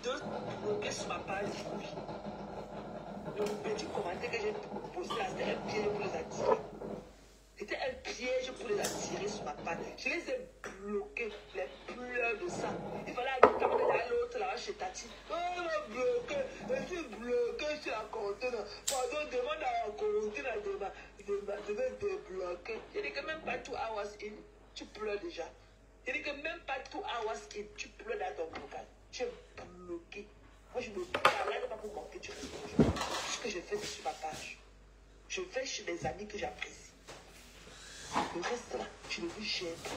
deux bloqués sur ma page. Le petit commentaire que j'ai posté là, c'était un piège pour les attirer. C'était un piège pour les attirer sur ma page. Je les ai bloqués, les pleurs de ça. Il fallait aller l'autre là chez Tati. Oh, il m'a bloqué. Je suis bloqué sur la conteneur. Pardon, demande à la conteneur de me débloquer. Je dis que même pas 2 hours in, tu pleures déjà. Je dis que même pas 2 hours in, tu pleures dans ton blocage. Tu es bloqué. Moi, je me balade pas pour manquer du respect. Ce que je fais, c'est sur ma page. Je vais chez des amis que j'apprécie. Le reste là, je ne vous gêne pas.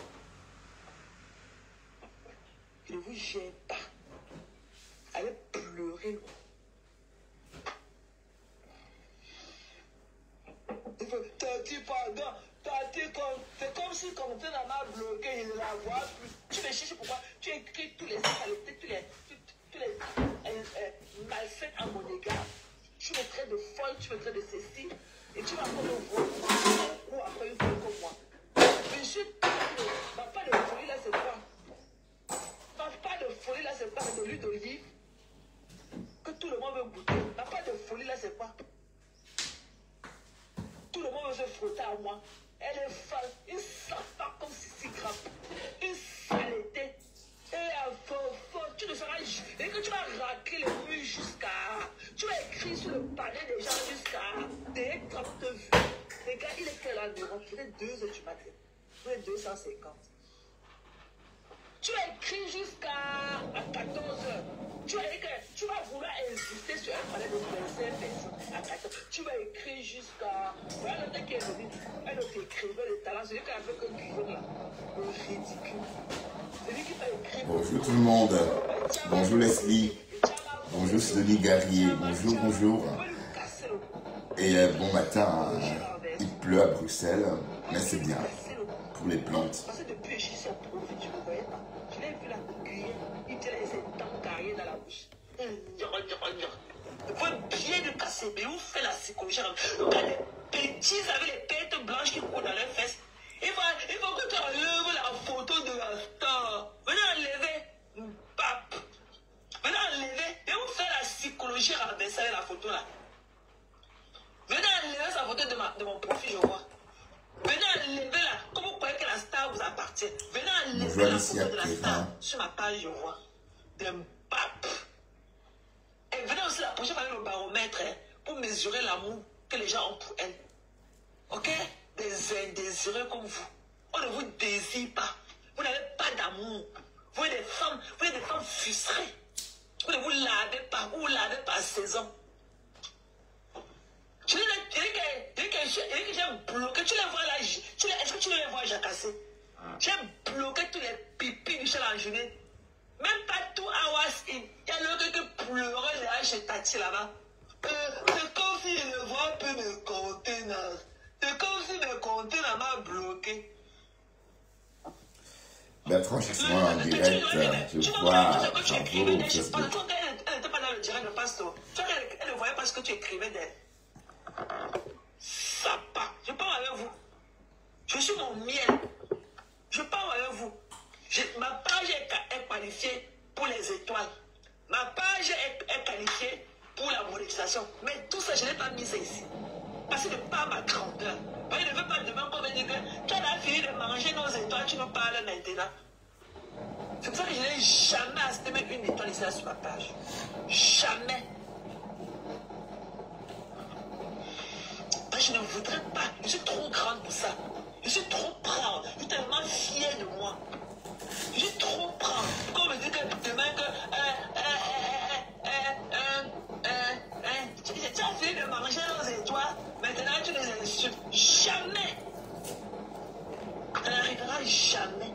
Je ne vous gêne pas. Allez pleurer. Tati, pardon. Tati, c'est comme si quand tu m'a bloqué, il ne la voit plus. Tu me cherches pourquoi tu écris tous les saletés, tous les malfaits à mon égard. Tu me traites de folle, tu me traites de ceci. Et tu vas encore me voir après une folle comme moi. Mais je ma pas de folie là, c'est quoi? Ma pas de folie là, c'est quoi? C'est de l'huile d'olive que tout le monde veut goûter. Ma pas de folie là, c'est quoi? Tout le monde veut se frotter à moi. Elle est folle. Une sapa comme Sissi Grappe. Une saleté. Et à fort, tu ne seras. Et que tu vas racler les murs jusqu'à. Tu vas écrire sur le palais des gens jusqu'à. Des 30 vues. Les gars, il est quelle heure environ? Il est 2h du matin. Il est 250. Tu vas écrire jusqu'à 14h. Tu vas vouloir insister sur un palais de 25 personnes à 14h. Tu vas écrire jusqu'à. Voilà le temps qui est venu. Elle t'écrivait le talent. Celui qui a fait que Guillaume là. Le ridicule. Celui qui t'a écrit. Bonjour tout le monde. Bonjour Leslie. Bonjour Sidonie Garrier. Bonjour, bonjour. Et bon matin. Il pleut à Bruxelles. Mais c'est bien. Pour les plantes. Parce que depuis que je suis au profit, je ne voyais pas. Je l'ai vu la cuillère, il tient ses dents carrées dans la bouche. Vous bien de casser, mais où fait la psychologie? Quand les petits avec les têtes blanches qui courent dans leurs fesses, il faut que tu enlèves la photo de la star. Venez enlever, pape. Venez enlever, et où fait la psychologie renversée avec la photo là? Venez enlever sa photo de mon profil, je vois. Venez enlever là, comme vous croyez que la star vous appartient. Venez enlever la photo de la star sur ma page, je vois. Des papes. Et venez aussi la prochaine fois avec le baromètre pour mesurer l'amour que les gens ont pour elle. Ok? Des indésirés comme vous. On ne vous désire pas. Vous n'avez pas d'amour. Vous êtes des femmes frustrées. Vous ne vous lavez pas. Vous lavez par saison. Je dis que j'ai bloqué. Tu les vois là. Est-ce que tu les vois jacasser? J'ai bloqué tous les pipis du chien en journée. Même pas 2 hours in. Il y a l'autre qui pleurait là chez Tati là-bas. C'est comme si je ne vois plus mes conteneurs. C'est comme si mes conteneurs m'a bloqué. Bertrand, je suis en direct. Je vois Bravo. Elle n'était pas dans le direct de Pastor. Elle ne voyait pas ce que tu écrivais d'elle. Sapa. Je parle avec vous. Je suis mon miel. Je parle avec vous. Ma page est qualifiée pour les étoiles. Ma page est qualifiée pour la monétisation. Mais tout ça, je n'ai pas mis ça ici. Parce que ce n'est pas ma grandeur. Je ne veux pas demain qu'on me dise que tu as fini de manger nos étoiles, tu me parles maintenant. C'est pour ça que je n'ai jamais acheté une étoile ici sur ma page. Jamais. Je ne voudrais pas. Je suis trop grande pour ça. Je suis trop proud. Je suis tellement fière de moi. Je suis trop proud. Comme me dit que demain que tu as fini de manger nos étoiles. Maintenant tu les insultes. Jamais. Ça n'arrivera jamais.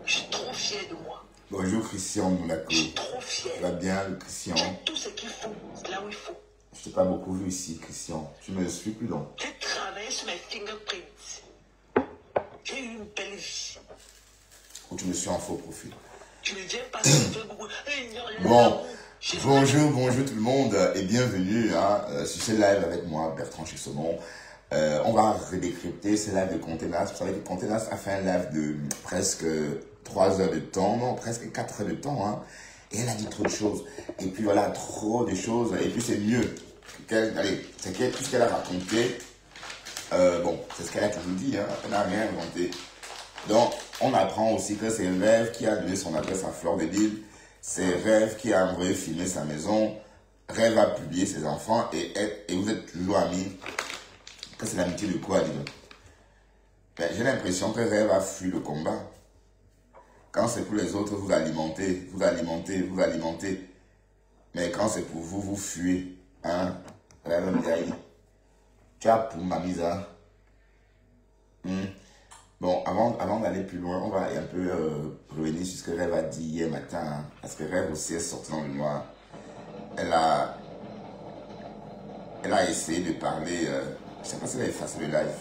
Je suis trop fière de moi. Bonjour Christian Monaco. Je suis trop fière. Ça va bien le Christian? J'ai tout ce qu'il faut. C'est là où il faut. Je t'ai pas beaucoup vu ici, Christian. Tu me suis plus long. J'ai travaillé sur mes fingerprints. J'ai eu une belle vie. Ou tu me suis en faux profil. Tu ne viens pas faire beaucoup. Bon, bonjour tout le monde et bienvenue sur ce live avec moi, Bertrand Chixomon. On va redécrypter ce live de Contenas. Vous savez que Contenas a fait un live de presque 3 heures de temps, non, presque 4 heures de temps. Et elle a dit trop de choses. Et puis voilà, trop de choses. Et puis c'est mieux. Allez, c'est tout ce qu'elle a raconté. Bon, c'est ce qu'elle a toujours dit. Hein, elle n'a rien inventé. Donc, on apprend aussi que c'est Rêve qui a donné son adresse à Fleur de Lille. C'est Rêve qui a envoyé filmer sa maison. Rêve a publié ses enfants. Et vous êtes toujours amis. Que c'est l'amitié de quoi, dis donc? Ben, j'ai l'impression que Rêve a fui le combat. Quand c'est pour les autres, vous alimentez, vous alimentez, vous alimentez. Mais quand c'est pour vous, vous fuyez. Hein? Rêve me dit, tu as pour ma mise à. Bon, avant d'aller plus loin, on va un peu revenir sur ce que Rêve a dit hier matin. Hein, parce que Rêve aussi est sortie dans le noir. Elle a essayé de parler. Je ne sais pas si elle a effacé le live.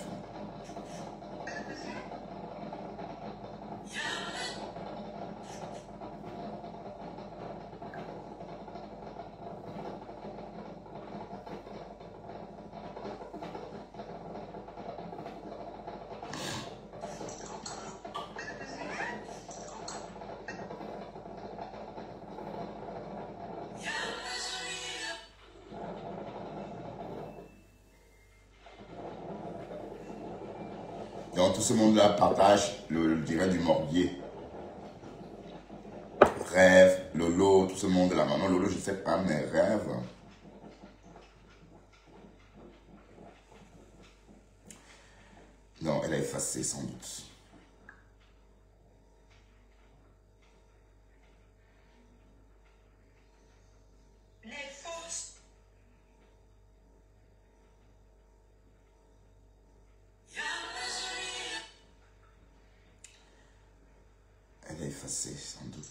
Donc tout ce monde-là partage le direct du Morbier. Rêve, Lolo, tout ce monde-là. Maintenant, Lolo, je ne sais pas, mais Rêve. Non, elle a effacé sans doute. Elle a effacé sans doute.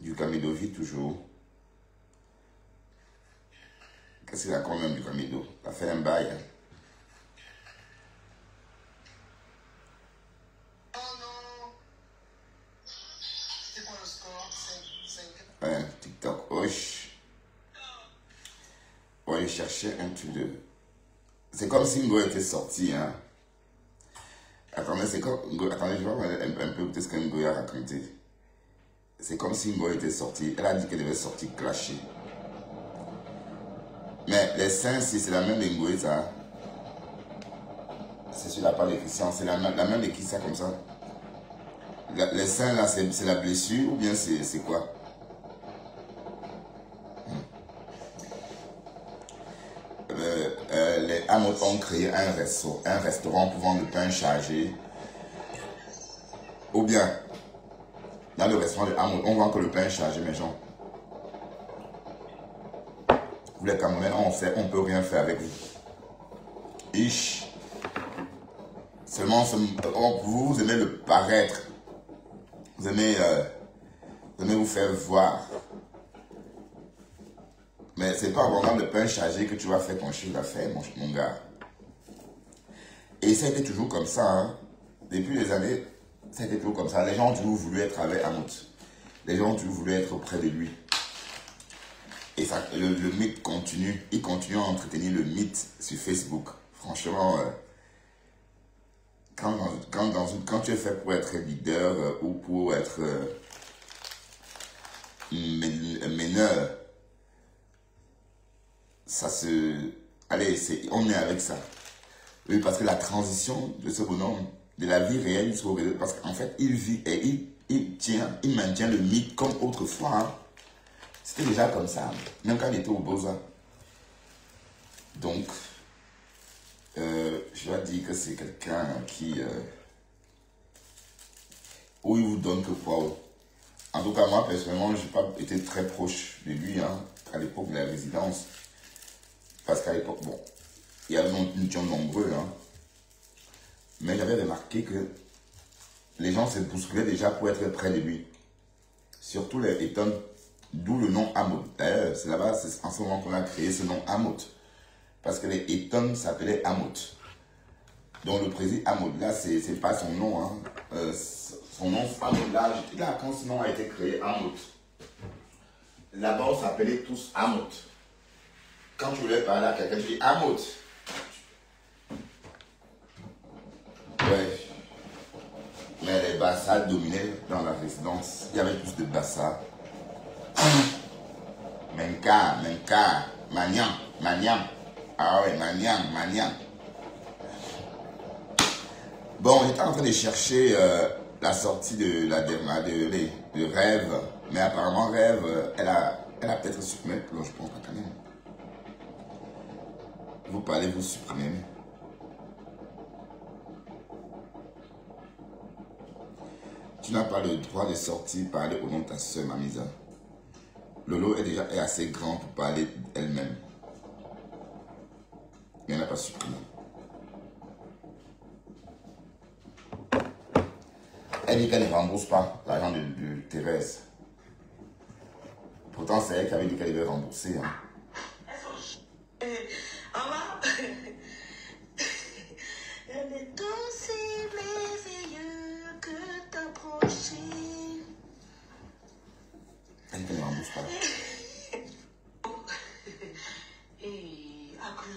Du Camido vit toujours. Qu'est-ce qu'il a quand même du Camido? Il a fait un bail. Hein. Ouais, TikTok, wesh. On va chercher un truc de... C'est comme si Ngo était sorti, hein. Attendez, c'est comme... Attendez, je vais voir un peu peut-être ce que Ngo a raconté. C'est comme si Ngo était sorti. Elle a dit qu'elle devait sortir clasher. Mais les seins, si c'est la même de Ngo, ça. C'est sur la part de Christian, c'est la même de qui ça comme ça. Les seins là, c'est la blessure ou bien c'est quoi? Les Hamots ont créé un restaurant pour vendre le pain chargé. Ou bien, dans le restaurant de Hamots, on vend que le pain chargé, mes gens. Vous les Camerounais, on ne peut rien faire avec vous. Ich. Seulement, vous aimez le paraître. Vous aimez vous faire voir. Mais c'est pas en vendant le pain chargé que tu vas faire ton chiffre d'affaires, mon gars. Et ça a été toujours comme ça. Hein. Depuis des années, ça a été toujours comme ça. Les gens ont toujours voulu être avec Hamout. Les gens ont toujours voulu être près de lui. Et ça, le mythe continue. Il continue à entretenir le mythe sur Facebook. Franchement, quand tu es fait pour être leader ou pour être meneur, ça se... Allez, on est avec ça. Oui, parce que la transition de ce bonhomme, de la vie réelle, parce qu'en fait, il vit et il maintient le mythe comme autrefois. Hein. C'était déjà comme ça, même quand il était au Beaux-Arts. Donc, je dois dire que c'est quelqu'un qui... où il vous donne que quoi. En tout cas, moi, personnellement, je n'ai pas été très proche de lui hein, à l'époque de la résidence. Parce qu'à l'époque, bon, il y avait nous étions nombreux. Hein, mais j'avais remarqué que les gens se bousculaient déjà pour être près de lui. Surtout les Eton, d'où le nom Hamout. D'ailleurs, c'est là-bas, c'est en ce moment qu'on a créé ce nom Hamout. Parce que les Eton s'appelaient Hamout. Donc le président Hamout, là, c'est pas son nom. Hein. Son nom, là, j'étais là quand ce nom a été créé, Amout. Là-bas, on s'appelait tous Amout. Quand tu voulais parler à quelqu'un, tu dis Amout. Ouais. Mais les Bassa dominaient dans la résidence. Il y avait plus de Bassa. Menka, Maniam, Maniam. Ah ouais, Maniam. Bon, j'étais en train de chercher la sortie de la de Rêve. Mais apparemment, Rêve, elle a peut-être supprimé le plan, je pense, quand même. Vous parlez, vous supprimez. Tu n'as pas le droit de sortir parler au nom de ta soeur, Mamisa. Lolo est assez grand pour parler d'elle-même. Mais elle n'a pas supprimé. Elle dit qu'elle ne rembourse pas l'argent de Thérèse. Pourtant, c'est elle qui avait dit qu'elle devait rembourser. Hein. Elle est aussi merveilleuse que t'approcher. Elle dit qu'elle ne rembourse pas. Et après,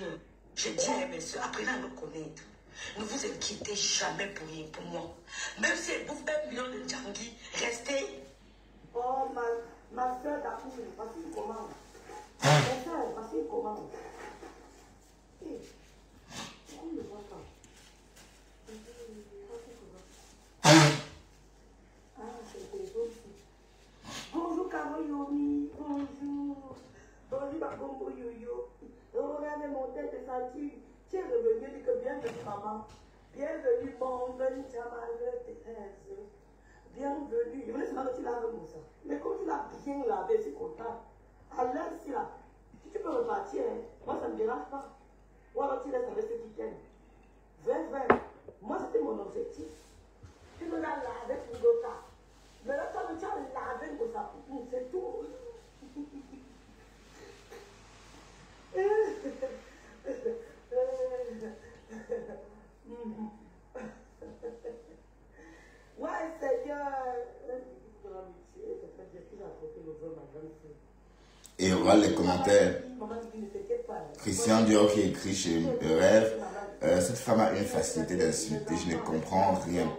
je dis à mes soeurs, apprenez à me connaître. Ne vous inquiétez jamais pour moi. Même si elle bouffe 1 million de djangui, restez. Oh, ma soeur d'amour, voici une commande. Ma soeur, voici une commande. Hé, pourquoi ne vois pas? Ah, c'est le téléphone aussi. Bonjour, Caro Yomi. Bonjour. Bonjour, Babombo Yoyo. Regardez mon tête de sentir. Tu es revenu, dis que bienvenue, maman. Bienvenue, bon, venue, Jamal, Thérèse. Bienvenue. Je voulais savoir si tu laves comme ça. Mais comme tu l'as bien lavé, c'est content. À l'heure, si là, si tu peux repartir, hein, moi ça ne me dérange pas. Ou alors tu laisses avec ce week-end. 20. Moi, c'était mon objectif. Tu me l'as lavé pour Gota. Mais là, toi, tu as lavé pour ça. C'est tout. Ouais, Seigneur. Et on voit les commentaires. Christian Dior qui écrit chez Rêve. Cette femme a une facilité d'insulter, je ne comprends rien.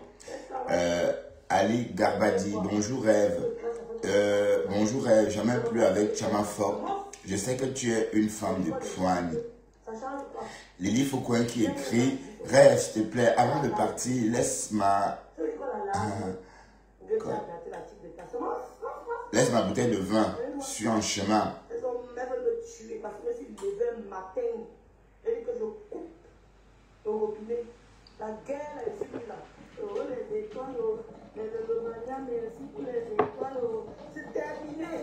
Ali Garbadi, bonjour Rêve. Bonjour Rêve, jamais plus avec Chama Fort. Je sais que tu es une femme de poigne. Lily Foucault qui écrit Rêve, s'il te plaît, avant de partir, laisse ma bouteille de vin. Je suis en chemin. Elles ont même me tuer parce que je suis levé un matin et que je coupe au robinet. La guerre est finie là. Oh, les étoiles, le mania, merci pour les étoiles. C'est terminé.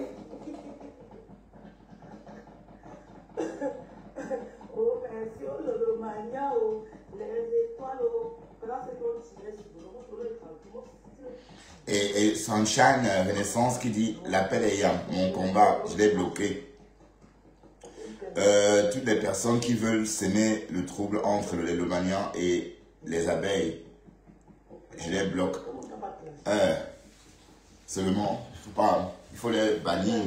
Oh, merci, le mania, les étoiles. Là, c'est qu'on tirait sur le tranquille. Et Sunshine Renaissance qui dit l'appel ayant mon combat, je l'ai bloqué. Toutes les personnes qui veulent s'aimer le trouble entre le lélomanian et les abeilles, je les bloque. Seulement, il faut les bannir.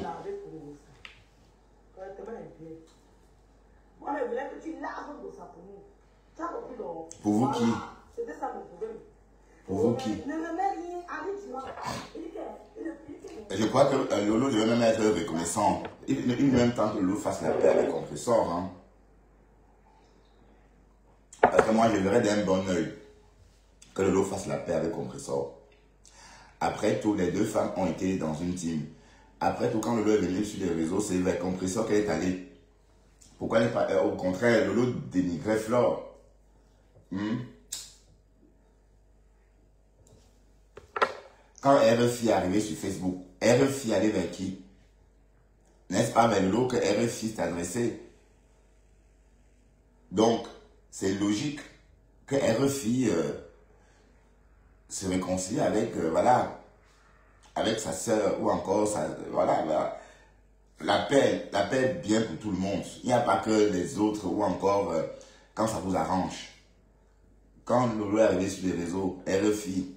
Pour vous qui? Pour vous qui? Je crois que Lolo devait même être reconnaissant. Il même temps que Lolo fasse la paix avec Compressor. Hein. Parce que moi, je verrais d'un bon oeil que Lolo fasse la paix avec Compressor. Après tout, les deux femmes ont été dans une team. Après tout, quand Lolo est venu sur les réseaux, c'est vers Compressor qu'elle est allée. Pourquoi elle n'est pas... au contraire, Lolo dénigrait Flore. Quand RFI est arrivé sur Facebook, RFI allait vers qui? N'est-ce pas vers Lolo que RFI s'est adressé? Donc, c'est logique que RFI se réconcilie avec, voilà, avec sa sœur ou encore, voilà. La paix est bien pour tout le monde. Il n'y a pas que les autres ou encore quand ça vous arrange. Quand Lolo est arrivé sur les réseaux, RFI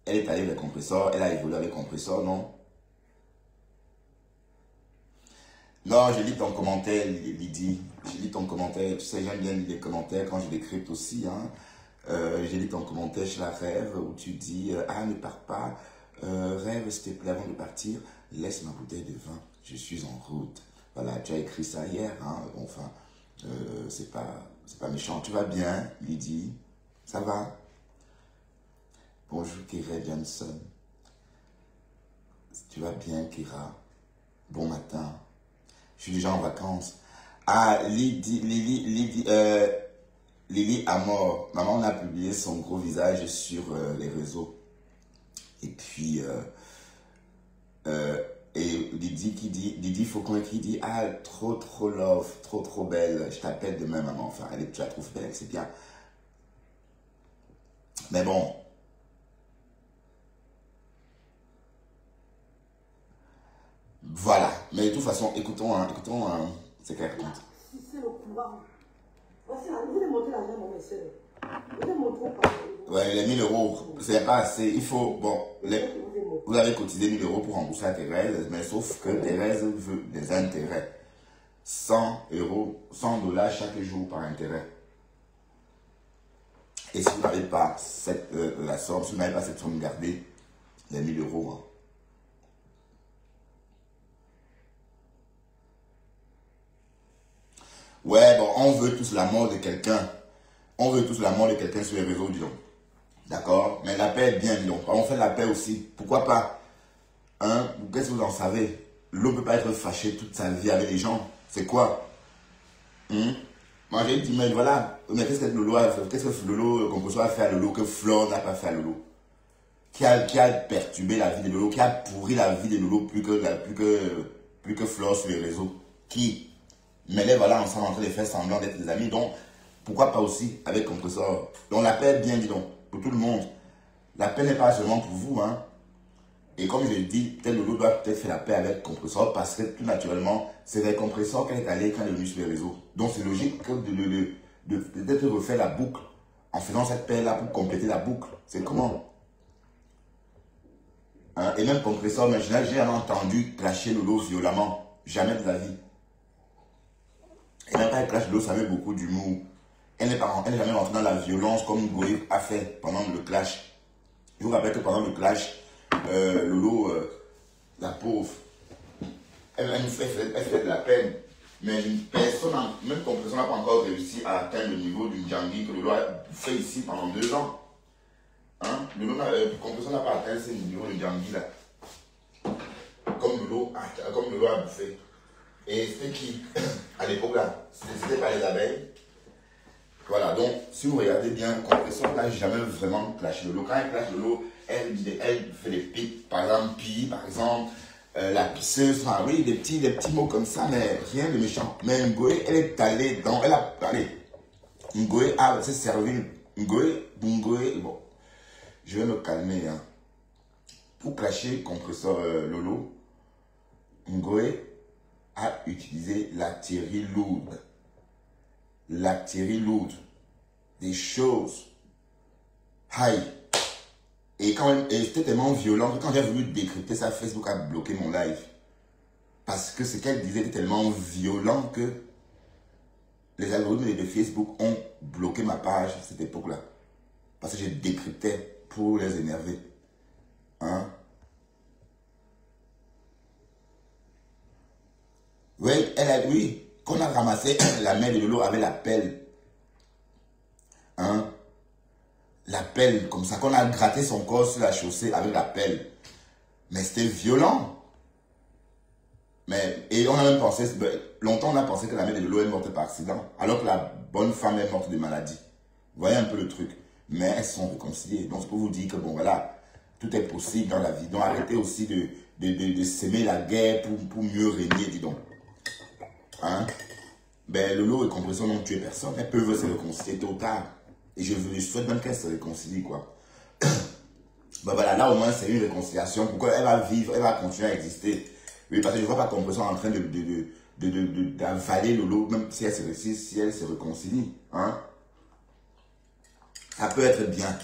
Elle est allée vers compresseur, elle a évolué avec compresseur, non? Non, je lis ton commentaire, Lydie. Je lis ton commentaire. Tu sais, j'aime bien lire les commentaires quand je décrypte aussi. Hein. J'ai lu ton commentaire chez la Rêve où tu dis ah, ne pars pas. Rêve, s'il te plaît, avant de partir, laisse ma bouteille de vin. Je suis en route. Voilà, tu as écrit ça hier. Hein. Enfin, c'est pas méchant. Tu vas bien, Lydie? Ça va? Bonjour, Kira Johnson. Tu vas bien, Kira? Bon matin. Je suis déjà en vacances. Ah, Lily Amor. Maman, on a publié son gros visage sur les réseaux. Et puis, et Lydie Faucon qui dit, ah, trop love, trop belle. Je t'appelle demain, maman. Enfin, tu la trouves belle, c'est bien. Mais bon. Voilà. Mais de toute façon, écoutons, c'est qu'elle raconte. Si c'est le courant. Voici là, vous voulez montrer l'argent, mon monsieur. Vous voulez montrer pas. Ouais, les 1000 euros, c'est pas assez. Il faut, bon, vous avez cotisé 1000 euros pour rembourser à Thérèse, mais sauf que Thérèse veut des intérêts. 100 euros, 100 $ chaque jour par intérêt. Et si vous n'avez pas la somme, si vous n'avez pas cette somme gardée, les 1000 euros, hein. Ouais, bon, on veut tous la mort de quelqu'un. On veut tous la mort de quelqu'un sur les réseaux, disons. D'accord? Mais la paix est bien, disons. On fait la paix aussi. Pourquoi pas? Hein? Qu'est-ce que vous en savez? L'homme ne peut pas être fâché toute sa vie avec les gens. C'est quoi? Moi, j'ai dit, mais voilà. Mais qu'est-ce que Lolo a fait? Qu'est-ce que Lolo, Composeur a fait à Lolo que Flore n'a pas fait à Lolo? Qui a perturbé la vie de Lolo? Qui a pourri la vie de Lolo plus que Flore sur les réseaux? Qui? Mais les voilà ensemble en train de faire semblant d'être des amis. Donc, pourquoi pas aussi avec Compresseur? Donc, la paix est bien, dis donc, pour tout le monde. La paix n'est pas seulement pour vous. Hein. Et comme je l'ai dit, peut-être Lolo doit peut-être faire la paix avec Compresseur parce que tout naturellement, c'est vers Compresseur qu'elle est allée quand elle est venue sur les réseaux. Donc, c'est logique de refaire la boucle en faisant cette paix-là pour compléter la boucle. C'est comment? Hein? Et même Compresseur, mais j'ai jamais entendu clasher Lolo violemment. Jamais de la vie. Et même quand elle clash Lolo, ça met beaucoup d'humour. Elle n'est jamais rentrée dans la violence comme Goï a fait pendant le clash. Je vous rappelle que pendant le clash, Lolo, la pauvre, elle fait de la peine. Mais personne, même Compresseur n'a pas encore réussi à atteindre le niveau du Djangui que Lolo a fait ici pendant 2 ans. Hein? Compresseur n'a pas atteint ce niveau de Djangui là. Comme Lolo a bouffé. Et c'était qui, à l'époque là, c'était pas les abeilles. Voilà, donc si vous regardez bien, Compresseur n'a jamais vraiment clashé Lolo. Quand elle clash Lolo, elle fait des pics, par exemple, par exemple, la pisseuse, enfin oui, des petits mots comme ça, mais rien de méchant. Mais Ngoé, elle est allée dans, Ngoé s'est servi, Ngoé, bon, je vais me calmer, hein. Pour clasher Compresseur Lolo, Ngoé a utilisé l'artillerie lourde. L'artillerie lourde. Des choses. Aïe. Et c'était tellement violent que quand j'ai voulu décrypter ça, Facebook a bloqué mon live. Parce que ce qu'elle disait était tellement violent que les algorithmes de Facebook ont bloqué ma page à cette époque-là. Parce que j'ai décrypté pour les énerver. Hein? Oui, qu'on a ramassé la mère de Lolo avec la pelle. Hein? La pelle, comme ça, qu'on a gratté son corps sur la chaussée avec la pelle. Mais c'était violent. Et on a même pensé, longtemps on a pensé que la mère de Lolo est morte par accident, alors que la bonne femme est morte de maladie. Vous voyez un peu le truc. Mais elles se sont réconciliées. Donc, c'est pour vous dire que, bon, voilà, tout est possible dans la vie. Donc, arrêtez aussi de s'aimer la guerre pour mieux régner, dis donc. Hein? Lolo et Compresseur n'ont tué personne. Elles peuvent se réconcilier tôt ou tard. Et je souhaite même qu'elles se réconcilient, quoi. Voilà, là au moins c'est une réconciliation. Pourquoi elle va vivre, elle va continuer à exister. Oui, parce que je ne vois pas Compresseur en train d'avaler Lolo, même si elle se réconcilie. Hein? Ça peut être bien.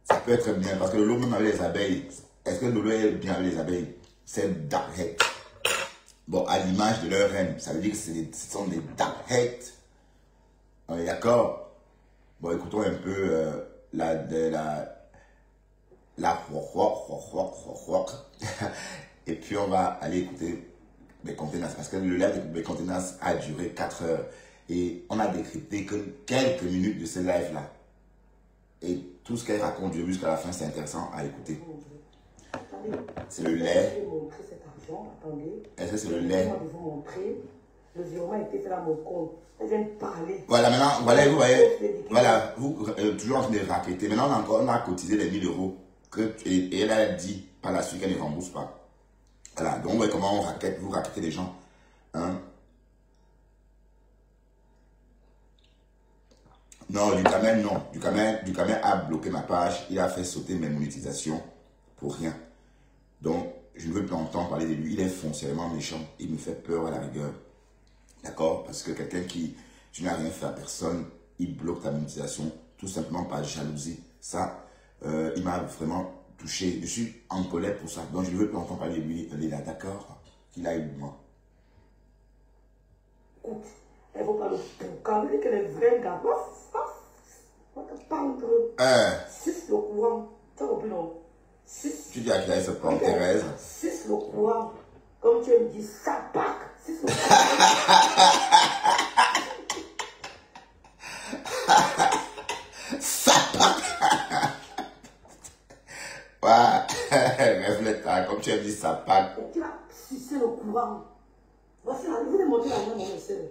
Ça peut être bien, parce que le lot même avec les abeilles, est-ce que le lot est bien avec les abeilles? C'est darkhead. Bon, à l'image de leur reine, ça veut dire que ce sont des darkhead. On est d'accord? Bon, écoutons un peu et puis on va aller écouter les contenances, parce que le live des contenances a duré 4 heures et on a décrypté que quelques minutes de ce live là et tout ce qu'elle raconte jusqu'à la fin, c'est intéressant à écouter. C'est le lait. Est-ce que c'est le lait? Le virement était fait à mon compte. Elle vient de parler. Voilà, maintenant, voilà, vous voyez, voilà, vous, toujours en train de raqueter. Maintenant, on a cotisé les 1000 euros et elle a dit par la suite qu'elle ne rembourse pas. Voilà, donc vous voyez comment on raquette, vous raquettez les gens. Hein? Non, Ducamel, non. Ducamel a bloqué ma page. Il a fait sauter mes monétisations pour rien. Donc, je ne veux plus entendre parler de lui. Il est foncièrement méchant. Il me fait peur à la rigueur. D'accord? Parce que quelqu'un qui, tu n'as rien fait à personne, il bloque ta monétisation tout simplement par jalousie. Ça, il m'a vraiment touché. Je suis en colère pour ça. Donc, je ne veux plus entendre parler de lui. Il est là, d'accord? Qu'il aille de moi. Écoute, il ne faut pas le quand même que les vrais gars, on va te pendre. 6 le courant. Tu as compris, non? 6. Tu dis à qui elle se prend, Thérèse? 6 le courant. Comme tu me dis, ça pack. 6 le courant. Ça pack. Ouais, reflète, comme tu as dit, ça pack. Tu vas sucer le courant. Voici, je vous ai montré la main, mon monsieur.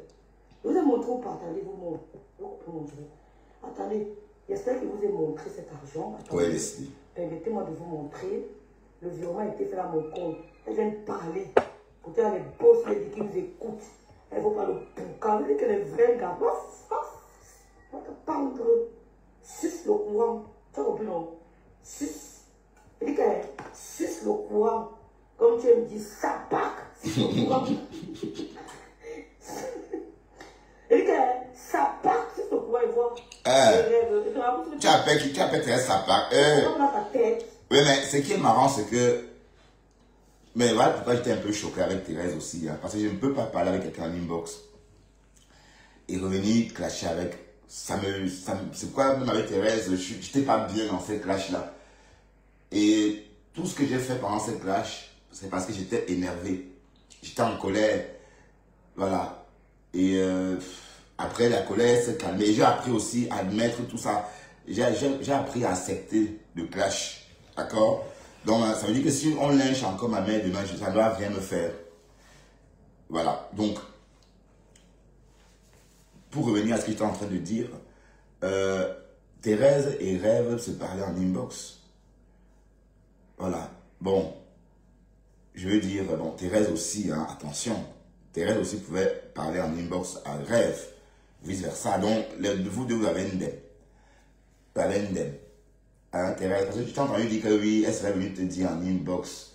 Je vous ai montré où partagez vous montrer. Attendez, j'espère que je vous ai montré cet argent. Oui, Leslie. Permettez-moi de vous montrer. Le virement était fait à mon compte. Elle vient de parler. Pour dire les boss qui nous écoutent. Elle ne faut pas le quand même que les vrais gars. On va te pendre. 6 le courant. Tu as compris, non? 6. Elle dit que 6 le courant. Comme tu me dis, ça pack. 6 le courant. Elle dit que ça pack. 6 le courant, il voit. Tu appelles Thérèse ça pack. Oui, mais ce qui est marrant, c'est que. Mais voilà pourquoi j'étais un peu choqué avec Thérèse aussi. Hein, parce que je ne peux pas parler avec quelqu'un en inbox et revenir clasher avec. C'est quoi, même avec Thérèse, je n'étais pas bien dans cette clash-là. Et tout ce que j'ai fait pendant cette clash, c'est parce que j'étais énervé. J'étais en colère. Voilà. Et après, la colère s'est calmée. Et j'ai appris aussi à admettre tout ça. J'ai appris à accepter le clash. D'accord? Donc, ça veut dire que si on lynche encore ma mère demain, ça ne doit rien me faire. Voilà. Donc, pour revenir à ce que j'étais en train de dire, Thérèse et Rêve se parlaient en inbox. Voilà. Bon, je veux dire, bon, Thérèse aussi, hein, attention. Thérèse aussi pouvait parler en inbox à Rêve, vice-versa. Donc, vous deux, vous avez une dème. Vous avez une dème. Hein, Thérèse, parce que tu t'es entendu dire que oui, elle serait venue te dire en inbox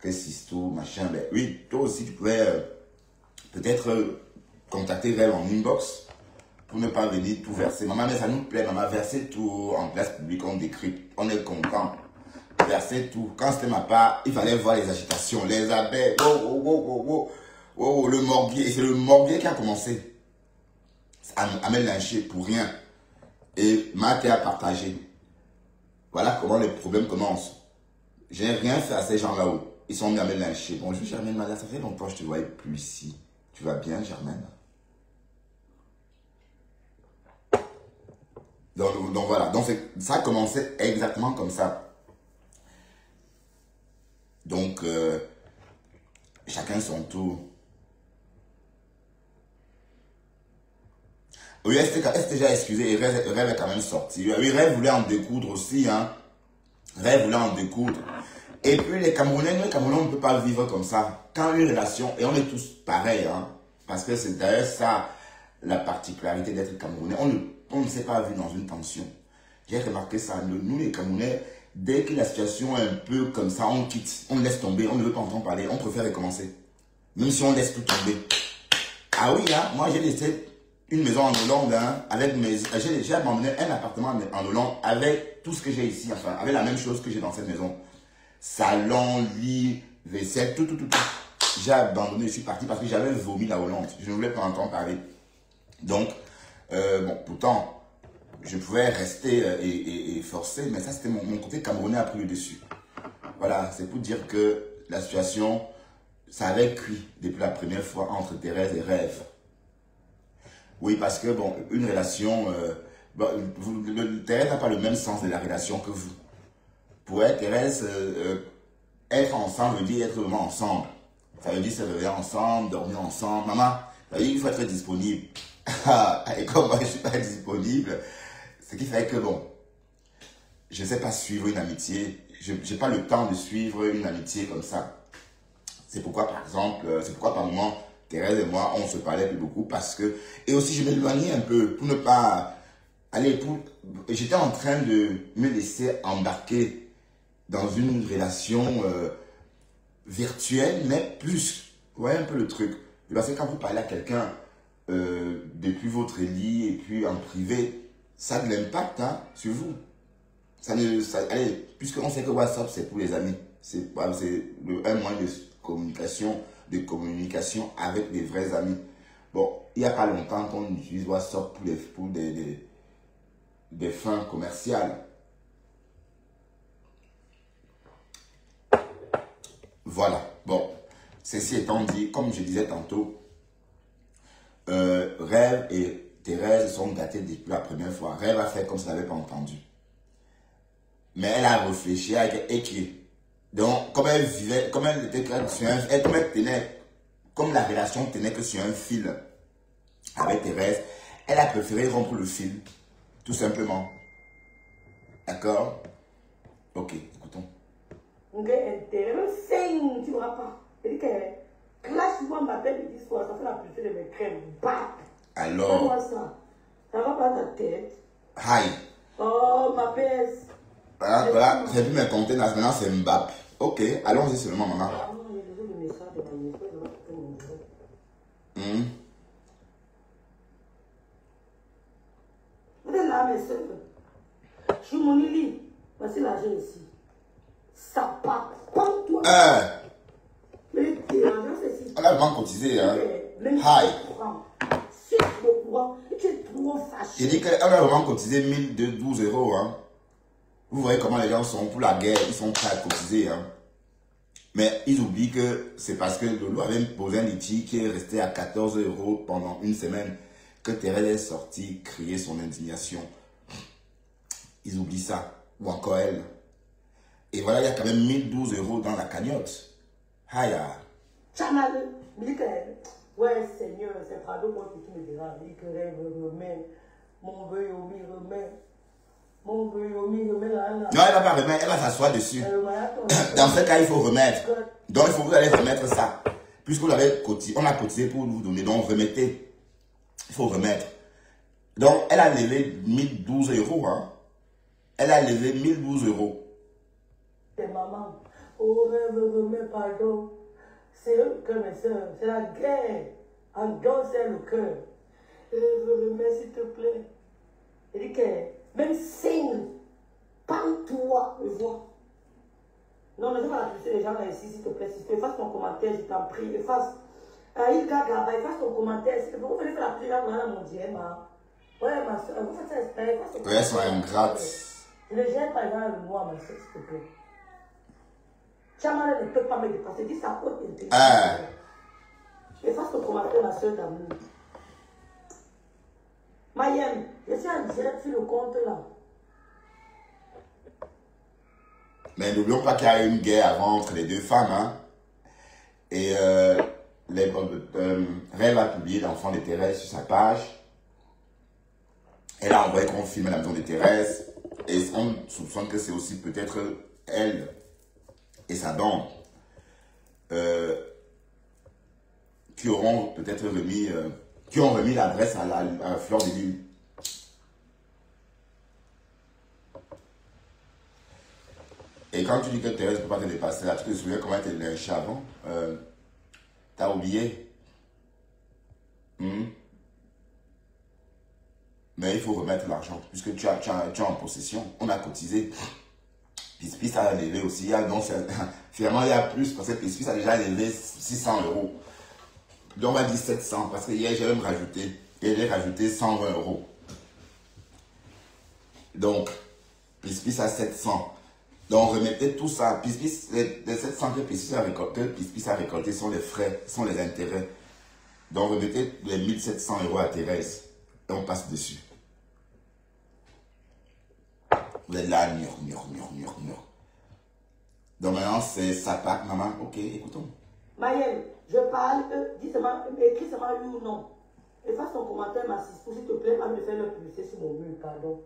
que c'est tout, machin. Ben oui, toi aussi, tu pouvais peut-être contacter Rêve en inbox pour ne pas venir tout verser. Maman, mais ça nous plaît, maman, verser tout en place publique, on décrypte, on est content. Verser tout. Quand c'était ma part, il fallait voir les agitations, les abeilles, le morbier. Et c'est le morbier qui a commencé à me lyncher pour rien. Et m'a été à partager. Voilà comment les problèmes commencent. J'ai rien fait à ces gens là-haut. Ils sont mis à me lyncher. Bonjour Germaine Mada, ça fait longtemps que je ne te voyais plus ici. Tu vas bien Germaine? Donc voilà. Donc ça a commencé exactement comme ça. Donc, chacun son tour. Oui, elle s'était déjà excusée et Rêve est quand même sorti. Oui, Rêve voulait en découdre aussi. Hein. Rêve voulait en découdre. Et puis les Camerounais, on ne peut pas vivre comme ça. Quand une relation, et on est tous pareils, hein, parce que c'est d'ailleurs ça la particularité d'être Camerounais, on ne s'est pas vu dans une tension. J'ai remarqué ça. Nous les Camerounais, dès que la situation est un peu comme ça, on quitte, on laisse tomber, on ne veut pas entendre parler, on préfère recommencer. Même si on laisse tout tomber. Ah oui, hein, moi j'ai laissé une maison en Hollande, hein, avec mes... J'ai abandonné un appartement en Hollande avec tout ce que j'ai ici, enfin, avec la même chose que j'ai dans cette maison. Salon, lit, vaisselle, tout. J'ai abandonné, je suis parti parce que j'avais vomi la Hollande. Je ne voulais pas entendre parler. Donc, bon, pourtant, je pouvais rester et forcer, mais ça, c'était mon côté camerounais a pris le dessus. Voilà, c'est pour dire que la situation, ça avait cuit depuis la première fois entre Thérèse et Rêve. Oui, parce que, bon, une relation, Thérèse n'a pas le même sens de la relation que vous. Pour elle, Thérèse, être ensemble veut dire être vraiment ensemble. Ça veut dire se réveiller ensemble, dormir ensemble. Maman, ça veut dire qu'il faut être disponible. Et comme moi, je ne suis pas disponible, ce qui fait que, bon, je ne sais pas suivre une amitié. Je n'ai pas le temps de suivre une amitié comme ça. C'est pourquoi, par exemple, par moment, Thérèse et moi, on se parlait plus beaucoup parce que... Et aussi, je m'éloignais un peu pour ne pas... J'étais en train de me laisser embarquer dans une relation virtuelle, mais plus. Vous voyez un peu le truc. Parce que quand vous parlez à quelqu'un depuis votre lit et puis en privé, ça a de l'impact hein, sur vous. Allez, puisqu'on sait que WhatsApp, c'est pour les amis. C'est un moyen de communication avec des vrais amis. Bon, il n'y a pas longtemps qu'on utilise WhatsApp pour des fins commerciales. Voilà. Bon, ceci étant dit, comme je disais tantôt, Rêve et Thérèse sont gâtés depuis la première fois. Rêve a fait comme si elle n'avait pas entendu. Mais elle a réfléchi, elle a écrit. Donc, comme elle vivait, comme elle était sur un, comme elle tenait, comme la relation tenait que sur un fil avec Thérèse, elle a préféré rompre le fil, tout simplement. D'accord? Ok, écoutons. Ok, même 5, tu ne verras pas. Elle dit que clash-moi ma tête du soir, ça fait la pluie de mes crèmes. Bap! Alors. Fais-moi ça. Ça va pas ta tête. Hi. Oh, ma PS. Voilà, c'est plus mes contenus, maintenant c'est Mbappé. Ok, allons-y seulement, maman. Ah non, il y a déjà le message de ma nièce, je vais faire mon numéro. Vous êtes là, mes soeurs. Je suis mon lit. Voici l'argent ici. Ça part. Comme toi. Mais l'argent, c'est ici. On a vraiment cotisé, hein. Hi. Si tu me crois, tu es trop fâché. J'ai dit qu'on a vraiment cotisé 1012 €, hein. Vous voyez comment les gens sont pour la guerre, ils sont prêts à cotiser. Hein. Mais ils oublient que c'est parce que Lolo avait posé un litige qui est resté à 14 € pendant une semaine que Thérèse est sortie crier son indignation. Ils oublient ça. Ou encore elle. Et voilà, il y a quand même 1012 € dans la cagnotte. Haya. Chanal, me dit que, ouais Seigneur, c'est pardon moi que tu me diras. Il dit que rêve remet, mon vœu remet. Non, elle va pas remettre, elle va s'asseoir dessus. Dans ce cas, il faut remettre. Donc, il faut que vous allez remettre ça. Puisque vous avez cotisé, on a cotisé pour vous donner, donc remettez. Il faut remettre. Donc, elle a levé 1012 €. Hein. Elle a levé 1012 €. C'est maman. Oh, rêve, remets, pardon. C'est le cœur, mes soeurs. C'est la guerre. En dehors, c'est le cœur. Rêve, remets, s'il te plaît. Il dit que. Même signe, parle-toi, me vois. Non, ne fais pas la publicité des gens là ici, s'il te plaît. Si tu effaces ton commentaire, je t'en prie. Efface. Il gagne là-bas, efface ton commentaire. S'il te plaît, vous venez faire la pluie là, voilà mon dieu, ma. Ouais, ma soeur, vous faites ça exprès. Efface ton commentaire. Elles sont ingrates. Je ne gère pas le noir, ma soeur, s'il te plaît. Chamara ne peut pas me dépasser. Dis sa haute intelligence. Efface ton commentaire, ma soeur d'amour. Mayem, je suis en direct sur le compte là. Mais n'oublions pas qu'il y a eu une guerre avant entre les deux femmes. Hein. Et Rêve a publié l'enfant de Thérèse sur sa page. Elle a envoyé qu'on filme la maison de Thérèse. Et on soupçonne que c'est aussi peut-être elle et sa dame qui auront peut-être remis... qui ont remis l'adresse à Fleur de Lille. Et quand tu dis que Thérèse ne peut pas te dépasser, là, tu te souviens comment elle était lynchée avant? T'as oublié? Mais il faut remettre l'argent, puisque tu es en possession. On a cotisé. Pispis a levé aussi. Donc, finalement, il y a plus, parce que Pispis a déjà levé 600 €. Donc, on va dire 700, parce que hier, j'ai même rajouté. Et j'ai rajouté 120 €. Donc, Pispis a 700. Donc, remettez tout ça. Pispis, les 700 que Pispis a récolté sont les frais, sont les intérêts. Donc, remettez les 1700 € à Thérèse. Et on passe dessus. Vous êtes là, mur. Donc maintenant, c'est ça part, maman. Ok, écoutons. Mayem, je parle, dis seulement, écris seulement oui ou non. Et fasse ton commentaire, ma s'il te plaît, va me faire le pulser sur mon mur, pardon.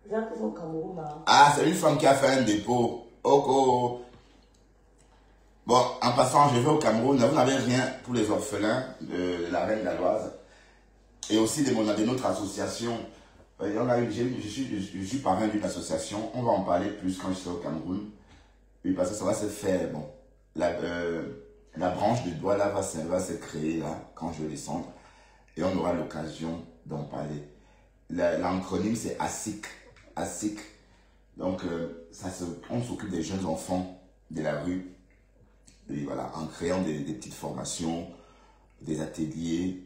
J'ai appris son Cameroun là. Ah, c'est une femme qui a fait un dépôt. Oh. Bon, en passant, je vais au Cameroun. Vous n'avez rien pour les orphelins de la Reine Galloise. Et aussi de notre association. Je suis parrain d'une association. On va en parler plus quand je serai au Cameroun. Oui, parce que ça va se faire. Bon, la branche de Douala va se créer là, quand je vais descendre. Et on aura l'occasion d'en parler. L'acronyme, c'est ASIC. ASIC. Donc, on s'occupe des jeunes enfants de la rue. Et voilà, en créant des petites formations, des ateliers.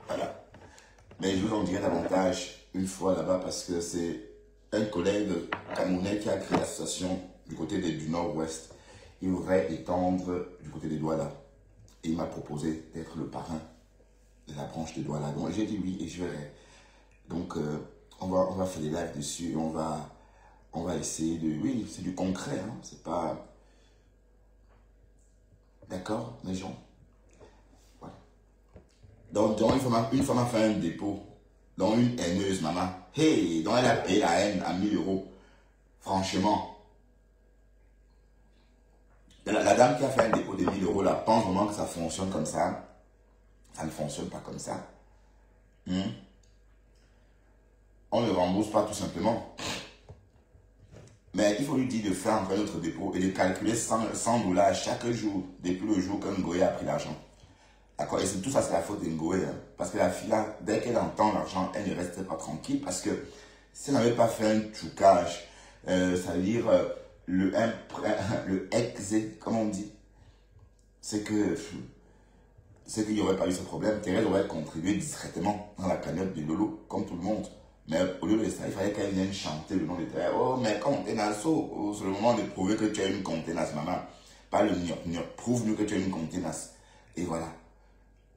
Voilà. Mais je vous en dirai davantage une fois là-bas parce que c'est un collègue camerounais qui a créé l'association du côté du nord-ouest. Il voudrait étendre du côté des Douala. Et il m'a proposé d'être le parrain de la branche de Douala. Donc j'ai dit oui et je verrai. Donc on va faire des lives dessus et on va essayer de... Oui, c'est du concret, hein, c'est pas... D'accord, les gens? Voilà. Donc une femme a fait un dépôt. Donc une haineuse, maman. Hey, donc elle a payé la haine à 1000 €. Franchement. La dame qui a fait un dépôt de 1000 € là, pense vraiment que ça fonctionne comme ça. Ça ne fonctionne pas comme ça. On ne rembourse pas tout simplement. Mais il faut lui dire de faire encore un autre dépôt et de calculer 100 $ chaque jour, depuis le jour que Ngoé a pris l'argent. D'accord? Et c'est tout ça, c'est la faute de Ngoé. Hein? Parce que la fille là, dès qu'elle entend l'argent, elle ne reste pas tranquille. Parce que si elle n'avait pas fait un trucage, ça veut dire le exé, comment on dit? C'est qu'il n'y aurait pas eu ce problème. Thérèse aurait contribué discrètement dans la cagnotte de Lolo, comme tout le monde. Mais au lieu de ça, il fallait qu'elle vienne chanter le nom de Thérèse. Oh, mais contenance, c'est le moment de prouver que tu as une contenance, maman. Pas le gnoc. Prouve-nous que tu as une contenance. Et voilà.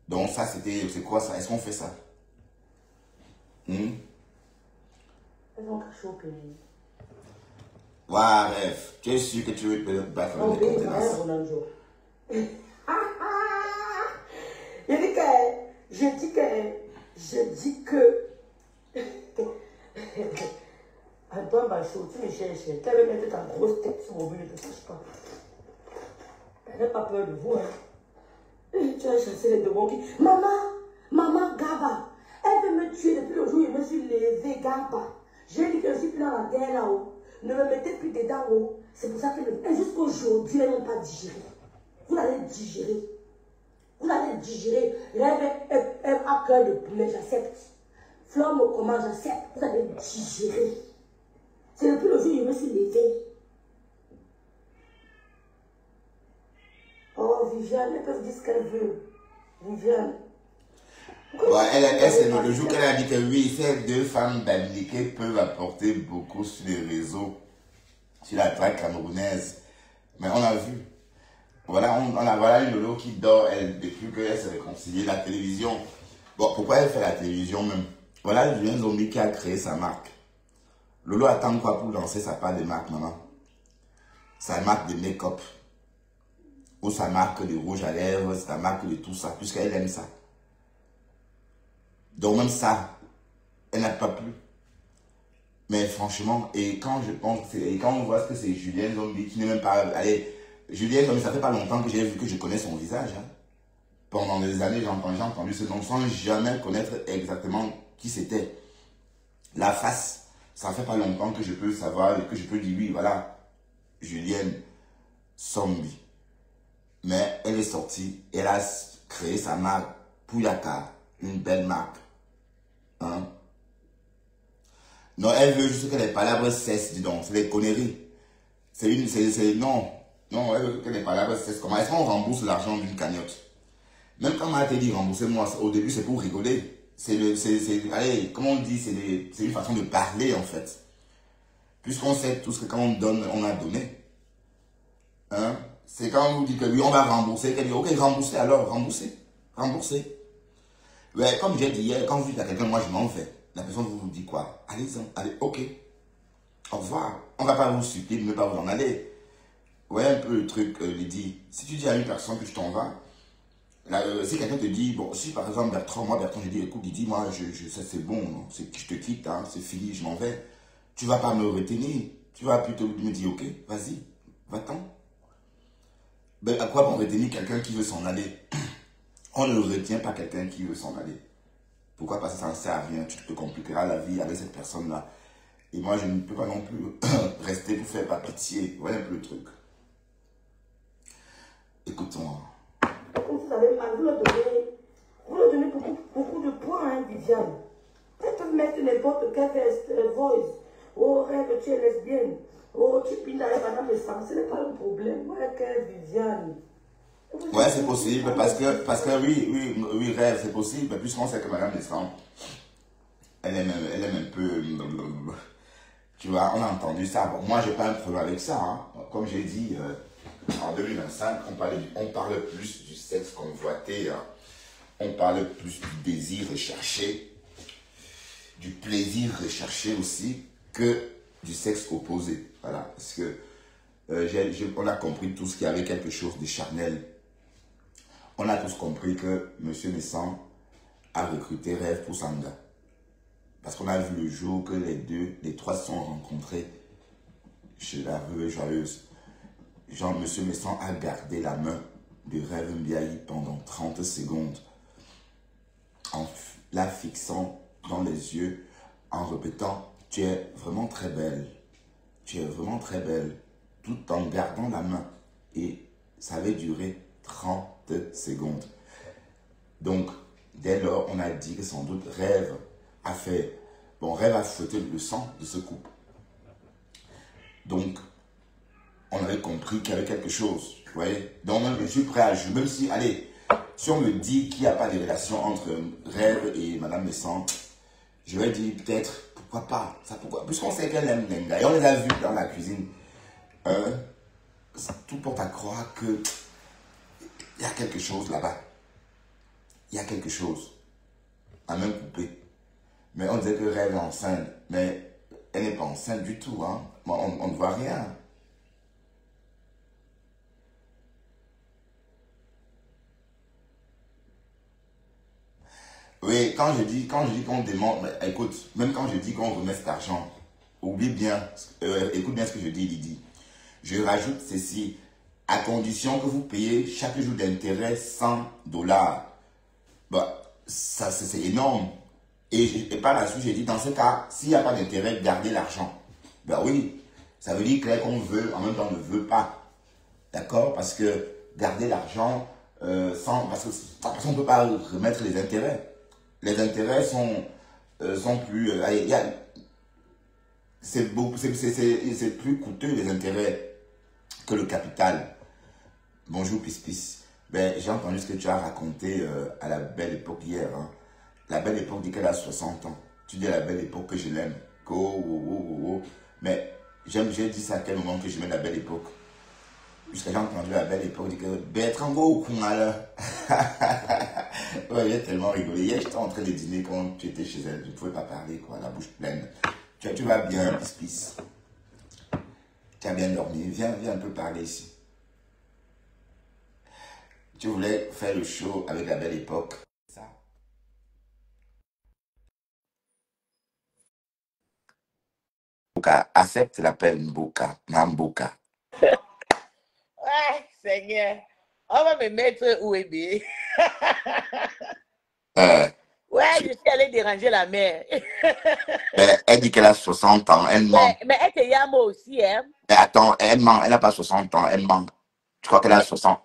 Donc ça, c'est quoi ça? Est-ce qu'on fait ça? Elles ont caché au pays. Ouais, bref. Tu es sûr que tu veux te battre avec les contenances? Je dis que Antoine Bachot, tu me cherches, tu veux mettre ta grosse tête sur mon but, ne te sache pas. Elle n'a pas peur de vous, hein. Tu as chassé les démons qui... Maman, Gaba, elle veut me tuer depuis le jour où je me suis levée, Gaba. J'ai dit que je suis plus dans la guerre là-haut. Ne me mettez plus dedans haut. C'est pour ça que jusqu'aujourd'hui, elles n'ont pas digéré. Vous allez digérer. Vous allez digérer. Rêve à cœur de poulet, j'accepte. Fleur me commande, j'accepte. Vous allez digérer. C'est depuis le jour où je me suis levée. Oh, Viviane, elles peuvent dire ce qu'elles veulent. Viviane. Ouais, c'est le jour qu'elle a dit que oui, ces deux femmes d'Américains peuvent apporter beaucoup sur les réseaux, sur la traque camerounaise. Mais on a vu. Voilà, voilà une Lolo qui dort, elle, depuis qu'elle s'est réconciliée, la télévision. Bon, pourquoi elle fait la télévision même? Voilà Julien Zombie qui a créé sa marque. Lolo attend quoi pour lancer sa part de marque, maman? Sa marque de make-up. Ou sa marque de rouge à lèvres, sa marque de tout ça, puisqu'elle aime ça. Donc même ça, elle n'a pas plu. Mais franchement, et quand je pense, et quand on voit que c'est Julien Zombie qui n'est même pas... Allez, Julien Zombie, ça fait pas longtemps que j'ai vu que je connais son visage. Hein. Pendant des années, j'ai entendu ce nom sans jamais connaître exactement qui c'était. La face, ça fait pas longtemps que je peux savoir et que je peux dire oui, voilà, Julienne Zombie. Mais elle est sortie, elle a créé sa marque Pouyaka, une belle marque. Hein? Non, elle veut juste que les palabres cessent, dis donc. C'est des conneries. Non. Non, elle veut que les palabres cessent. Comment est-ce qu'on rembourse l'argent d'une cagnotte? Même quand on m'a dit remboursez-moi, au début c'est pour rigoler. Allez, comment on dit, c'est une façon de parler en fait. Puisqu'on sait tous que quand on donne, on a donné. Hein? C'est quand on vous dit que oui, on va rembourser, qu'elle dit ok, remboursez alors, remboursez. Remboursez. Ouais, comme j'ai dit hier, quand vous dites à quelqu'un, moi je m'en vais, la personne vous dit quoi? Allez-y, allez, ok. Au revoir. On ne va pas vous supplier de ne pas vous en aller. Ouais, un peu le truc, Lydie. Si tu dis à une personne que tu t'en vas, si quelqu'un te dit, bon, si par exemple Bertrand, je dis, écoute, Lydie, moi, ça c'est bon, je te quitte, hein, c'est fini, je m'en vais. Tu ne vas pas me retenir. Tu vas plutôt me dire, ok, vas-y, va-t'en. Ben, à quoi bon retenir quelqu'un qui veut s'en aller? On ne retient pas quelqu'un qui veut s'en aller. Pourquoi? Parce que ça ne sert à rien. Tu te compliqueras la vie avec cette personne-là. Et moi, je ne peux pas non plus rester pour faire par pitié. Voilà un peu le truc. Écoutons. Vous savez, vous leur donnez beaucoup de points, hein, Viviane. Elles peuvent mettre n'importe quel voice. Oh, rêve, tu es lesbienne. Oh, tu pines avec madame de sang. Ce n'est pas le problème. Ouais, quelle Viviane. Ouais, c'est possible, parce que oui, rêve, c'est possible, puisqu'on sait que madame de sang, elle aime un peu, tu vois, on a entendu ça. Bon, moi, j'ai pas un problème avec ça, hein. Comme j'ai dit, en 2025, on parle plus du sexe convoité, hein. On parle plus du désir recherché, du plaisir recherché aussi, que du sexe opposé. Voilà, parce que on a compris tous qu'il y avait quelque chose de charnel. On a tous compris que M. Nessan a recruté Rêve pour Sanga. Parce qu'on a vu le jour que les trois se sont rencontrés chez la Veuve Joyeuse. Genre, M. Nessan a gardé la main de Rêve Mbiaye pendant 30 secondes. En la fixant dans les yeux, en répétant « Tu es vraiment très belle. Tu es vraiment très belle. » Tout en gardant la main. Et ça avait duré 30 secondes. Donc, dès lors, on a dit que sans doute Rêve a fait... Bon, Rêve a fouetté le sang de ce couple. Donc, on avait compris qu'il y avait quelque chose. Vous voyez? Donc, je suis prêt à jouer. Même si, allez, si on me dit qu'il n'y a pas de relation entre Rêve et Madame Nessan, je vais dire peut-être, pourquoi pas? Pourquoi? Puisqu'on sait qu'elle aime les gars. Et on les a vus dans la cuisine. Tout porte à croire que il y a quelque chose là-bas. Il y a quelque chose. À même coupé. Mais on disait que Rêve est enceinte. Mais elle n'est pas enceinte du tout. Hein. On ne voit rien. Oui, quand je dis qu'on demande, écoute, même quand je dis qu'on remet cet argent, oublie bien, écoute bien ce que je dis, Lydie. Je rajoute ceci, à condition que vous payez chaque jour d'intérêt $100. Bah, ça, c'est énorme. Et par la suite, j'ai dit, dans ce cas, s'il n'y a pas d'intérêt, gardez l'argent. Ben oui, ça veut dire qu'on veut, en même temps, on ne veut pas. D'accord? Parce que garder l'argent, parce qu'on ne peut pas remettre les intérêts. Les intérêts sont plus... c'est plus coûteux, les intérêts, que le capital. Bonjour, Pis. Ben, j'ai entendu ce que tu as raconté à la belle époque hier. Hein. La belle époque dit qu'elle a 60 ans. Tu dis à la belle époque que je l'aime. Mais j'ai dit ça à quel moment que je mets la belle époque. Jusqu'à j'ai entendu la belle époque dire que Bertrand Go ou là. Ouais, j'ai tellement rigolé. Hier, j'étais en train de dîner quand tu étais chez elle. Je ne pouvais pas parler, quoi, la bouche pleine. Tu vas bien, Pis. Tu as bien dormi. Viens un peu parler ici. Tu voulais faire le show avec la belle époque. Ça. Mboka, accepte l'appel Mboka, Mamboka. Ouais, Seigneur. On va me mettre où est bien. Ouais, je suis allée déranger la mère. Elle dit qu'elle a 60 ans, elle ment. Mais elle te yame aussi, hein. Mais attends, elle ment, elle n'a pas 60 ans, elle ment. Tu crois qu'elle a 60?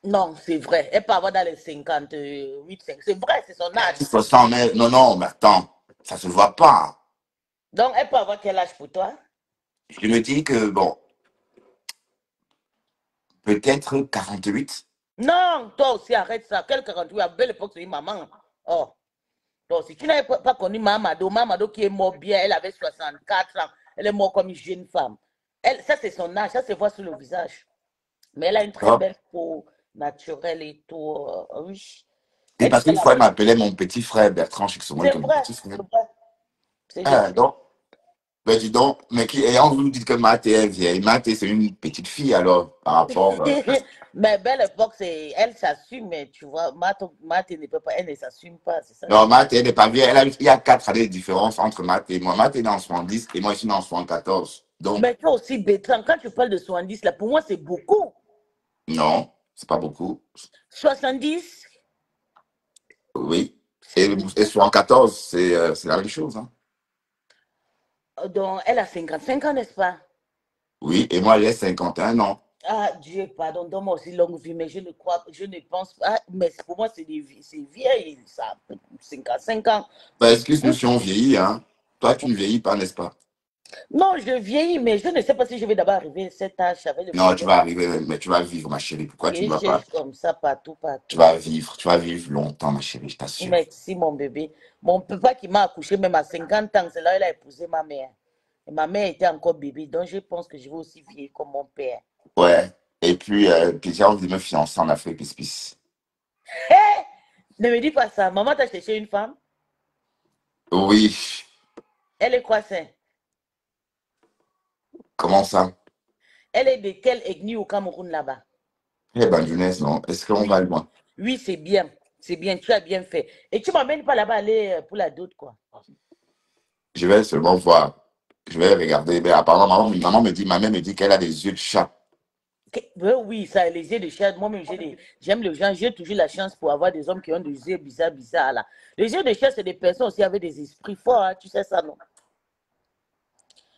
Non, c'est vrai. Elle peut avoir dans les 58, 5. C'est vrai, c'est son âge. 60, mais non, mais attends. Ça se voit pas. Donc, elle peut avoir quel âge pour toi? Je me dis que, bon, peut-être 48. Non, toi aussi, arrête ça. Quel 48? À belle époque, c'est une maman. Oh, donc, si tu n'avais pas connu Mamado qui est mort bien, elle avait 64 ans. Elle est morte comme une jeune femme. Elle, ça, c'est son âge. Ça se voit sur le visage. Mais elle a une très Hein. belle peau naturelle et tout. Oui. Et Elle dit parce qu'elle qu'une a... fois, il m'appelait mon petit frère Bertrand Chixomol C'est comme mon vrai, petit frère. c'est vrai. C'est je Ah, sais. donc, ben dis donc, mais qui, et on vous dit que Mathé est vieille. Mathé, c'est une petite fille, alors, par rapport. Mais belle époque, c'est... Elle s'assume, mais tu vois, Matt ne peut pas, elle ne s'assume pas. C'est ça le Non, problème. Mathé, elle n'est pas vieille. Il y a 4 années de différence entre Mathé et moi. Mathé est dans 70 et moi, je suis dans 74. Donc, Mais toi aussi, Bertrand, quand tu parles de 70, là, pour moi, c'est beaucoup. non, c'est pas beaucoup. 70, Oui. c'est Et beaucoup. 74, c'est la même chose. Hein. Donc, elle a 55 ans, n'est-ce pas? Oui, et moi, j'ai 51 ans. Ah, Dieu, pardon, donne-moi aussi longue vie, mais je ne crois, je ne pense pas. Ah, mais pour moi, c'est vieil, ça. 55 ans, Ben, c'est excuse-nous beaucoup. si on vieillit, hein. Toi, tu ne vieillis pas, n'est-ce pas? Non, je vieillis, mais je ne sais pas si je vais d'abord arriver à cet âge avec le Non, tu problème vas arriver, mais tu vas vivre, ma chérie. Pourquoi tu qui ne vas pas? cherche comme ça partout, Tu partout. vas vivre, tu vas vivre longtemps, ma chérie, je t'assure. Merci, mon bébé. Mon papa qui m'a accouché, même à 50 ans, c'est là il a épousé ma mère. Et ma mère était encore bébé, donc je pense que je vais aussi vieillir comme mon père. Ouais. Et puis j'ai envie de me fiancer en Afrique, pis. Hé! Ne me dis pas ça. Maman t'a cherché une femme? Oui. Elle est quoi, ça? Comment ça? Elle est de quelle ethnie au Cameroun là-bas? Eh ben, Younes, non. Est-ce qu'on va Oui, loin? oui, c'est bien. C'est bien, tu as bien fait. Et tu m'emmènes pas là-bas aller pour la dot, quoi. Je vais seulement voir. Je vais regarder. Mais apparemment, ma mère me dit qu'elle a des yeux de chat. Oui, ça, les yeux de chat, moi-même, j'aime les gens, j'ai toujours la chance pour avoir des hommes qui ont des yeux bizarres, bizarres, là. Les yeux de chat, c'est des personnes aussi avec des esprits forts, hein, tu sais ça, non?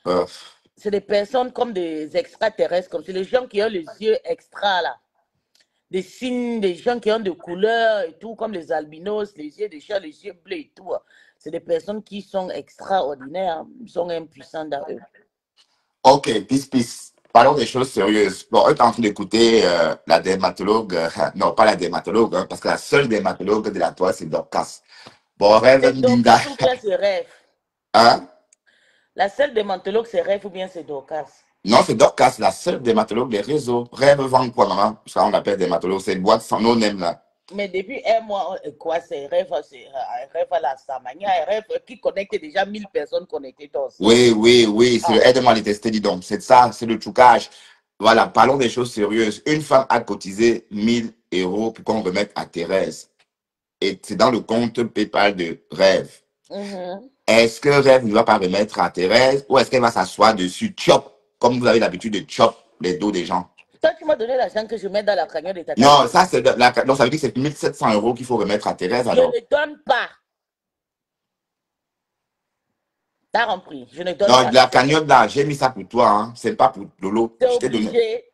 Euh, C'est des personnes comme des extraterrestres, comme c'est les gens qui ont les yeux extra, là. Des signes, des gens qui ont de couleurs et tout, comme les albinos, les yeux de chat, les yeux bleus et tout. C'est des personnes qui sont extraordinaires, hein. Ils sont impuissants dans eux. ok, peace. Parlons des choses sérieuses. Bon, on est en train d'écouter la dermatologue. Non, pas la dermatologue, hein, parce que la seule dermatologue de la toile, c'est Dorcas. Bon, rêve C'est Ndinda. Dorcas ou bien c'est Rêve? Hein? La seule démantologue, c'est Rêve ou bien c'est Dorcas? Non, c'est Dorcas, la seule dermatologue des réseaux. Rêve vend quoi, maman? Ça, on l'appelle dermatologue. C'est une boîte sans nom même, là. Mais depuis un mois, quoi, c'est Rêve à la Samania, Rêve qui connecte déjà 1000 personnes connectées toi aussi. Oui. C'est Ah, le aide-moi à les tester, dis donc. C'est ça, c'est le trucage. Voilà, parlons des choses sérieuses. Une femme a cotisé 1 000 € pour qu'on remette à Thérèse. Et c'est dans le compte PayPal de Rêve. mhm. Est-ce que Rêve ne va pas remettre à Thérèse ou est-ce qu'elle va s'asseoir dessus, chop, comme vous avez l'habitude de chop les dos des gens? Toi, tu m'as donné l'argent que je mets dans la cagnotte de ta Non, cagnotte. ça, donc ça veut dire que c'est 1 700 € qu'il faut remettre à Thérèse Je alors. ne donne pas. T'as compris? Je ne donne Non, pas. la cagnotte là, j'ai mis ça pour toi, hein. C'est pas pour Lolo. T'es Je t'ai donné. obligé.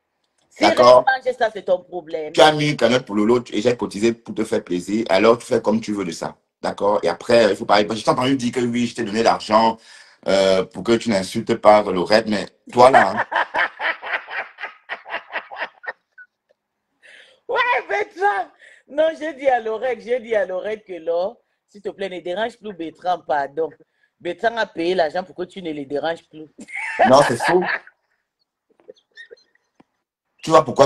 Si Rêve D'accord? mange ça, c'est ton problème. Tu as mis une cagnotte pour Lolo et j'ai cotisé pour te faire plaisir. Alors, tu fais comme tu veux de ça. D'accord? Et après, il faut pas. J'ai entendu dire que oui, je t'ai donné l'argent pour que tu n'insultes pas Lorette, mais toi là, hein. Ouais, Bertrand. Non, j'ai dit à l'oreille que là, s'il te plaît, ne dérange plus Bertrand, pardon. Bertrand a payé l'argent pour que tu ne les déranges plus. Non, c'est faux. Tu vois pourquoi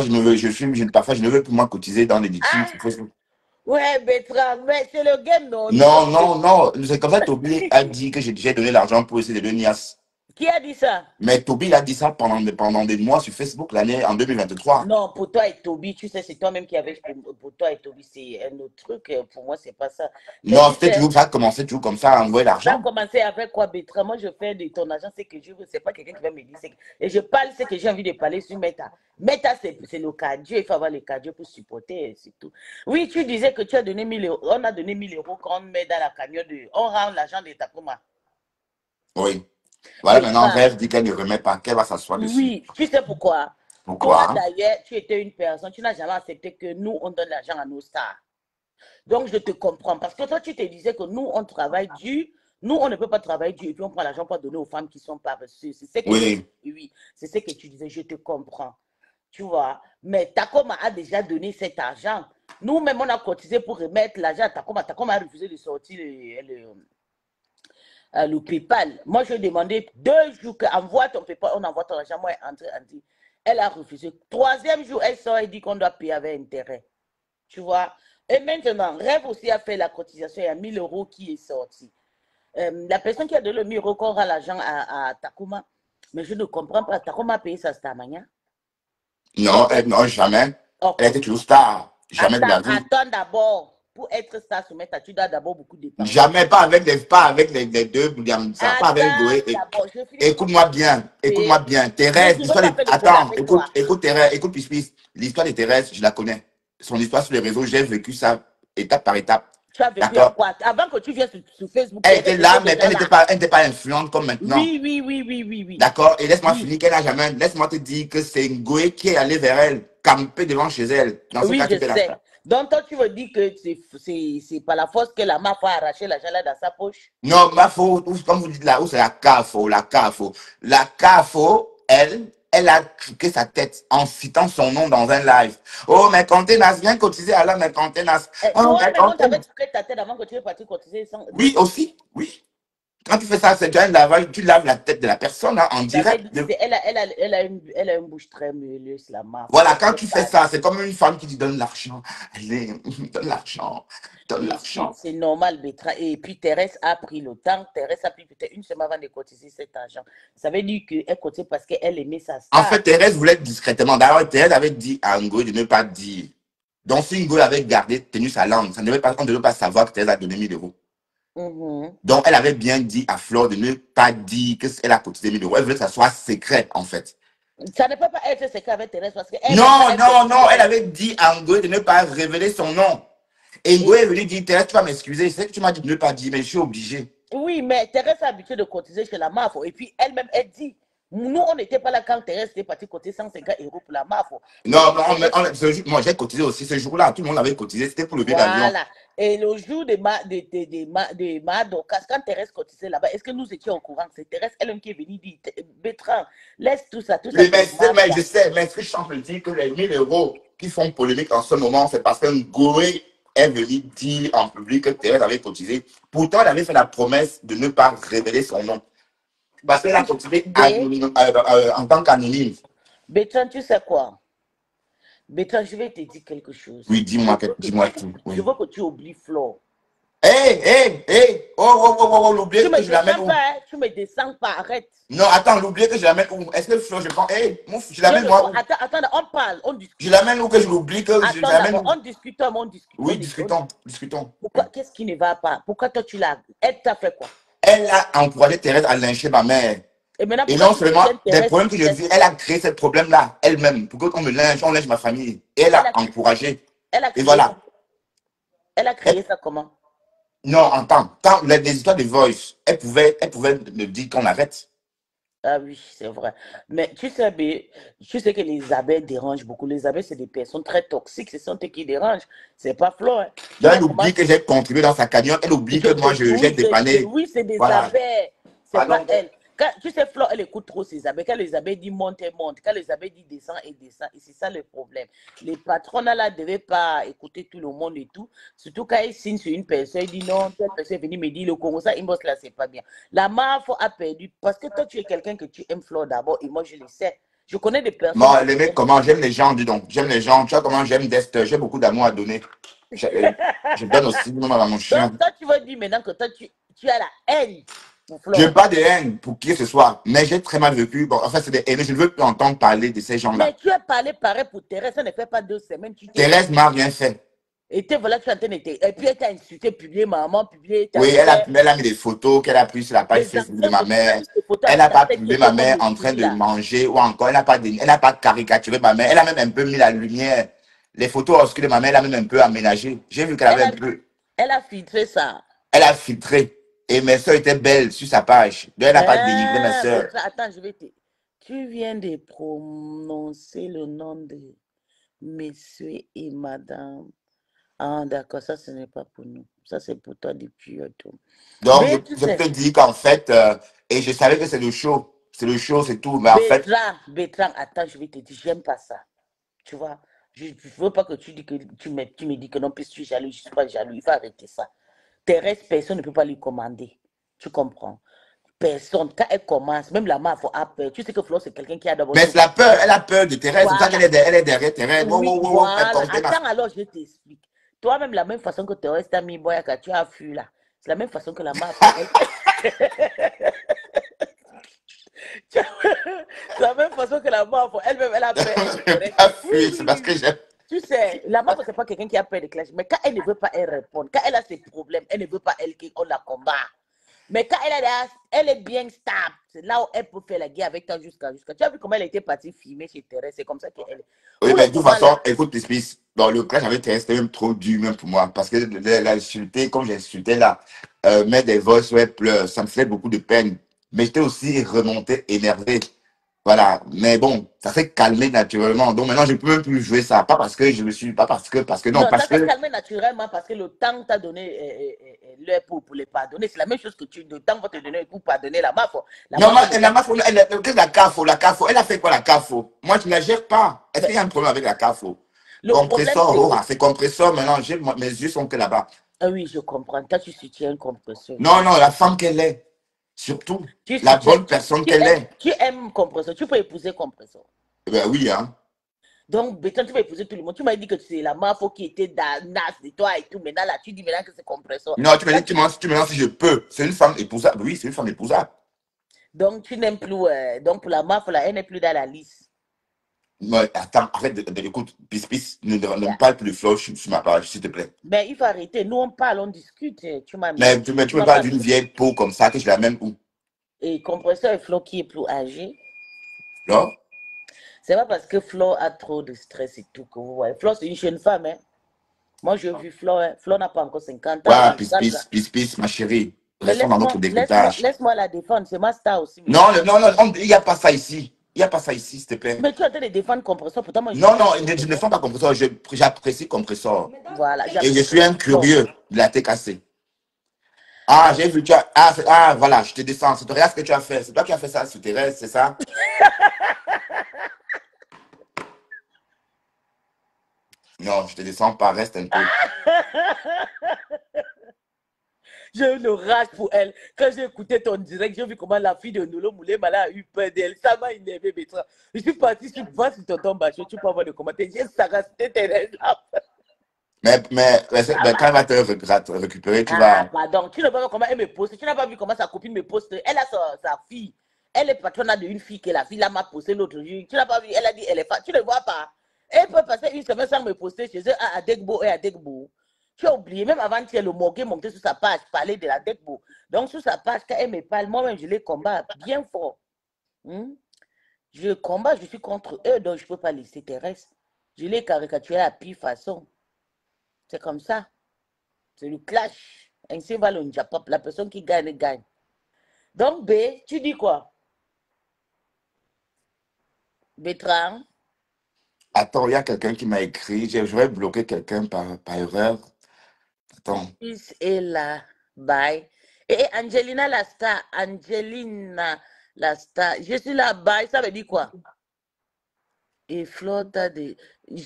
parfois, je ne veux plus moi cotiser dans l'éditing Ah, sur Facebook. ouais, Bertrand, mais c'est le game, non? Nous sommes Non. C'est comme ça que Toby a dit que j'ai donné l'argent pour essayer de donner Nias. Qui a dit ça? Mais Toby, il a dit ça pendant des mois sur Facebook l'année en 2023. Non, pour toi et Toby, tu sais, c'est toi-même qui avais pour toi et Toby, c'est un autre truc. Pour moi, c'est pas ça. Mais Non, tu sais, ça a commencé toujours comme ça à envoyer ça a l'argent. commencé avec quoi, Bertrand? Moi, je fais de ton argent, c'est que je veux, c'est pas quelqu'un qui va me dire. Et je parle, c'est que j'ai envie de parler sur Meta. Meta, c'est le cardio, il faut avoir le cardio pour supporter, c'est tout. Oui, tu disais que tu as donné 1000 euros, on a donné 1000 € quand on met dans la cagnotte, on rend l'argent de Takuma. Oui. Voilà, maintenant, Bertrand, Rêve dit qu'elle ne remet pas, qu'elle va s'asseoir dessus. oui, tu sais pourquoi? Toi, Pourquoi? d'ailleurs, tu étais une personne, tu n'as jamais accepté que nous, on donne l'argent à nos stars. Donc, je te comprends. Parce que toi, tu te disais que nous, on travaille dur, Nous, on ne peut pas travailler dur et puis on prend l'argent pour donner aux femmes qui sont paresseuses. C'est ce que Oui. oui, c'est ce que tu disais, je te comprends. Tu vois, mais Takoma a déjà donné cet argent. Nous-mêmes, on a cotisé pour remettre l'argent à Takoma. Takoma a refusé de sortir le PayPal. Moi, je demandais 2 jours qu'envoie ton PayPal, on envoie ton argent. Moi, elle a refusé. 3e jour, elle sort et dit qu'on doit payer avec intérêt. Tu vois. Et maintenant, Rêve aussi a fait la cotisation. Il y a 1000 € qui est sorti. La personne qui a donné le 1000 € aura l'argent à Takoma. Mais je ne comprends pas. Takoma a payé sa Starmania. Non, non, jamais. Oh, Elle était toujours star. Jamais de la vie. attends d'abord. Pour être star sur Meta, tu dois d'abord beaucoup dépenser. Jamais, pas avec les deux, pas avec Goé. Écoute-moi bien, écoute-moi bien. Thérèse, l'histoire de... Attends, écoute Thérèse, écoute Pispis. L'histoire de Thérèse, je la connais. Son histoire sur les réseaux, j'ai vécu ça étape par étape. Tu as vécu à quoi? Avant que tu viennes sur Facebook. Elle était là, mais elle n'était pas influente comme maintenant. Oui. D'accord? Et laisse-moi finir qu'elle n'a jamais... Laisse-moi te dire que c'est Goé qui est allé vers elle, camper devant chez elle. Dans ce cas, tu peux la faire. Donc, toi, tu veux dire que c'est par la force que la MAFO a arraché l'argent là dans sa poche? Non, MAFO, comme vous dites là, où c'est la CAFO, la CAFO. La CAFO, elle a truqué sa tête en citant son nom dans un live. Oh, mais Contenas, viens cotiser alors, mais Contenas. Oh, mais on t'avait truqué ta tête avant que tu aies parti cotiser sans... Oui, aussi, oui. Quand tu fais ça, c'est déjà un lavage, tu laves la tête de la personne hein, en direct. Elle a une bouche très mielleuse, la MAFO. Voilà, quand tu fais ça, c'est comme une femme qui te donne l'argent. Donne l'argent, donne l'argent. C'est normal, Bétra. Et puis Thérèse a pris le temps. Thérèse a pris peut-être une semaine avant de cotiser cet argent. Ça veut dire qu'elle cotise parce qu'elle aimait sa star. En fait, Thérèse voulait discrètement. D'ailleurs, Thérèse avait dit à Ngoé de ne pas dire. Donc, si Ngoé avait tenu sa langue, on ne devait pas savoir que Thérèse a donné 1000 €. Donc, elle avait bien dit à Flore de ne pas dire qu'elle a cotisé 1000 €. Elle voulait que ça soit secret, en fait. Ça ne peut pas être secret avec Thérèse parce que... Non, elle avait dit à Ngoé de ne pas révéler son nom. Et Ngoé est venu dire, Thérèse, tu vas m'excuser. C'est que tu m'as dit de ne pas dire, mais je suis obligé. Oui, mais Thérèse a l'habitude de cotiser chez la MAFO. Et puis, elle-même, elle dit, nous, on n'était pas là quand Thérèse était partie cotiser 150 € pour la MAFO. Non, moi, j'ai cotisé aussi ce jour-là. Tout le monde avait cotisé. C'était pour le billet d'avion. Voilà. Et le jour de Madocas, quand Thérèse cotisait là-bas, est-ce que nous étions au courant? C'est Thérèse elle-même qui est venue dire, Bertrand, laisse tout ça. Mais je sais, mais est-ce que je suis en train de dire que les 1000 € qui font polémique en ce moment, c'est parce qu'un Goé est venu dire en public que Thérèse avait cotisé. Pourtant, elle avait fait la promesse de ne pas révéler son nom. Parce qu'elle a cotisé en tant qu'anonyme. Bertrand, tu sais quoi? Bertrand, je vais te dire quelque chose. Oui, dis-moi tout. Je veux que tu oublies Flore. Oh, l'oublier que je la mets où? Tu me descends pas, arrête. Non, attends, l'oublier que je la mets où? Est-ce que Flore, je prends, je la mets moi où? Attends, on parle, on discute. Je la mets où que je l'oublie que je la mets où? On discute. Oui, discutons. Pourquoi, qu'est-ce qui ne va pas? Pourquoi toi tu l'as? Elle t'a fait quoi? Elle a encouragé Thérèse à lyncher ma mère. Et non seulement des problèmes que je vis, elle a créé ce problème-là elle-même. Pour qu'on me lynche, on lynche ma famille. Et elle a encouragé. Et voilà. Elle a créé ça comment? Non, entends. Quand les histoires de Voice, elle pouvait me dire qu'on arrête. Ah oui, c'est vrai. Mais tu sais que les abeilles dérangent beaucoup. Les abeilles, c'est des personnes très toxiques. Ce sont eux qui dérangent. C'est pas Flore. Hein. Elle oublie que j'ai contribué dans sa cagnotte. Elle oublie que moi, j'ai dépanné. Oui, c'est des abeilles. C'est pas elle. Quand, tu sais, Flore, elle écoute trop ses abeilles. Quand les abeilles disent monte, elle monte. Quand les abeilles disent descend, elle descend. Et c'est ça le problème. Les patrons là ne devaient pas écouter tout le monde et tout. Surtout quand ils signent sur une personne, ils disent non, telle personne est venue me dire le Congo, ça, inbox là, c'est pas bien. La MAFO a perdu parce que toi, tu es quelqu'un que tu aimes Flore d'abord et moi, je le sais. Je connais des personnes. Bon, les mecs, comment j'aime les gens, dis donc. J'aime les gens. Tu vois comment j'aime d'Est. J'ai beaucoup d'amour à donner. Je donne aussi du moment à mon chien. Donc, toi, tu vas dire maintenant que toi, tu as la haine. Je n'ai pas de haine pour qui que ce soit, mais j'ai très mal vécu. Bon, enfin, c'est des haines. Je ne veux plus entendre parler de ces gens-là. Mais tu as parlé pareil pour Thérèse, ça ne fait pas 2 semaines. Thérèse m'a rien fait. Et tu voilà, tu es en train de... Et puis elle t'a insulté, publié, maman, publié. Oui, elle a mis des photos qu'elle a prises sur la page Facebook de ma mère. Elle n'a pas publié ma mère en train de manger ou encore, elle n'a pas caricaturé ma mère. Elle a même un peu mis la lumière. Les photos obscures de ma mère, elle a même un peu aménagé. J'ai vu qu'elle avait un peu... Elle a filtré ça. Elle a filtré. Et mes soeurs étaient belles sur sa page. Donc, elle n'a pas dénigré mes soeurs. Attends, je vais te... Tu viens de prononcer le nom de monsieur et madame Ah, d'accord, ça, ce n'est pas pour nous. Ça, c'est pour toi depuis tout. Donc, Mais tu je sais, te dis qu'en fait, et je savais que c'est le show. C'est le show, c'est tout. Mais en fait, Bertrand, attends, je vais te dire, j'aime pas ça. Tu vois, je ne veux pas que tu dis que tu me dis que non, puis je suis jaloux, je ne suis pas jaloux. Il faut arrêter ça. Thérèse, personne ne peut pas lui commander. Tu comprends? Personne. Quand elle commence, même la meuf a peur. Tu sais que Flo, c'est quelqu'un qui a d'abord mais trop c'est la peur, confiance. elle a peur de Thérèse. C'est pour ça Voilà. qu'elle est derrière Thérèse. Wow, Oui, wow, wow, wow, elle voilà. compte Attends, alors je t'explique. Toi-même, la même façon que Thérèse t'a mis Boyaka, tu as fui là. C'est la même façon que la meuf, elle. C'est la même façon que la meuf, elle-même, elle a peur, elle de Je Thérèse. pas Oui, fuir, c'est oui, parce oui, que oui. j'aime. Tu sais, la meuf, c'est pas quelqu'un qui a peur de clash. Mais quand elle ne veut pas, elle répond. Quand elle a ses problèmes, elle ne veut pas, elle, qu'on la combat. Mais quand elle est bien stable, c'est là où elle peut faire la guerre avec toi jusqu'à. Tu as vu comment elle était partie filmer chez Thérèse, c'est comme ça qu'elle est. Oui, Pour le mais de toute moment, là, façon, écoute, Spice, dans le clash avec Thérèse, c'était même trop dur, même pour moi. Parce que l'insulter, comme j'ai insulté là, mettre des voix où elle pleure, ça me faisait beaucoup de peine. Mais j'étais aussi remonté, énervé. Voilà. Mais bon, ça s'est calmé naturellement. Donc maintenant, je ne peux même plus jouer ça. Pas parce que je me suis. Pas parce que non, non, ça parce s'est que. calmé naturellement parce que le temps t'a donné l'heure pour les pardonner. C'est la même chose que le temps va te donner pour pardonner la MAF. La Non, MAF ne la t'a. MAFO, qu'est-ce que la CAFO? La CAFO, elle a fait quoi la CAFO? Moi, je ne la gère pas. Est-ce qu'il y a un problème avec la CAFO? Le problème, Compresseur, c'est oh, que. c'est compresseur maintenant. Mes yeux sont que là-bas. Ah oui, je comprends. Toi, tu soutiens un compresseur. Non, non, la femme qu'elle est. Surtout, Tu la soutiens. bonne personne qu'elle est. Tu aimes compresseur. Tu peux épouser compresseur. Eh ben oui, hein. Donc, Béton, tu vas épouser tout le monde. Tu m'as dit que c'est la MAF qui était nas de toi et tout. Maintenant, là, tu dis maintenant que c'est compresseur. Non, tu me dis, tu me demandes si je peux. C'est une femme épousable. Oui, c'est une femme épousable. Donc, tu n'aimes plus. Donc, pour la MAF, là, elle n'est plus dans la liste. Mais attends, arrête de l'écoute. Pis, ne me parle plus de Flo sur ma page, s'il te plaît. Mais il faut arrêter. Nous, on parle, on discute. Tu m'as Mais mis. tu Tu me m'as parles pas d'une mis. vieille peau comme ça que je la même où? Et compresseur et Flo qui est plus âgé. Là? C'est pas parce que Flo a trop de stress et tout que vous voyez. Flo, c'est une jeune femme. Hein. Moi, j'ai vu Flo. Hein. Flo n'a pas encore 50 ans. Ouais, Elle regarde. ma chérie. Mais Restons dans notre décryptage. laisse-moi la défendre. C'est ma star aussi. Mais, Non, non, non, il n'y a pas ça ici. Il n'y a pas ça ici, s'il te plaît. mais tu es en train de défendre compresseur. Pourtant, moi, je Non, suis non, pas je ne compresseur. sens pas compresseur. J'apprécie compresseur. Voilà, Et je j'apprécie suis un Flo. curieux de la TKC. Ah, j'ai vu, tu as. Ah, voilà, je te descends. C'est regarde ce que tu as fait. C'est toi qui as fait ça sur Thérèse, c'est ça? Non, je te descends pas, reste un peu. J'ai eu le rage pour elle. Quand j'ai écouté ton direct, j'ai vu comment la fille de Nolo Moulé a eu peur d'elle. Ça m'a énervé, Bétra. Je suis partie sur Tonton Bachot. Tu peux avoir des commentaires. J'ai sarrasté Thérèse là. Mais quand elle va te récupérer, tu Ah, vas. pardon. Tu n'as pas vu comment elle me poste. Tu n'as pas vu comment sa copine me poste. Elle a sa fille. Elle est patronne d'une fille que la fille là m'a posté l'autre jour. Tu n'as pas vu. Elle a dit, elle est Tu ne vois pas. Elle peut passer une semaine sans me poster chez eux à Degbo et à Degbo. Tu as oublié, même avant que le Morgue monté sur sa page, parler de la Degbo. Donc, sur sa page, quand elle me parle, moi-même, je les combats bien fort. Je combat, je suis contre eux, donc je ne peux pas laisser Thérèse. Je les caricaturé à la pire façon. C'est comme ça. C'est le clash. Ainsi va le Japop. La personne qui gagne, gagne. Donc, B, tu dis quoi? Bétran? Attends, il y a quelqu'un qui m'a écrit. Je vais bloquer quelqu'un par erreur. Attends. Peace est là. Bye. Et Angelina la star. Angelina la star. Je suis là. Bye. Ça veut dire quoi? Et Flota de.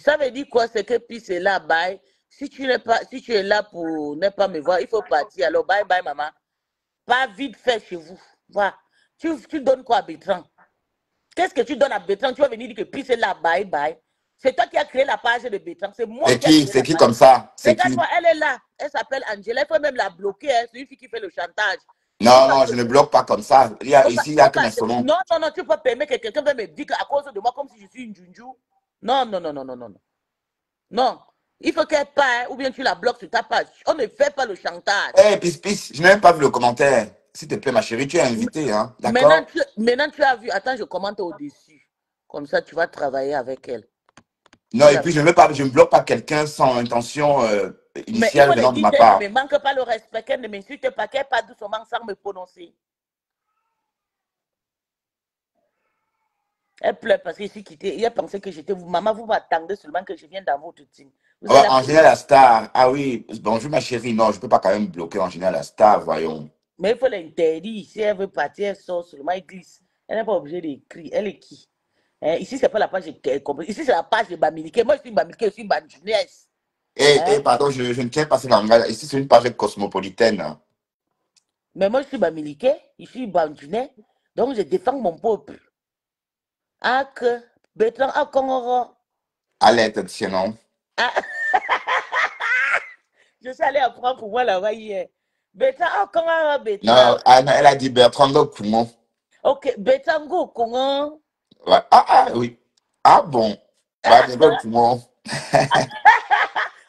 Ça veut dire quoi? C'est que Peace est là. Bye. Si tu es là pour ne pas me voir, il faut partir. Alors, bye bye, maman. Pas vite fait chez vous. Voilà. Tu donnes quoi à Bertrand? Qu'est-ce que tu donnes à Bertrand? Tu vas venir dire que Peace est là. Bye bye. C'est toi qui as créé la page de Bertrand. C'est moi qui ai créé C'est la qui page. comme ça? C'est qui? Regarde-moi, elle est là. Elle s'appelle Angela. Il faut même la bloquer. Hein. C'est une fille qui fait le chantage. Non, non, je ne bloque pas comme ça. Ici, il n'y a que mes sommons. Non, non, non, tu peux pas permettre que quelqu'un me dise qu'à cause de moi, comme si je suis une junju. Non, non, non, non, non, non. Non. Il faut qu'elle parte, ou bien tu la bloques sur ta page. On ne fait pas le chantage. Hé, Pis, je n'ai même pas vu le commentaire. S'il te plaît, ma chérie, tu es invitée, hein? D'accord? Maintenant, tu as vu. Attends, je commente au-dessus. Comme ça, tu vas travailler avec elle. Non, et puis je ne bloque pas quelqu'un sans intention initiale venant de ma part. Mais il ne me manque pas le respect, qu'elle ne m'insulte pas, qu'elle parle doucement sans me prononcer. Elle pleure parce que je suis quittée. Elle pensait que j'étais vous. Maman, vous m'attendez seulement que je vienne dans votre team. Vous Ouais, allez Angénia appeler. la star. Ah oui, bonjour ma chérie. Non, je peux pas quand même bloquer Angénia la star, voyons. Mais il faut l'interdire. Si elle veut partir, elle sort seulement, elle glisse. Elle n'est pas obligée d'écrire. Elle est qui? Hein? Ici, c'est pas la page qu'elle comprend. Ici, c'est la page de Bamileke. Moi, je suis Bamileke, je suis Banjounès. Hein? Pardon, je ne tiens pas ce langage. Ici, c'est une page cosmopolitaine, hein. Mais moi, je suis Bamileke, je suis Banjounais. Donc, je défends mon peuple. Ah, que. Bertrand, ah, Kongoro. Allez, sinon. Ah, je suis allée apprendre pour moi là-bas hier. Bertrand, ah, Kongoro, Non, Bertrand. Elle a dit Bertrand Gokoumon. Ok, Bertrand, go, Kongo. Ouais. Oui. Ah bon. Bah, Gokoumon.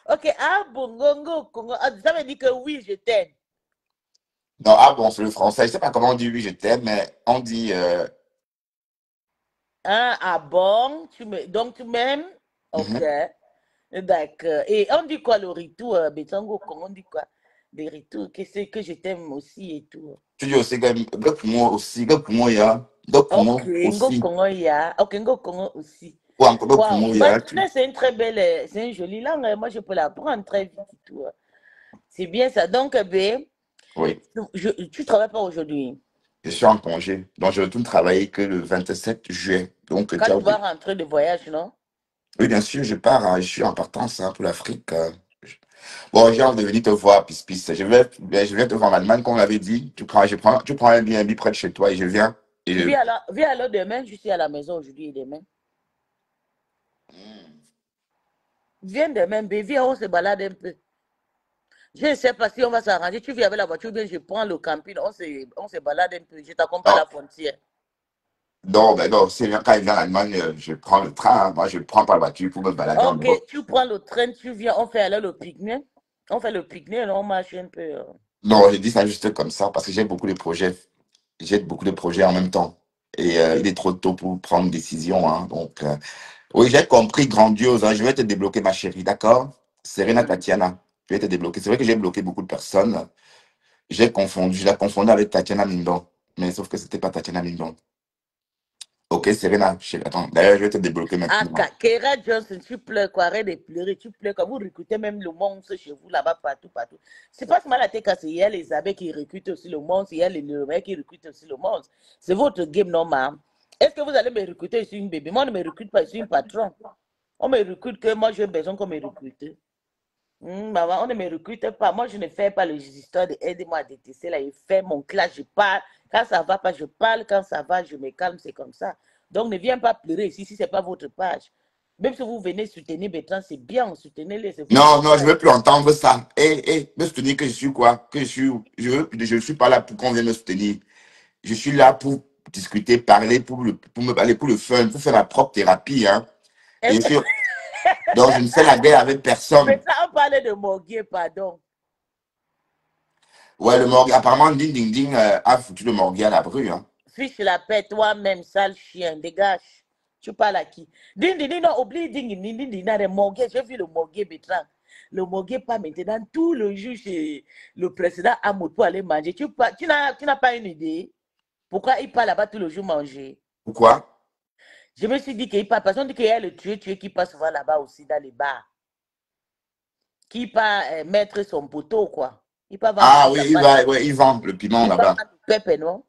Ok, ah, bongo, Kongo. Ah, ça veut dire que oui, je t'aime. Non, ah bon, c'est le français. Je sais pas comment on dit oui, je t'aime, mais on dit. Ah, ah bon, donc tu m'aimes? Ok, Mhm. d'accord. Et on dit quoi le retour, Betango, comment on dit quoi? Des retours, que c'est que je t'aime aussi et tout. Tu dis aussi Gokoumon aussi. Gokoumon, ya. Ok, Gokoumon Ngo aussi. Kongo ya. Ok, Ngo Kongo aussi. Ou encore Waouh, Gokoumon, ya. Banjuna, c'est une très belle, c'est une jolie langue. Moi, je peux l'apprendre très vite et tout. C'est bien ça. Donc, B, Oui. tu travailles pas aujourd'hui. Je suis en congé. Donc, je retourne travailler que le 27 juillet. Donc, Quand tu as tu vas oublié. rentrer de voyage, non? Oui, bien sûr, je pars, hein. Je suis en partance, hein, pour l'Afrique. Bon, j'ai envie de venir te voir, Pis. Je viens te voir en Allemagne, comme on l'avait dit. Tu prends un Airbnb près de chez toi et je viens. Et je... Viens alors demain, je suis à la maison aujourd'hui et demain. Viens demain, B, viens, on se balade un peu. Je ne sais pas si on va s'arranger. Tu viens avec la voiture, bien, je prends le camping, on se balade un peu. Je t'accompagne à Non, la frontière. non, ben non, quand il vient en Allemagne, je prends le train, hein. Moi, je ne prends pas la voiture pour me balader en Ok, Europe. tu prends le train, tu viens, on fait alors le pique-nique. On fait le pique-nique, on marche un peu. Non, je dis ça juste comme ça parce que j'ai beaucoup de projets. J'ai beaucoup de projets en même temps. Et il est trop tôt pour prendre une décision, hein. Donc, oui, j'ai compris, grandiose, hein. Je vais te débloquer, ma chérie, d'accord? Serena Tatiana, je vais te débloquer. C'est vrai que j'ai bloqué beaucoup de personnes. Je l'ai confondu avec Tatiana Mindon. Mais sauf que c'était pas Tatiana Mindon. Ok, Serena, chérie, attends. D'ailleurs, je vais te débloquer Ah, maintenant. Kera Johnson, tu pleures quoi? Arrête de pleurer, tu pleures quoi? Vous recrutez même le monstre chez vous là-bas, partout, partout. C'est pas seulement la tête cassée, il y a les abeilles qui recrutent aussi le monstre, il y a les mecs qui recrutent aussi le monstre. C'est votre game normal. Est-ce que vous allez me recruter? Je suis une bébé. Moi, on ne me recrute pas, je suis une patron. On me recrute que moi, j'ai besoin qu'on me recrute. Maman, on ne me recrute pas. Moi, je ne fais pas les histoires de aider-moi à détester. Là, je fais mon classe, je parle. Quand ça va pas, je parle. Quand ça va, je me calme. C'est comme ça. Donc, ne viens pas pleurer ici si ce n'est pas votre page. Même si vous venez soutenir Bertrand, c'est bien. Soutenez-les, c'est votre Non, non, je page. veux plus entendre ça. Me soutenir que je suis quoi? Je suis pas là pour qu'on vienne me soutenir. Je suis là pour discuter, parler, pour me parler, pour le fun, pour faire ma propre thérapie, hein. Et je suis, donc, je ne fais la guerre avec personne. Bertrand, on parlait de Morguier, pardon. Ouais, le morgue, apparemment, Ding Ding Ding a foutu le morgue à la bru, hein. Fiche la paix, toi-même, sale chien, dégage. Tu parles à qui? Ding, non, oublie ding, le morgue. J'ai vu le morgue, Bertrand. Le morgue, pas maintenant, tout le jour chez le président Amour pour aller manger. Tu n'as pas une idée? Pourquoi il part là-bas tout le jour manger? Pourquoi? Je me suis dit qu'il part, parce qu'on dit qu'il y a le tué qui passe souvent là-bas aussi dans les bars. Qui part mettre son poteau, quoi. Il part vendre Ah du oui, tabac. ouais, il vend le piment Il part là-bas. vendre du pépé, non?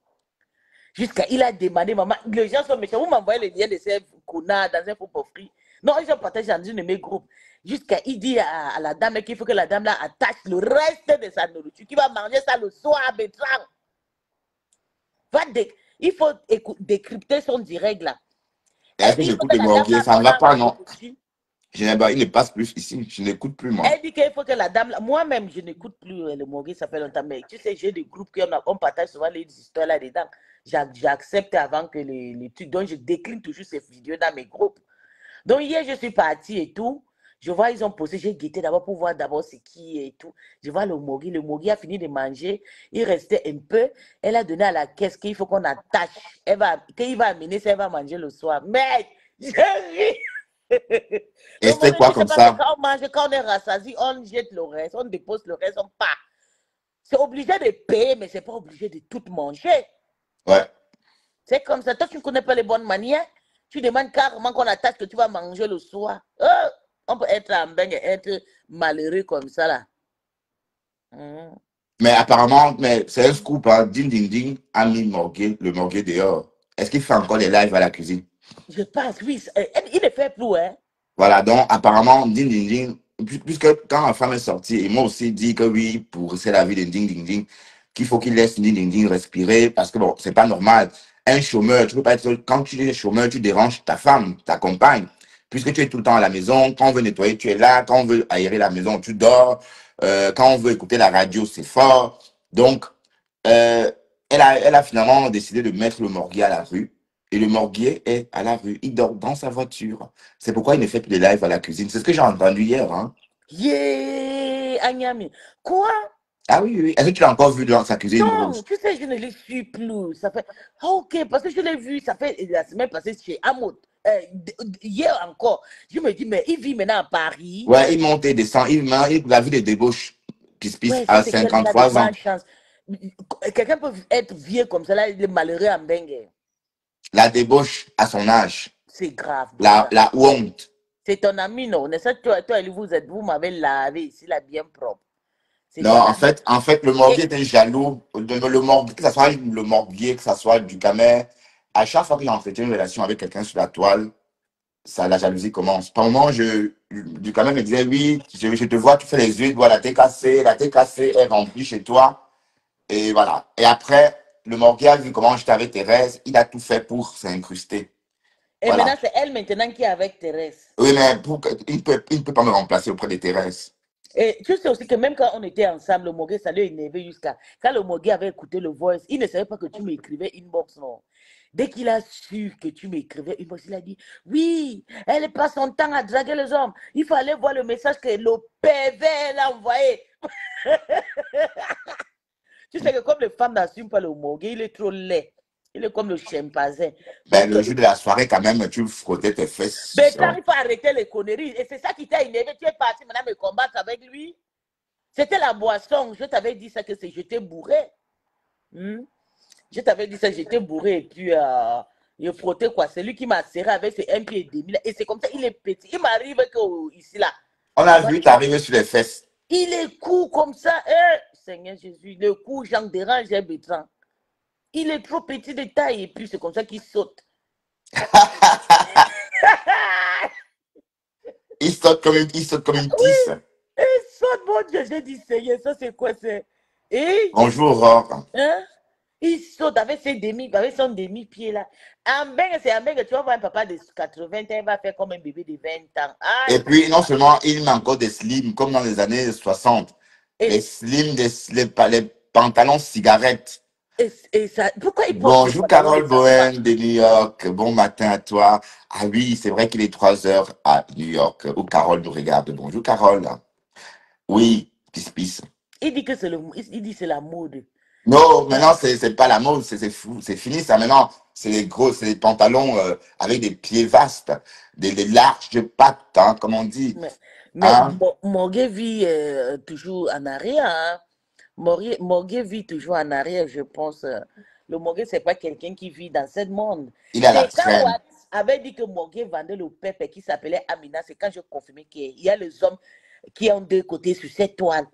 Jusqu'à il a demandé, maman, les gens sont méchants. Vous m'envoyez le lien de ces connards dans un faux free. Non, ils ont partagé dans une de mes groupes. Jusqu'à il dit à la dame qu'il faut que la dame là attache le reste de sa nourriture, qui va manger ça le soir, Bertrand. Il faut décrypter son direct là. Est-ce Elle que dit qu'il faut j'écoute que le la dame morgue? là Ça ne va pas, honore la non. nourriture. Il ne passe plus ici. Je n'écoute plus, moi. Elle dit qu'il faut que la dame, moi-même, je n'écoute plus le Mogui, ça fait longtemps, mais tu sais, j'ai des groupes on partage souvent les histoires là-dedans. J'accepte avant que les trucs, donc je décline toujours ces vidéos dans mes groupes. Donc hier, je suis partie et tout. Je vois, ils ont posé, j'ai guetté d'abord pour voir d'abord c'est qui et tout. Je vois le Mogui a fini de manger. Il restait un peu. Elle a donné à la caisse qu'il faut qu'on attache. Qu'il va amener ça, elle va manger le soir. Mais, je ris. Et Le c'est Mogui quoi dit, c'est comme pas que ça? quand on mange, quand on est rassasié, on jette le reste, on dépose le reste, on part. C'est obligé de payer, mais c'est pas obligé de tout manger. Ouais. C'est comme ça. Toi, tu ne connais pas les bonnes manières. Tu demandes carrément qu'on attache que tu vas manger le soir. On peut être en bain et être malheureux comme ça là. Mais apparemment, mais c'est un scoop, hein. Ding Ding Ding a mis le morgue dehors. Est-ce qu'il fait encore des lives à la cuisine? Je pense, oui. Il ne fait plus, hein. Voilà, donc apparemment, Ding Ding Ding, puisque quand la femme est sortie, ils m'ont aussi dit que oui, pour c'est la vie de Ding Ding Ding, qu'il faut qu'il laisse Ding Ding Ding respirer, parce que bon, c'est pas normal. Un chômeur, tu peux pas être, quand tu es chômeur, tu déranges ta femme, ta compagne, puisque tu es tout le temps à la maison, quand on veut nettoyer, tu es là, quand on veut aérer la maison, tu dors, quand on veut écouter la radio, c'est fort. Donc, elle a finalement décidé de mettre le morguier à la rue. Et le morguier est à la rue. Il dort dans sa voiture. C'est pourquoi il ne fait plus de live à la cuisine. C'est ce que j'ai entendu hier. Hein. Yeah, Agnami. Quoi? Ah oui, oui. Est-ce que tu l'as encore vu dans sa cuisine? Non, Rose? tu sais, je ne le suis plus. Ça fait. Ah, ok, parce que je l'ai vu, ça fait la semaine passée chez Amoud. Hier encore. Je me dis, mais il vit maintenant à Paris. Ouais, il monte et descend. Il a vu des débauches qui se pissent Ouais, à ça, c'est qu'elle a de 53 ans. malchance. Quelqu'un peut être vieux comme ça, là, il est malheureux en bengue. La débauche à son âge. C'est grave. La honte. C'est ton ami, non? N'est-ce pas, toi, vous m'avez lavé ici, là, bien propre. Non, en fait, le morguier était jaloux. Le morguier, que ce soit le morguier, que ce soit du camel, à chaque fois que j'entretiens une relation avec quelqu'un sur la toile, ça, la jalousie commence. Par moment, du camel me disait, oui, je te vois, tu fais les yeux, voilà, la t'es cassée est remplie chez toi. Et voilà. Et après, le morguier a vu comment j'étais avec Thérèse, il a tout fait pour s'incruster. Et Voilà. maintenant, c'est elle maintenant qui est avec Thérèse. Oui, mais il ne peut pas me remplacer auprès de Thérèse. Et tu sais aussi que même quand on était ensemble, le Mogué, ça lui énervé jusqu'à. Quand le Mogué avait écouté le voice, il ne savait pas que tu m'écrivais inbox, non. Dès qu'il a su que tu m'écrivais inbox, il a dit oui, elle passe son temps à draguer les hommes. Il fallait voir le message que le PV l'a envoyé. Tu sais que comme les femmes n'assument pas le Mogué, il est trop laid. Il est comme le chimpanzé. Ben, le jour de la soirée, quand même, tu frottais tes fesses. Mais tu n'arrives pas à arrêter les conneries. Et c'est ça qui t'a énervé. Tu es parti maintenant me combattre avec lui. C'était la boisson. Je t'avais dit ça que j'étais bourré. Je t'avais dit ça, j'étais bourré. Et puis, je frottais quoi. C'est lui qui m'a serré avec ses 1 pied et demi. Et c'est comme ça, il est petit. Il m'arrive que ici, là. On a vu t'arriver sur les fesses. Il est court comme ça. Seigneur Jésus, le cou, j'en dérange un bétran. Il est trop petit de taille et puis c'est comme ça qu'il saute. Il saute comme une tisse. Oui, il saute, mon Dieu. J'ai dit, Seigneur, ça c'est quoi c'est? Et bonjour, Aurore. hein? Il saute avec son demi-pied là. C'est en bengue, tu vas voir un papa de 80 ans, il va faire comme un bébé de 20 ans. Et puis, non seulement, il met encore des slims, comme dans les années 60. Les slims, les pantalons cigarettes. Et ça, pourquoi il porte Bonjour, Carole Bohen de New York. Bon matin à toi. Ah oui, c'est vrai qu'il est 3 heures à New York, où Carole nous regarde. Bonjour, Carole. Oui, pisse. Il dit que c'est c'est la mode. Non, maintenant, c'est pas la mode, c'est fou, c'est fini ça. Maintenant, c'est les pantalons avec des pieds vastes, des larges pattes, hein, comme on dit. Mais hein? Morgue vit toujours en arrière. Hein? Morgue vit toujours en arrière, je pense. Le Morgue, c'est pas quelqu'un qui vit dans ce monde. Il a la Quand traîne. Watt avait dit que Morgue vendait le peuple qui s'appelait Amina, c'est quand je confirmais qu'il y a les hommes qui ont 2 côtés sur cette toile.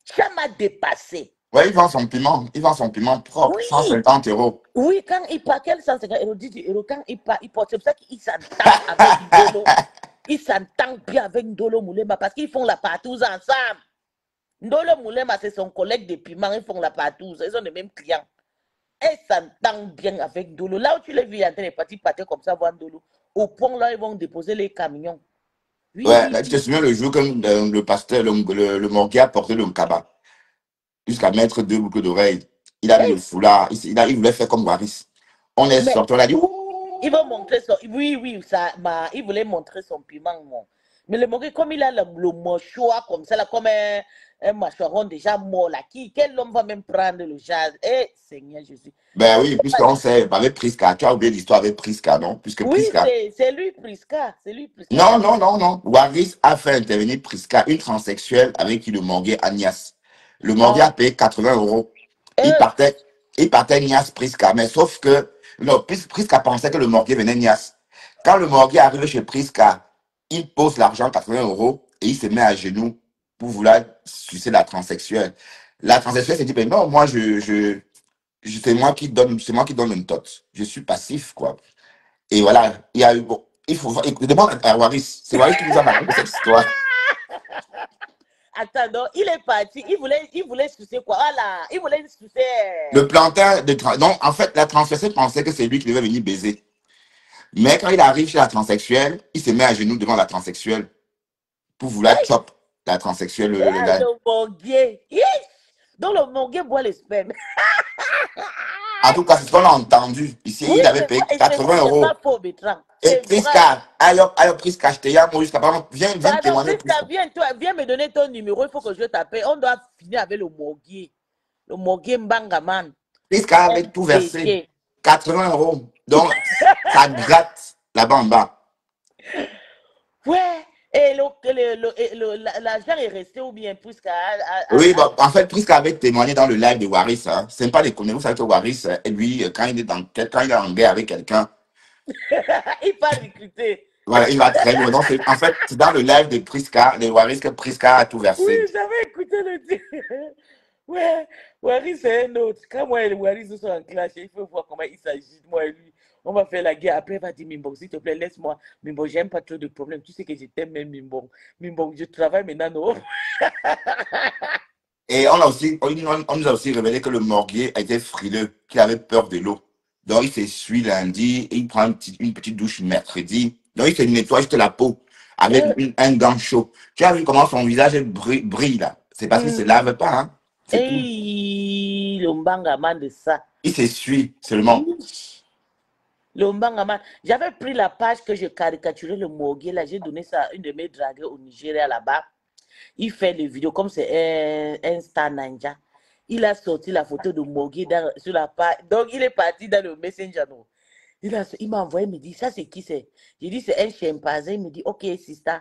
Ça m'a dépassé. Oui, il vend son piment propre, Oui. 150 €. Oui, quand il part, quel 150 €, 10 €, quand il part, il porte. C'est pour ça qu'il s'entend avec Ndolo. Il s'entend bien avec Ndolo Moulema parce qu'ils font la partouze ensemble. Ndolo Moulema, c'est son collègue de piment, ils font la partouze. Ils ont les mêmes clients. Et s'entend bien avec Ndolo. Là où tu l'as vu, il y a des petits pâtés comme ça, voir Ndolo. Au point là, ils vont déposer les camions. Oui, Ouais, là, tu te souviens le jour que le pasteur, le morgue a porté le cabas jusqu'à mettre 2 boucles d'oreilles. Il a mis le foulard, il voulait faire comme Waris. On est sorti, on a dit ouh. Il va montrer son. Oui, il voulait montrer son piment. Moi. Mais le morgue, comme il a le mâchoire comme ça, là, comme un mâchoiron déjà mort, là, quel homme va même prendre le jazz? Seigneur Jésus. Ben oui, puisqu'on sait, avec Priska, tu as oublié l'histoire avec Priska, non? Puisque Oui, Priska. c'est lui, Priska. C'est lui, Priska. Non. Waris a fait intervenir Priska, une transsexuelle avec qui le morgue Agnès. Le morgue a payé 80 €. Il partait Nias Priska, mais sauf que, non, Priska pensait que le morgue venait Nias. Quand le morgue arrive chez Prisca, il pose l'argent, 80 € et il se met à genoux pour vouloir sucer la transsexuelle. La transsexuelle s'est dit, ben non, moi, c'est moi qui donne une dot. Je suis passif, quoi. Et voilà, il y a eu, bon, il faut, demande à Waris. C'est Waris qui nous a raconté cette histoire. Attends, donc, il est parti. Il voulait sucer quoi? Voilà. Il voulait sucer. Le plantain non, en fait, la transsexuelle pensait que c'est lui qui devait venir baiser. Mais quand il arrive chez la transsexuelle, il se met à genoux devant la transsexuelle pour vouloir Hey, chop la transsexuelle. le morguet. Donc, le morguet boit le sperme. En tout cas, c'est ce qu'on a entendu. Ici, Oui, il avait c'est payé vrai. Et 80 c'est €. pas faux, Bertrand. Et C'est vrai. Prisca, alors Prisca, je te yam jusqu'à par viens Pardon, témoigner. Prisca, viens me donner ton numéro. Il faut que je t'appelle. On doit finir avec le morguet. Le morguet Mbangaman. Prisca avait tout versé. 80 €. Donc, ça gratte là-bas en bas. Ouais. Et l'argent est resté ou bien Prisca Oui, bon, en fait, Prisca avait témoigné dans le live de Waris. Hein. C'est pas les connaître. Vous savez que Waris, lui, quand il est en guerre avec quelqu'un, il va recruter. voilà, il va très loin. Donc, en fait, c'est dans le live de Prisca, de Waris, que Prisca a tout versé. Oui, j'avais écouté le dire. Ouais, Waris, c'est un autre. Quand moi et Waris nous sommes en clash, il faut voir comment il s'agit, moi et lui. On va faire la guerre. Après, il va dire, Mimbong, s'il te plaît, laisse-moi. Mimbong, j'aime pas trop de problèmes. Tu sais que je t'aime même, Mimbong. Mimbong, je travaille maintenant, non? Et on nous a aussi révélé que le morguier était frileux, qu'il avait peur de l'eau. Donc, il s'essuie lundi, et il prend une petite douche mercredi. Donc, il se nettoie juste la peau avec un gant chaud. Tu as vu comment son visage brille là? C'est parce qu'il ne se lave pas, hein? C'est tout. Et le Mbangaman de ça. Il s'essuie seulement. Le Mbangaman. J'avais pris la page que je caricaturais le morguier là. J'ai donné ça à une de mes dragues au Nigeria là-bas. Il fait les vidéos comme c'est un star ninja. Il a sorti la photo de Morgué sur la page. Donc, il est parti dans le Messenger. Non. Il m'a envoyé, il me dit, ça c'est qui c'est? J'ai dit, c'est un chimpanzé. Il me dit, ok, sister.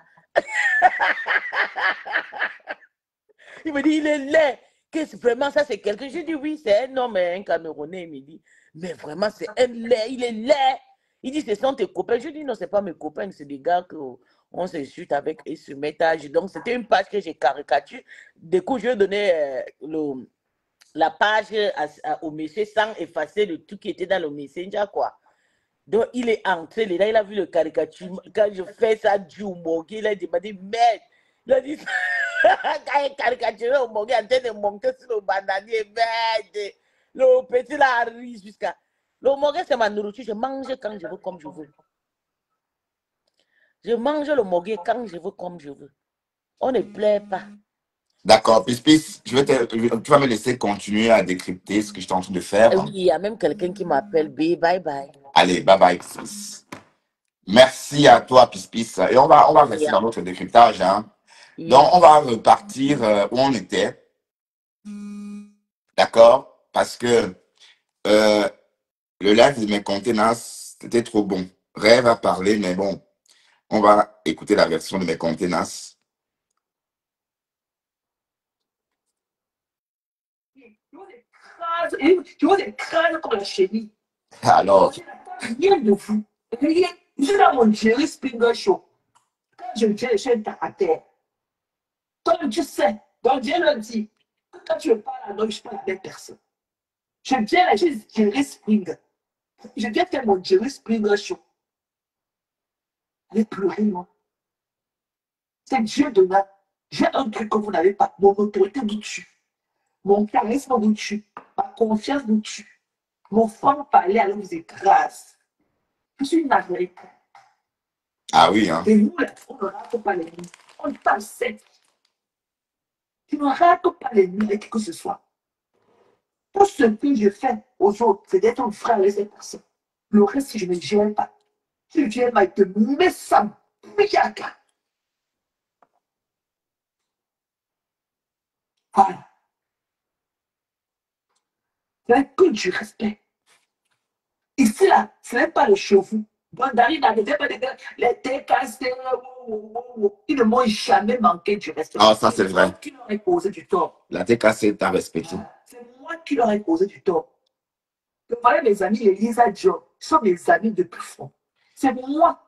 Il me dit, il est laid. Qu'est-ce vraiment ça c'est quelqu'un? J'ai dit, oui, c'est un homme, un Camerounais. Il me dit, mais vraiment, c'est un laid. Il est laid. Il dit, ce sont tes copains. Je dis, non, c'est pas mes copains, c'est des gars qu'on s'insulte avec et se mettent à agir. Donc, c'était une page que j'ai caricaturée. Du coup, je donnais la page au monsieur sans effacer le truc qui était dans le Messenger, quoi. Donc, il est entré, là, il a vu le caricature. Quand je fais ça du Morgue, il a demandé, merde. Il a dit, quand il caricaturé au Morgue, en train de monter sur le bananier, merde. Le petit là arrive jusqu'à. Le Morgue, c'est ma nourriture. Je mange quand je veux, comme je veux. Je mange le Morgue quand je veux, comme je veux. On ne plaît pas. D'accord, Pispis, tu vas me laisser continuer à décrypter ce que je suis en train de faire. Oui, il y a même quelqu'un qui m'appelle B. Bye bye. Allez, bye bye, Pispis. Merci à toi, Pispis. Et on va rester dans notre décryptage. Hein. Donc, on va repartir où on était. D'accord? Parce que le live de mes contenances, c'était trop bon. Rêve à parler, mais bon, on va écouter la version de mes contenances. Tu vois des crânes comme la chenille. Alors, Rien de fou. Rien. Je suis dans mon Jerry Springer Show. Quand je viens, je suis un terre à terre. Toi, tu sais. Donc, Dieu le dit. Que quand tu parles à l'homme, je parle à des personnes. Je viens là, je suis Jerry Springer. Je viens faire mon Jerry Springer Show. Allez pleurer, moi. C'est Dieu de là. J'ai un truc que vous n'avez pas. Mon autorité vous tue. Mon charisme vous tue. Ma confiance vous tue. Mon franc parler, alors vous écrase. Je suis une Américaine. ah oui, hein. Et nous, là, on ne rate pas les nuits. On parle sec. Tu ne rates pas les nuits avec qui que ce soit. Tout ce que je fais aux autres, c'est d'être un frère avec cette personne. Le reste, je ne gère pas. Si je gère pas, il te met ça. Miaka. Voilà. C'est que du respect. Ici, là, ce n'est pas le chevaux. Bandari n'arrivait pas de dire les TKC, ils ne m'ont jamais manqué du respect. Ah, ça, c'est vrai. C'est moi qui leur ai causé du tort. La TKC t'a respecté. C'est moi qui leur ai causé du tort. Donc, voilà mes amis, les Lisa Joe, sont mes amis de plus fond. C'est moi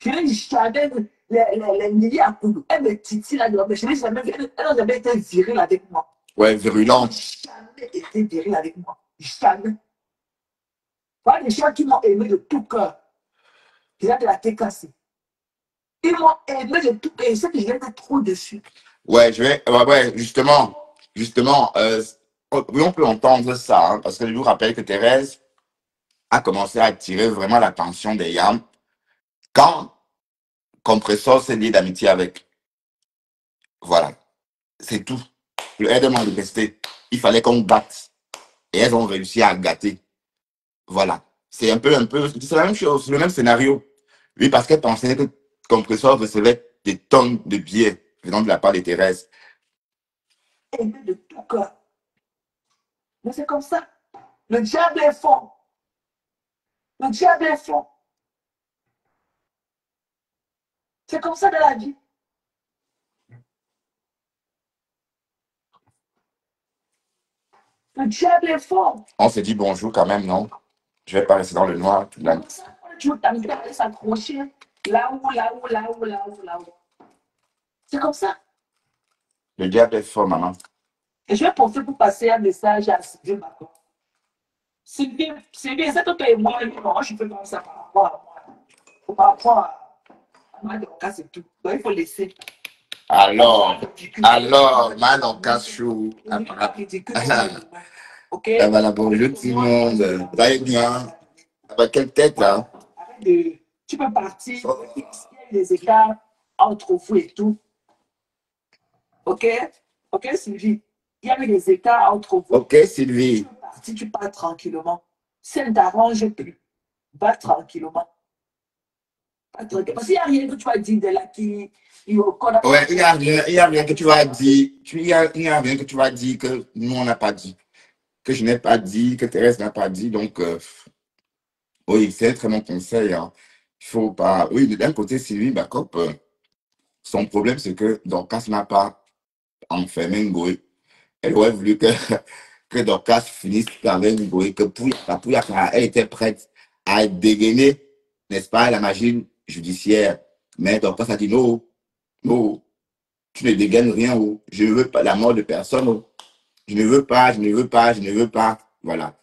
Je n'ai jamais les milliers à Koulou. Elle me titille là-dedans, mais je n'ai jamais vu. Elle n'a jamais été virile avec moi. Ouais, virulente. Jamais été virile avec moi. Jamais. Voilà des gens qui m'ont aimé de tout cœur. Ils ont de la tête cassée. Ils m'ont aimé de tout cœur. Et c'est que j'étais trop dessus. Ouais, ouais, justement, oui, on peut entendre ça, hein, parce que je vous rappelle que Thérèse a commencé à attirer vraiment l'attention des Yams quand Compressor s'est lié d'amitié avec. Voilà, c'est tout. Elle demande de rester. Il fallait qu'on batte. Et elles ont réussi à gâter. Voilà. C'est c'est la même chose, c'est le même scénario. Oui, parce qu'elle pensait que Compressor recevait des tonnes de billets venant de la part de Thérèse. Aimé de tout cœur. Mais c'est comme ça. Le diable est fort. Le diable est fort. C'est comme ça dans la vie. Le diable est fort. On s'est dit bonjour quand même, non? Je vais pas rester dans le noir toute la nuit. Tu t'amuses à s'accrocher là-haut. C'est comme ça. Le diable est fort, maman. Et je vais profiter pour passer un message à Sylvie Macron. Sylvie, c'est toi et moi, non, je fais comme ça par rapport à moi. Par rapport à moi, donc c'est tout. Donc il faut laisser. Alors, Malonka Chou. Ok? Voilà, bonjour tout le monde. Vous allez bien? Avec quelle tête, là? Tu peux partir. Il y a des écarts entre vous et tout. Ok? Ok, Sylvie? Il y avait des écarts entre vous. Ok, Sylvie. Si tu pars tranquillement, ça ne t'arrange plus. Va tranquillement. Parce qu'il n'y a rien que tu vas dire de là qui. Ouais, il n'y a rien que tu vas dire. Il y a rien que tu vas dire que nous, on n'a pas dit. Que je n'ai pas dit, que Thérèse n'a pas dit. Donc, oui, c'est un très bon conseil. Hein. Il faut pas. Oui, d'un côté, Sylvie Bacop, son problème, c'est que Dorcas n'a pas enfermé Ngoé. Elle aurait voulu que Dorcas finisse avec Ngoé, que Pouya, elle était prête à dégainer, n'est-ce pas, la machine judiciaire. Mais Dorcas a dit non, non, tu ne dégaines rien. Oh. Je ne veux pas la mort de personne. Oh. Je ne veux pas, je ne veux pas, je ne veux pas. Voilà.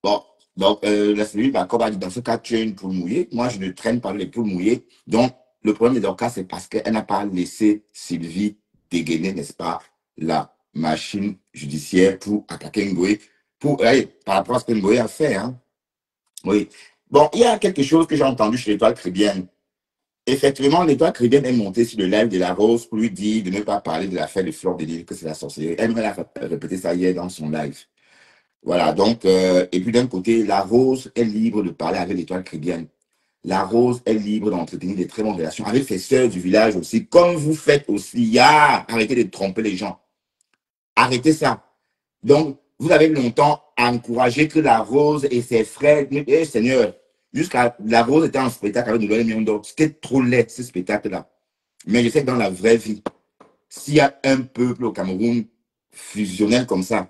Bon, donc, la cellule Bacop a dit, dans ce cas, tu es une poule mouillée. Moi, je ne traîne pas les poules mouillées. Donc, le problème de Dorcas, c'est parce qu'elle n'a pas laissé Sylvie dégainer, n'est-ce pas, la machine judiciaire pour attaquer Ngoé, par rapport à ce que Ngoé a fait. Hein. Oui. Bon, il y a quelque chose que j'ai entendu chez l'Étoile Chrétienne. Effectivement, l'Étoile Chrétienne est montée sur le live de la Rose pour lui dire de ne pas parler de l'affaire de Fleur de Lille, que c'est la sorcellerie. Elle m'a répété ça hier dans son live. Voilà, donc, et puis d'un côté, la Rose est libre de parler avec l'Étoile Chrétienne. La Rose est libre d'entretenir des très bonnes relations avec ses sœurs du village aussi, comme vous faites aussi. Arrêtez de tromper les gens. Arrêtez ça. Donc, vous avez longtemps encouragé que la Rose et ses frères, Seigneur, jusqu'à la Rose était en spectacle avec Noël Miondo. C'était trop laid, ce spectacle-là. Mais je sais que dans la vraie vie, s'il y a un peuple au Cameroun fusionnel comme ça,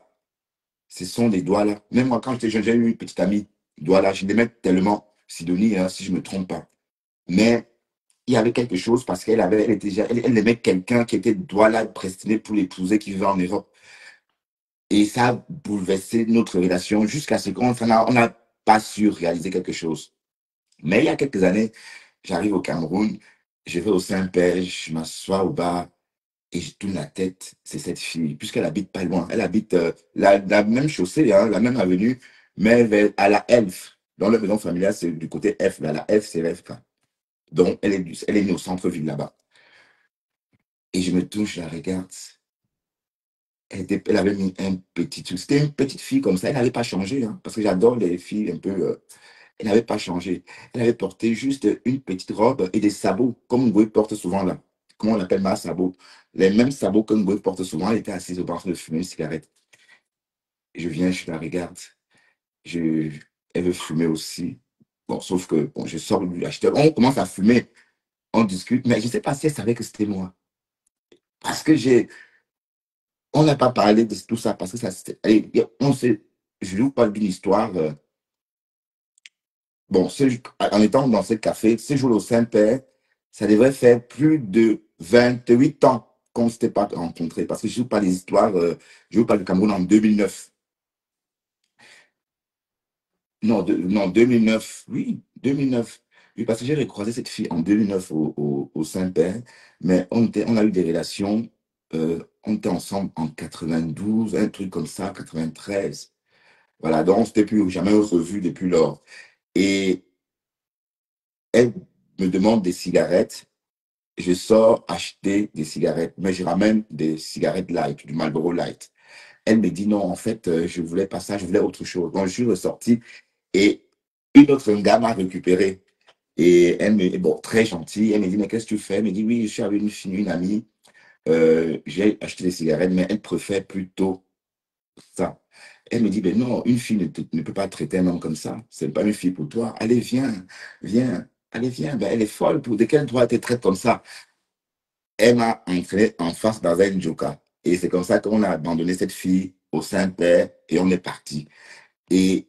ce sont des Douala. Même moi, quand j'étais jeune, j'ai eu une petite amie, Douala. Je l'aimais tellement, Sidonie, hein, si je ne me trompe pas. Mais il y avait quelque chose parce qu'elle elle aimait quelqu'un qui était Douala, prédestiné pour l'épouser, qui vivait en Europe. Et ça a bouleversé notre relation jusqu'à ce qu'on n'a pas su réaliser quelque chose. Mais il y a quelques années, j'arrive au Cameroun, je vais au Saint-Père, je m'assois au bar et je tourne la tête. C'est cette fille, puisqu'elle habite pas loin. Elle habite la même chaussée, hein, la même avenue, mais à la Elf. Dans la maison familiale, c'est du côté F, mais à la F, c'est l'FK. Donc, elle est née au centre-ville là-bas. Et je me touche, je la regarde. Elle avait mis un petit truc. C'était une petite fille comme ça. Elle n'avait pas changé, hein, parce que j'adore les filles un peu. Elle n'avait pas changé. Elle avait porté juste une petite robe et des sabots, comme Ngoé porte souvent là. Comment on l'appelle, ma sabot? Les mêmes sabots que Ngoé porte souvent. Elle était assise au bar de fumer une cigarette. Je viens, je la regarde. Elle veut fumer aussi. Bon, sauf que bon, je sors lui acheter. On commence à fumer. On discute. Mais je ne sais pas si elle savait que c'était moi. Parce que on n'a pas parlé de tout ça parce que ça, je vous parle d'une histoire. Bon, en étant dans ce café, ce jour au Saint-Père, Ça devrait faire plus de 28 ans qu'on ne s'était pas rencontrés. Parce que je ne joue pas les histoires, je joue pas le Cameroun en 2009. Non, non, 2009. Oui, 2009. Oui, parce que j'ai recroisé cette fille en 2009 au Saint-Père. Mais on a eu des relations. On était ensemble en 92, un truc comme ça, 93. Voilà, donc on ne s'était plus jamais revu depuis lors. Et elle me demande des cigarettes. Je sors acheter des cigarettes, mais je ramène des cigarettes light, du Marlboro light. Elle me dit non, en fait, je voulais pas ça, je voulais autre chose. Donc, je suis ressorti et une autre gars m'a récupéré. Et elle me, bon, très gentille, elle me dit, mais qu'est-ce que tu fais? Elle me dit, oui, je suis avec une fille, une amie, j'ai acheté des cigarettes, mais elle préfère plutôt ça. Elle me dit, ben non, une fille ne peut pas traiter un homme comme ça. C'est pas une fille pour toi. Allez, viens, viens, allez, viens. Ben, elle est folle. De quel droit elle te traite comme ça? Elle m'a entré en face dans un Njoka. Et c'est comme ça qu'on a abandonné cette fille au Saint-Père et on est parti. Et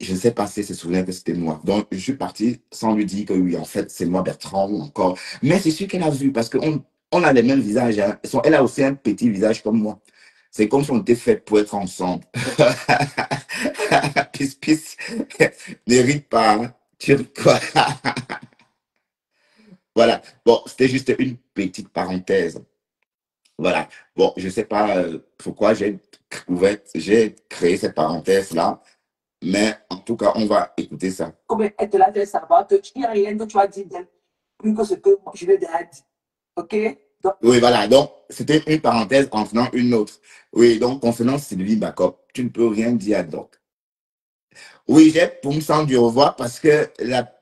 je ne sais pas si elle se souvient que c'était moi. Donc, je suis parti sans lui dire que oui, en fait, c'est moi Bertrand ou encore. Mais c'est sûr qu'elle a vu parce qu'on on a les mêmes visages. Hein. Elle a aussi un petit visage comme moi. C'est comme si on était fait pour être ensemble. Pis, n'hérite pas. Hein. Tu ris quoi? Voilà. Bon, c'était juste une petite parenthèse. Voilà. Bon, je ne sais pas pourquoi j'ai créé cette parenthèse-là, mais en tout cas, on va écouter ça. Comme elle te l'a fait savoir que il n'y a rien que tu as dit d'elle, plus que ce que je lui ai déjà dit. OK? Donc, Oui, voilà. Donc, c'était une parenthèse en faisant une autre. Oui, donc, concernant Sylvie Bacop, tu ne peux rien dire donc. Oui, j'ai pour me sentir du revoir parce que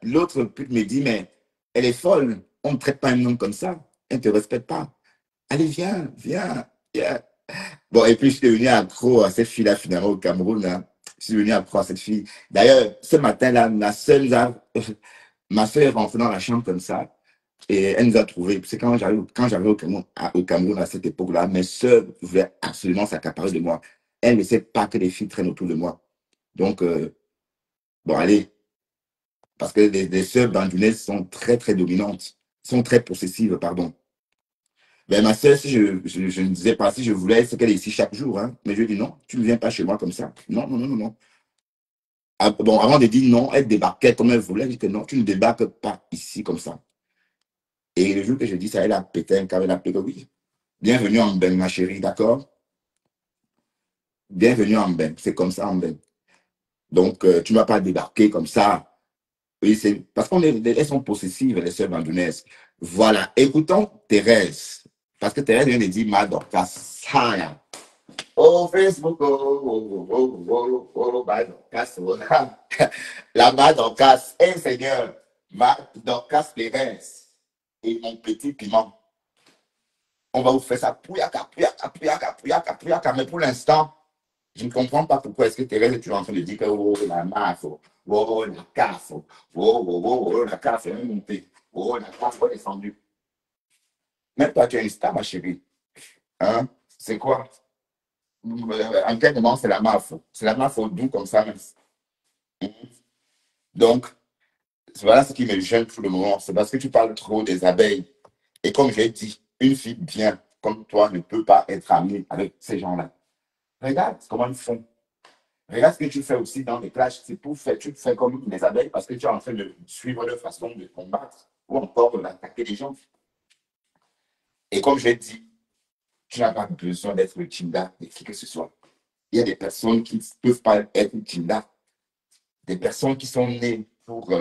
l'autre pute me dit, mais elle est folle. On ne traite pas un homme comme ça. Elle ne te respecte pas. Allez, viens, viens, viens. Bon, et puis je suis devenu accro à cette fille-là, finalement, au Cameroun. Hein. Je suis devenu accro à cette fille. D'ailleurs, ce matin-là, ma soeur est rentrée dans la chambre comme ça. Et elle nous a trouvés. C'est quand j'arrivais au Cameroun à cette époque-là, mes soeurs voulaient absolument s'accaparer de moi. Elles ne savaient pas que les filles traînent autour de moi. Donc, bon, allez, parce que les sœurs bandunaises sont très, très dominantes, sont très possessives, pardon. Ben, ma soeur, si je ne disais pas si je voulais, c'est qu'elle est ici chaque jour. Hein. Mais je lui dis non, tu ne viens pas chez moi comme ça. Non, non, non, non, non. Ah, bon, avant de dire non, elle débarquait comme elle voulait. Elle dit que non, tu ne débarques pas ici comme ça. Et le jour que je dis ça, elle a pété un câble, elle a pété, oui. Bienvenue en Ben, ma chérie, d'accord? Bienvenue en Ben. C'est comme ça en Ben. Donc, tu ne vas pas débarquer comme ça. Oui, c'est parce elles sont possessives, les sœurs bandunaises. Voilà. Écoutons Thérèse. Parce que Thérèse vient de dire Madorcas. Oh, Facebook, Madorcas. La Madorcas. Eh, Seigneur, Madorcas Thérèse. Et mon petit piment. On va vous faire ça. Pouyaka, pouyaka, pouyaka, pouyaka, pouyaka. Mais pour l'instant, je ne comprends pas pourquoi est-ce que Thérèse est toujours en train de dire que oh, la masse, oh, la casse, la casse est montée, oh, la casse est descendue. Même toi, tu es une star, ma chérie. Hein? C'est quoi? En quel moment c'est la mafia? C'est la mafia doux comme ça. Même. Donc, voilà ce qui me gêne pour le moment. C'est parce que tu parles trop des abeilles. Et comme j'ai dit, une fille bien comme toi ne peut pas être amie avec ces gens-là. Regarde comment ils font. Regarde ce que tu fais aussi dans les clashs. C'est pour faire, tu fais comme les abeilles parce que tu es en train de suivre leur façon de combattre ou encore d'attaquer les gens. Et comme j'ai dit, tu n'as pas besoin d'être le Tinda de qui que ce soit. Il y a des personnes qui ne peuvent pas être Tinda. Des personnes qui sont nées pour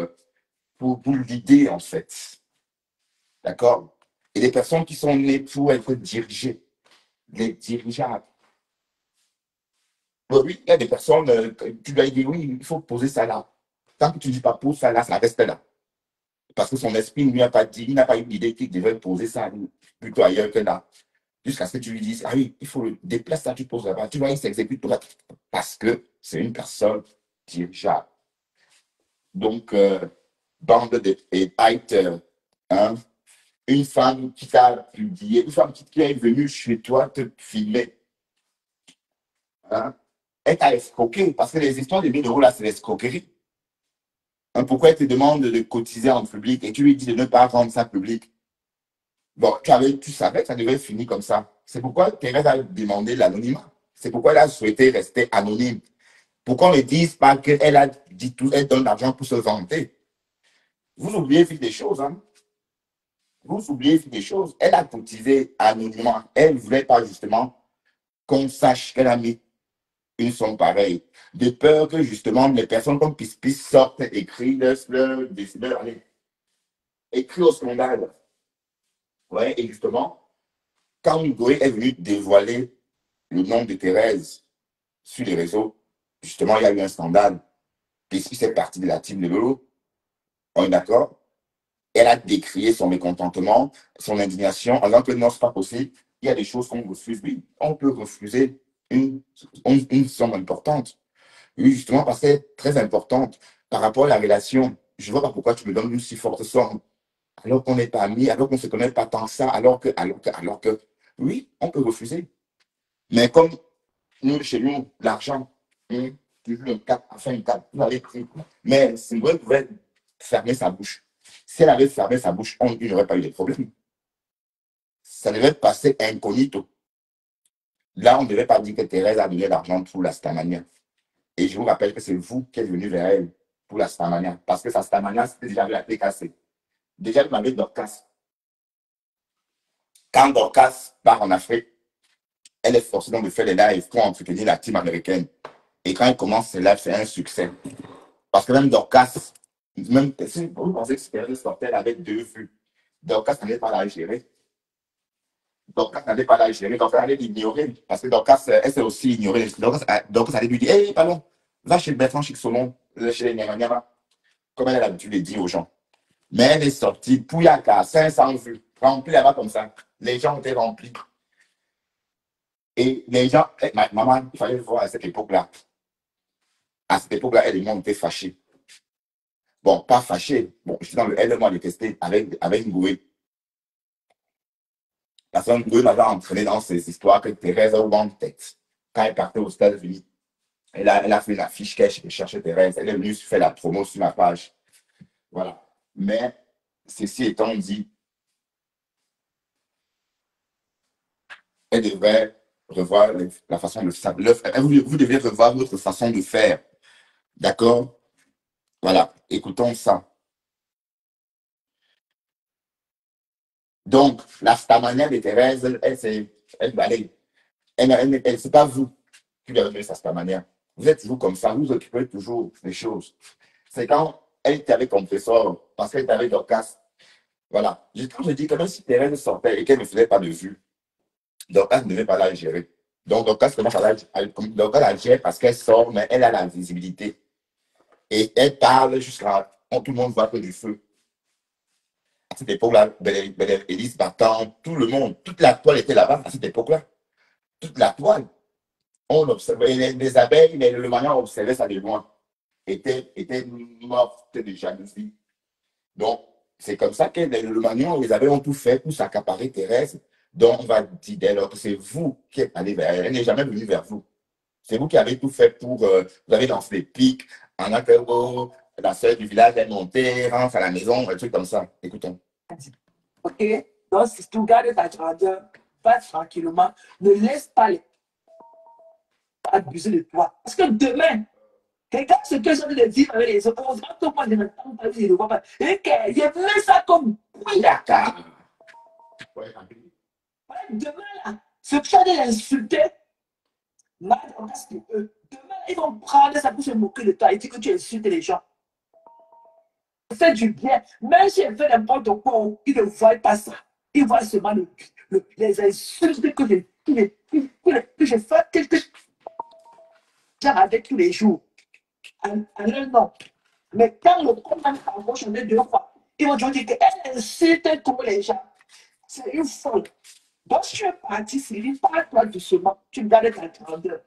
l'idée, en fait. D'accord? Et des personnes qui sont nées pour être dirigées. Les dirigeables. Oui, il y a des personnes, tu dois dire, oui, il faut poser ça là. Tant que tu ne dis pas pose ça là, ça reste là. Parce que son esprit ne lui a pas dit, il n'a pas eu l'idée qu'il devait poser ça plutôt ailleurs que là. Jusqu'à ce que tu lui dises, ah oui, il faut le déplacer ça, tu poses là-bas. Tu vois, il s'exécute parce que c'est une personne dirigeable. Donc, bande de haters, hein, une femme qui t'a publié, une femme qui est venue chez toi te filmer, hein, elle t'a escroqué, parce que les histoires de 1000 euros là, c'est l'escroquerie. Pourquoi elle te demande de cotiser en public et tu lui dis de ne pas rendre ça public? Bon, tu savais que ça devait finir comme ça. C'est pourquoi Thérèse a demandé l'anonymat. C'est pourquoi elle a souhaité rester anonyme. Pourquoi on ne dise pas qu'elle a dit tout, elle donne l'argent pour se vanter? Vous oubliez vite des choses, hein? Vous oubliez vite des choses. Elle a cotisé anonymement. Elle ne voulait pas justement qu'on sache qu'elle a mis une somme pareille. De peur que justement les personnes comme Pispis sortent, écrivent écrit au scandale. Ouais, et justement, quand Ngoé est venu dévoiler le nom de Thérèse sur les réseaux, justement, il y a eu un scandale. Pispis est parti de la team de Lolo. On est d'accord? Elle a décrié son mécontentement, son indignation, en disant que non, c'est pas possible. Il y a des choses qu'on refuse. Oui, on peut refuser une somme importante. Oui, justement, parce qu'elle est très importante par rapport à la relation. Je ne vois pas pourquoi tu me donnes une si forte somme, alors qu'on n'est pas amis, alors qu'on ne se connaît pas tant que ça, alors que, oui, on peut refuser. Mais comme nous, chez nous, l'argent, toujours un cap, enfin un cap, vous avez pris. Mais Sylvain pouvait fermer sa bouche. Si elle avait fermé sa bouche, il n'y aurait pas eu de problème. Ça devait passer incognito. Là, on ne devait pas dire que Thérèse a donné l'argent pour la Stamania. Et je vous rappelle que c'est vous qui êtes venu vers elle pour la Stamania. Parce que sa Stamania, c'était déjà la clé cassée. Déjà, vous m'avez Dorcas. Quand Dorcas part en Afrique, elle est forcée donc de faire les lives pour entretenir la team américaine. Et quand elle commence ses lives, c'est un succès. Parce que même Dorcas, même si vous pensez que Thérèse sortait avec 2 vues, Dorcas n'allait pas la gérer. Dorcas n'allait pas la gérer, Dorcas allait l'ignorer. Parce que Dorcas, elle s'est aussi ignorée. Dorcas allait lui dire, hé, pardon, va chez Bertrand Chixolon, chez les Nyama, comme elle a l'habitude de dire aux gens. Mais elle est sortie, Pouyaka, 500 vues, remplie là-bas comme ça. Les gens étaient remplis. Et les gens, maman, il fallait le voir à cette époque-là. À cette époque-là, elle et moi, on était fâchés. Bon, pas fâchés. Bon, j'étais dans le elle et moi détesté avec Ngoué. Parce que Ngoué m'avait entraîné dans ces histoires que Thérèse a en tête. Quand elle partait aux États-Unis, elle a fait une affiche qu'elle cherchait Thérèse. Elle est venue faire la promo sur ma page. Voilà. Mais, ceci étant dit, elle devrait revoir la façon de faire. Vous devez revoir votre façon de faire. D'accord? Voilà. Écoutons ça. Donc, la Stamania de Thérèse, c'est pas vous qui lui avez donné sa Stamania. Vous êtes toujours comme ça, vous occupez toujours des choses. C'est quand elle était avec Compressor, parce qu'elle était avec Dorcas. Voilà. Quand je dis que même si Thérèse sortait et qu'elle ne faisait pas de vue, Dorcas ne devait pas la gérer. Donc, Dorcas commence à la gérer parce qu'elle sort, mais elle a la visibilité. Et elle parle jusqu'à. Tout le monde voit que du feu. À cette époque-là, Élise Battant, tout le monde, toute la toile était là-bas à cette époque-là. Toute la toile. On observait, les abeilles, le manière observait ça de loin. Était morte de jalousie. Donc, c'est comme ça que le manière, les abeilles ont tout fait pour s'accaparer Thérèse. Donc, on va dire dès lors que c'est vous qui êtes allé vers elle. Elle n'est jamais venue vers vous. C'est vous qui avez tout fait pour. Vous avez lancé des pics. En a que la sœur du village est montée, rentre à la maison, un truc comme ça. Écoutons. Ok, donc si tu gardes ta grandeur, va tranquillement. Ne laisse pas les abuser de toi. Parce que demain, regarde ce que j'ai envie de dire avec les autres. Heureusement que moi, je n'entends pas, je ne vois pas. Et que j'ai vu ça comme Pouyaka. Demain, là, ce que j'ai l'insulter, demain, ils vont prendre ça pour se moquer de toi et dire que tu insultes les gens. Fais du bien. Même si elle fait n'importe quoi, ils ne voient pas ça. Ils voient seulement les insultes que je fais quelque chose avec tous les jours. À leur nom. Mais quand le commandant va changer 2 fois, ils vont dire qu'elle insulte tous les gens. C'est une folle. Donc, si tu es parti, Sylvie, parle-toi doucement. Tu gardes ta grandeur.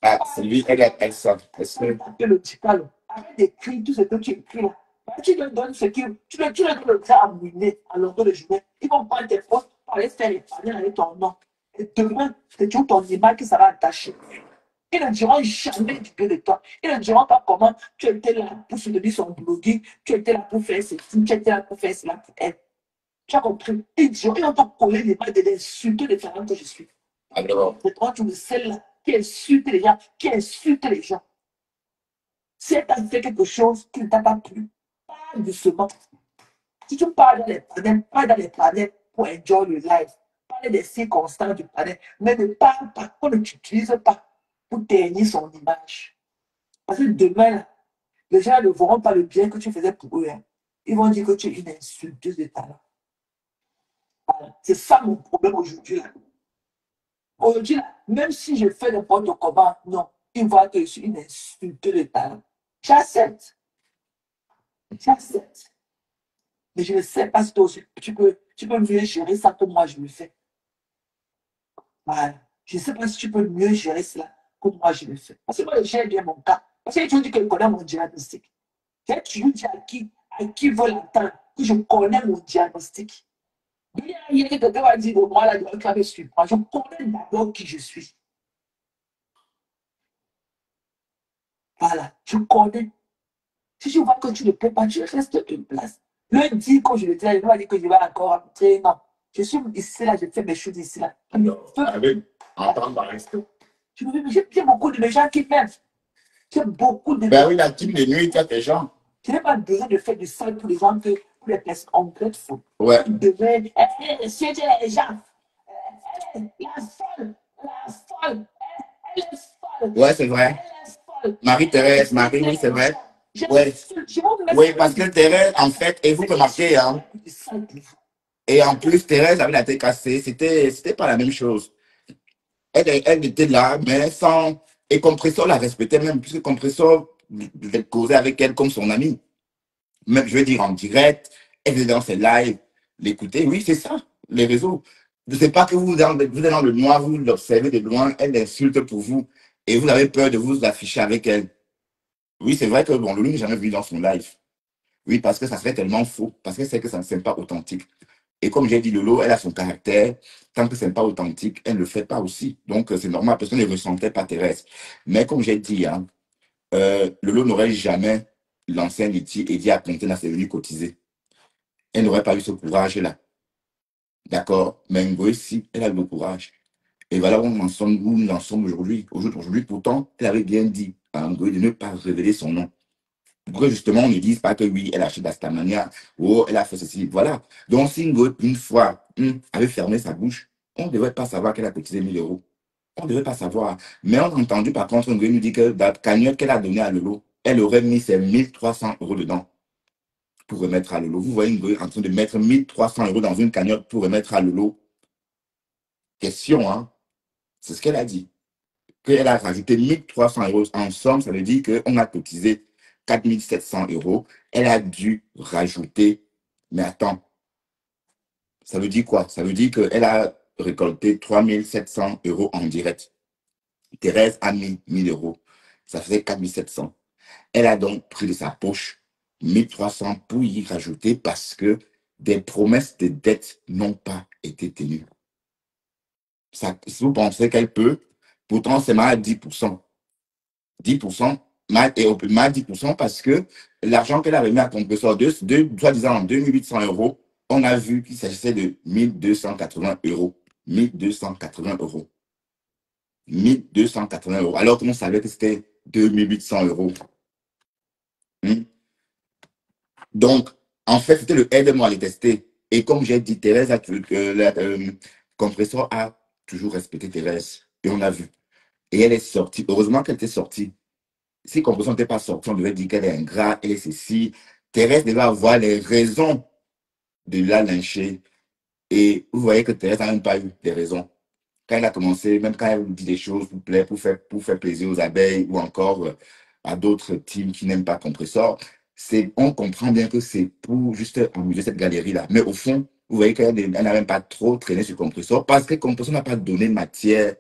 Ah, Sylvie, elle sort. Le dical. Arrête d'écrire tout ce que tu écris là. Tu leur donnes ce qui. Tu leur donnes le temps à mouiner à longueur de journée. Ils vont prendre tes postes pour aller faire les panels avec ton nom. Et demain, c'est toujours ton image qui sera attachée. Ils ne diront jamais du bien de toi. Ils ne diront pas comment tu étais là pour soutenir son blogging, tu étais là pour faire ceci, tu étais là pour faire cela pour elle. Tu as compris? Ils diront, ils vont pas coller les mains de l'insulter les parents que je suis. Alors, C'est toi, tu me sais là, qui insulte les gens, qui insulte les gens. Si elle t'a fait quelque chose qui ne t'a pas plu, parle doucement. Si tu parles dans les panels, parle dans les panels pour enjoy le live. Parle des circonstances du panel, mais ne parle pas, qu'on ne t'utilise pas pour ternir son image. Parce que demain, là, les gens ne verront pas le bien que tu faisais pour eux. Hein. Ils vont dire que tu es une insulteuse de talent. Voilà. C'est ça mon problème aujourd'hui. Là. Aujourd'hui, là, même si je fais n'importe comment, non, ils voient que je suis une insulteuse de talent. J'accepte. J'accepte. Mais je ne sais pas si toi aussi, tu peux mieux gérer ça que moi je le fais. Voilà. Je ne sais pas si tu peux mieux gérer cela que moi je le fais. Parce que moi, je gère bien mon cas. Parce que tu dis que je connais mon diagnostic. J'ai toujours dit à qui veut l'entendre que je connais mon diagnostic. Il y a quelqu'un qui va dire, bon, moi, là, il va me suivre. Je connais d'abord qui je suis. Voilà. Je connais. Si je vois que tu ne peux pas, tu restes une place. Le dire quand je le dis, il va dire que je vais encore entrer. Non. Je suis ici, là, je fais mes choses ici, là. J'ai beaucoup de gens qui m'aiment. J'ai beaucoup de ben oui, la team de nuit, il y a des gens. Je n'ai pas besoin de faire du sale pour les gens, pour les personnes ungrateful. Ouais. Demain, c'était les gens. La folle, elle est folle. Ouais, c'est vrai. Elle est folle. Marie-Thérèse, Marie, oui, c'est vrai. Ouais. Oui, parce que Thérèse, en fait, et vous remarquez, hein. Et en plus, Thérèse avait la tête cassée. C'était pas la même chose. Elle était là, mais sans. Et Compressor la respectait même, puisque Compressor causait avec elle comme son amie. Même, je veux dire, en direct, elle faisait dans ses lives, l'écouter. Oui, c'est ça, les réseaux. Je ne sais pas que vous êtes dans le noir, vous l'observez de loin, elle insulte pour vous, et vous avez peur de vous afficher avec elle. Oui, c'est vrai que, bon, Loulou n'est jamais vu dans son live. Oui, parce que ça serait tellement faux, parce qu'elle sait que ça ne semble pas authentique. Et comme j'ai dit, Lolo, elle a son caractère. Tant que ce n'est pas authentique, elle ne le fait pas aussi. Donc, c'est normal, parce qu'on ne ressentait pas Thérèse. Mais comme j'ai dit, hein, Lolo n'aurait jamais lancé un litige et dit à Conten, c'est venu cotiser. Elle n'aurait pas eu ce courage-là. D'accord? Mais Ngoé, si, elle a eu le courage. Et voilà où nous en sommes aujourd'hui. Aujourd'hui, pourtant, elle avait bien dit à Ngoé de ne pas révéler son nom. Pour que justement, on ne dise pas que oui, elle a acheté d'Astamania, ou elle a fait ceci. Voilà. Donc, si Ngoé, une fois, avait fermé sa bouche, on ne devrait pas savoir qu'elle a cotisé 1000 euros. On ne devrait pas savoir. Mais on a entendu, par contre, Ngoé nous dit que dans la cagnotte qu'elle a donnée à Lolo, elle aurait mis ses 1300 euros dedans pour remettre à Lolo. Vous voyez Ngoé en train de mettre 1300 euros dans une cagnotte pour remettre à Lolo. Question, hein? C'est ce qu'elle a dit. Qu'elle a rajouté 1300 euros. En somme, ça veut dire qu'on a cotisé 4700 euros. Elle a dû rajouter. Mais attends, ça veut dire quoi? Ça veut dire qu'elle a récolté 3700 euros en direct. Thérèse a mis 1000 euros. Ça faisait 4700. Elle a donc pris de sa poche 1300 pour y rajouter parce que des promesses de dette n'ont pas été tenues. Ça, si vous pensez qu'elle peut, pourtant c'est mal à 10%. 10%, mal, et on peut mal 10% parce que l'argent qu'elle a remis à Compressor, soi-disant en 2800 euros, on a vu qu'il s'agissait de 1280 euros. 1280 euros. 1280 euros. Alors qu'on savait que c'était 2800 euros. Donc, en fait, c'était le aide-moi à les tester. Et comme j'ai dit, Thérèse Compressor a toujours respecté Thérèse. Et on a vu. Et elle est sortie. Heureusement qu'elle était sortie. Si Compressor n'était pas sortie, on devait dire qu'elle est ingrat, elle est ceci. Thérèse devait avoir les raisons de la lyncher. Et vous voyez que Thérèse n'a même pas eu des raisons. Quand elle a commencé, même quand elle dit des choses pour faire plaisir aux abeilles ou encore à d'autres teams qui n'aiment pas Compressor, on comprend bien que c'est pour juste amuser cette galerie-là. Mais au fond, vous voyez qu'elle n'a même pas trop traîné sur Compressor parce que Compressor n'a pas donné matière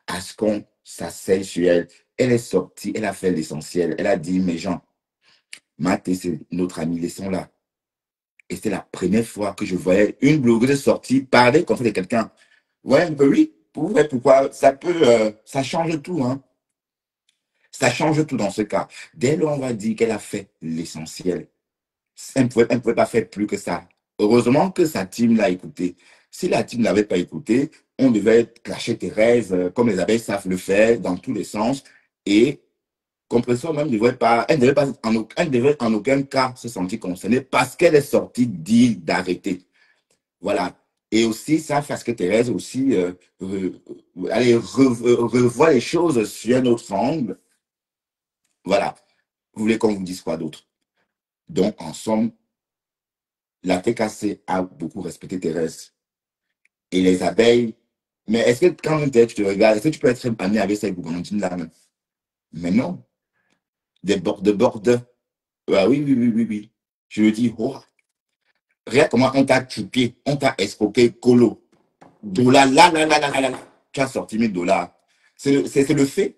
à ce qu'on s'asseye sur elle. Elle est sortie, elle a fait l'essentiel. Elle a dit, mes gens, Mathé, c'est notre ami, laissons-la. Et c'était la première fois que je voyais une blogueuse sortie parler comme ça de quelqu'un. Ouais, oui, pourquoi ça peut, ça change tout, hein. Ça change tout dans ce cas. Dès lors, on va dire qu'elle a fait l'essentiel. Elle ne pouvait pas faire plus que ça. Heureusement que sa team l'a écouté. Si la team ne l'avait pas écouté, on devait clasher Thérèse, comme les abeilles savent le faire, dans tous les sens. Et Compressor même ne devrait pas, elle ne devait en aucun cas se sentir concernée parce qu'elle est sortie dire d'arrêter. Voilà. Et aussi, ça parce que Thérèse aussi revoit les choses sur un autre angle. Voilà. Vous voulez qu'on vous dise quoi d'autre? Donc, en somme, la TKC a beaucoup respecté Thérèse. Et les abeilles, mais est-ce que quand tu te regardes, est-ce que tu peux être ami avec cette gouvernantine-là même? Mais non. De bord. Ah oui, oui, oui, oui, oui. Je le dis, oh, regarde comment on t'a choupié, on t'a escroqué, colo. Dollar, là. Tu as sorti 1000 $. C'est le fait.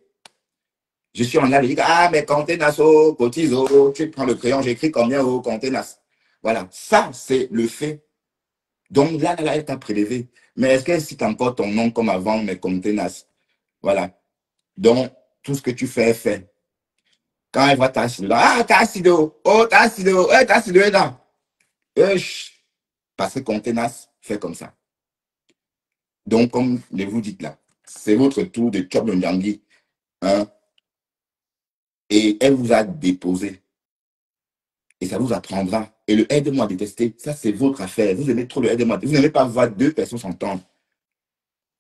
Je suis en là, je dis, ah, mais Contenas, oh, cotiso, tu prends le crayon, j'écris combien, oh, Contenas. Voilà, ça, c'est le fait. Donc là, elle t'a prélevé. Mais est-ce qu'elle cite encore ton nom comme avant, mais Contenas? Voilà. Donc, tout ce que tu fais est fait. Quand elle voit ta acido, ah, ta acido, oh, ta acido, est là. Parce que Contenas fait comme ça. Donc, comme vous dites là, c'est votre tour de Chop Nyangui. Hein, et elle vous a déposé. Et ça vous apprendra. Et le aide-moi à détester, ça c'est votre affaire. Vous aimez trop le aide-moi. Vous n'aimez pas voir deux personnes s'entendre.